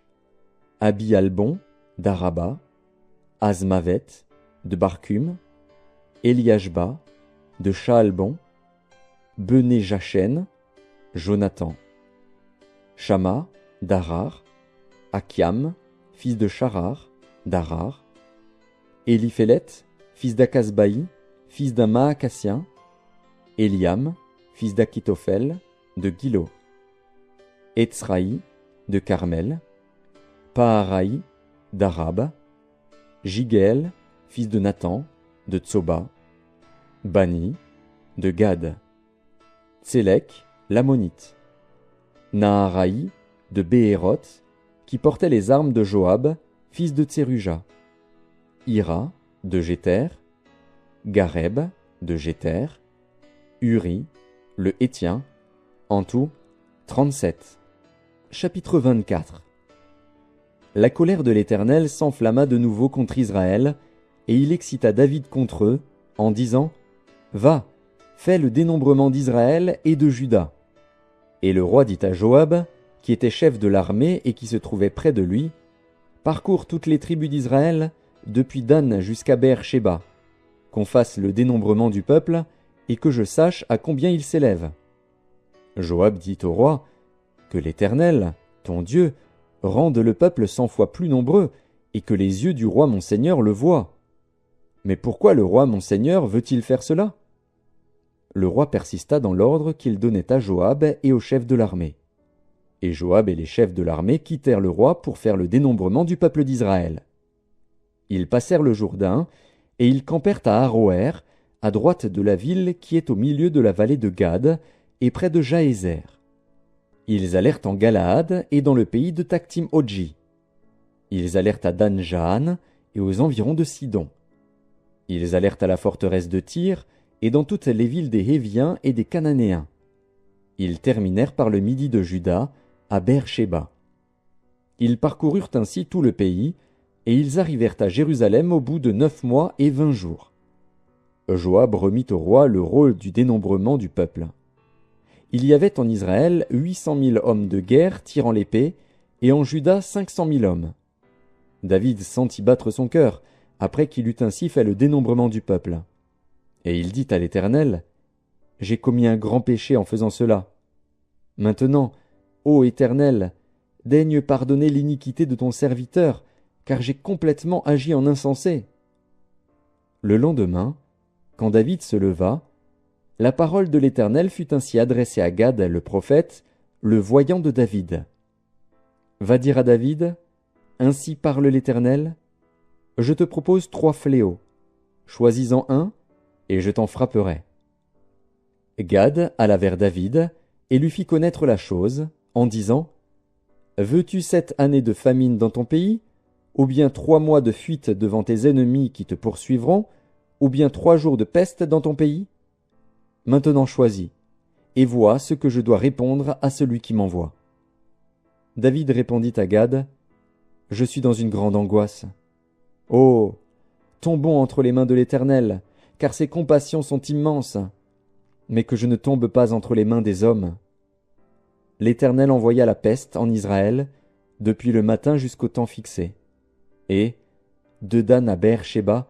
Abi-Albon, d'Araba, Azmavet, de Barcum, Eliashba, de Shaalbon, Bené-Jachen, Jonathan, Shamma, d'Arar, Akiam, fils de Charar, d'Arar, Éliphélet, fils d'Akasbaï, fils d'un Maacassien, Eliam, fils d'Akitophel, de Gilo, Etzraï, de Carmel, Paharaï, d'Arab, Jigéel, fils de Nathan, de Tsoba, Bani, de Gad, Tsélek, l'Ammonite, Naharaï, de Béhéroth, qui portait les armes de Joab, fils de Tseruja, Ira, de Jéter, Gareb, de Jéter, Uri, le Hétien, en tout 37. Chapitre 24. La colère de l'Éternel s'enflamma de nouveau contre Israël, et il excita David contre eux, en disant, Va, fais le dénombrement d'Israël et de Juda. » Et le roi dit à Joab, qui était chef de l'armée et qui se trouvait près de lui, « Parcours toutes les tribus d'Israël, depuis Dan jusqu'à Beer-Shéba, qu'on fasse le dénombrement du peuple, et que je sache à combien il s'élève. » Joab dit au roi, « Que l'Éternel, ton Dieu, rende le peuple 100 fois plus nombreux, et que les yeux du roi mon seigneur le voient. Mais pourquoi le roi mon seigneur veut-il faire cela ?» Le roi persista dans l'ordre qu'il donnait à Joab et aux chefs de l'armée. Et Joab et les chefs de l'armée quittèrent le roi pour faire le dénombrement du peuple d'Israël. Ils passèrent le Jourdain, et ils campèrent à Aroër, à droite de la ville qui est au milieu de la vallée de Gad, et près de Jaézer. Ils allèrent en Galaad et dans le pays de Taktim-Odji. Ils allèrent à Dan-Jaan et aux environs de Sidon. Ils allèrent à la forteresse de Tyr et dans toutes les villes des Héviens et des Cananéens. Ils terminèrent par le midi de Juda, à Beer-Shéba. Ils parcoururent ainsi tout le pays, et ils arrivèrent à Jérusalem au bout de 9 mois et 20 jours. Joab remit au roi le rôle du dénombrement du peuple. Il y avait en Israël 800 000 hommes de guerre tirant l'épée, et en Juda 500 000 hommes. David sentit battre son cœur, après qu'il eut ainsi fait le dénombrement du peuple. Et il dit à l'Éternel, « J'ai commis un grand péché en faisant cela. Maintenant, ô Éternel, daigne pardonner l'iniquité de ton serviteur, car j'ai complètement agi en insensé. » Le lendemain, quand David se leva, la parole de l'Éternel fut ainsi adressée à Gad le prophète, le voyant de David. « Va dire à David, ainsi parle l'Éternel, je te propose 3 fléaux, choisis-en un, et je t'en frapperai. » Gad alla vers David, et lui fit connaître la chose, en disant, « Veux-tu 7 années de famine dans ton pays, ou bien 3 mois de fuite devant tes ennemis qui te poursuivront, ou bien 3 jours de peste dans ton pays? Maintenant choisis, et vois ce que je dois répondre à celui qui m'envoie. » David répondit à Gad, « Je suis dans une grande angoisse. Oh, tombons entre les mains de l'Éternel, car ses compassions sont immenses, mais que je ne tombe pas entre les mains des hommes. » L'Éternel envoya la peste en Israël, depuis le matin jusqu'au temps fixé. Et, de Dan à Beer-Shéba,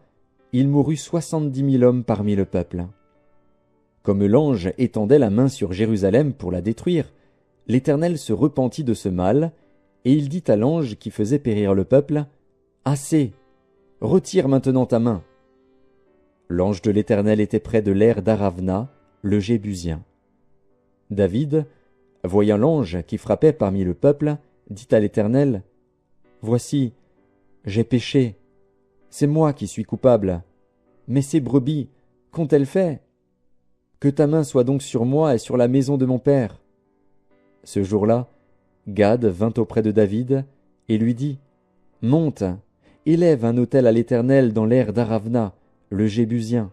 il mourut 70 000 hommes parmi le peuple. Comme l'ange étendait la main sur Jérusalem pour la détruire, l'Éternel se repentit de ce mal, et il dit à l'ange qui faisait périr le peuple, « Assez, retire maintenant ta main. » L'ange de l'Éternel était près de l'aire d'Aravna, le Jébusien. David, voyant l'ange qui frappait parmi le peuple, dit à l'Éternel, « Voici, j'ai péché, c'est moi qui suis coupable. Mais ces brebis, qu'ont-elles fait? Que ta main soit donc sur moi et sur la maison de mon père. » Ce jour-là, Gad vint auprès de David et lui dit, « Monte, élève un autel à l'Éternel dans l'aire d'Aravna, le Jébusien. »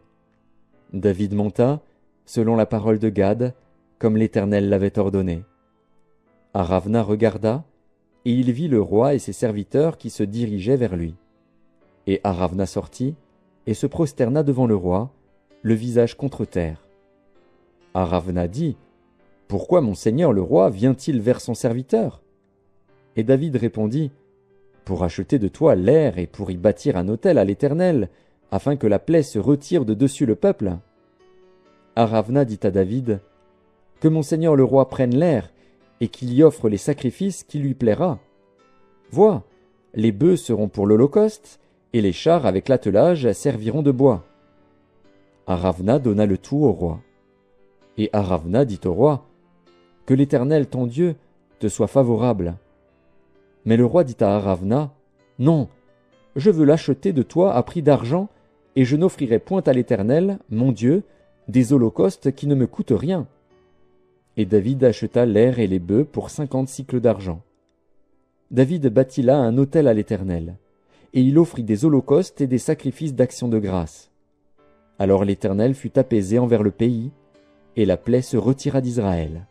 David monta, selon la parole de Gad, comme l'Éternel l'avait ordonné. Aravna regarda, et il vit le roi et ses serviteurs qui se dirigeaient vers lui. Et Aravna sortit, et se prosterna devant le roi, le visage contre terre. Aravna dit, « Pourquoi mon seigneur le roi vient-il vers son serviteur ?» Et David répondit, « Pour acheter de toi l'aire et pour y bâtir un autel à l'Éternel, afin que la plaie se retire de dessus le peuple. » Aravna dit à David, « Que mon seigneur le roi prenne l'aire, et qu'il y offre les sacrifices qui lui plaira. Vois, les bœufs seront pour l'holocauste, et les chars avec l'attelage serviront de bois. » Aravna donna le tout au roi. Et Aravna dit au roi, « Que l'Éternel ton Dieu te soit favorable. » Mais le roi dit à Aravna, « Non, je veux l'acheter de toi à prix d'argent, et je n'offrirai point à l'Éternel, mon Dieu, des holocaustes qui ne me coûtent rien. » Et David acheta l'aire et les bœufs pour 50 sicles d'argent. David bâtit là un autel à l'Éternel, et il offrit des holocaustes et des sacrifices d'action de grâce. Alors l'Éternel fut apaisé envers le pays, et la plaie se retira d'Israël.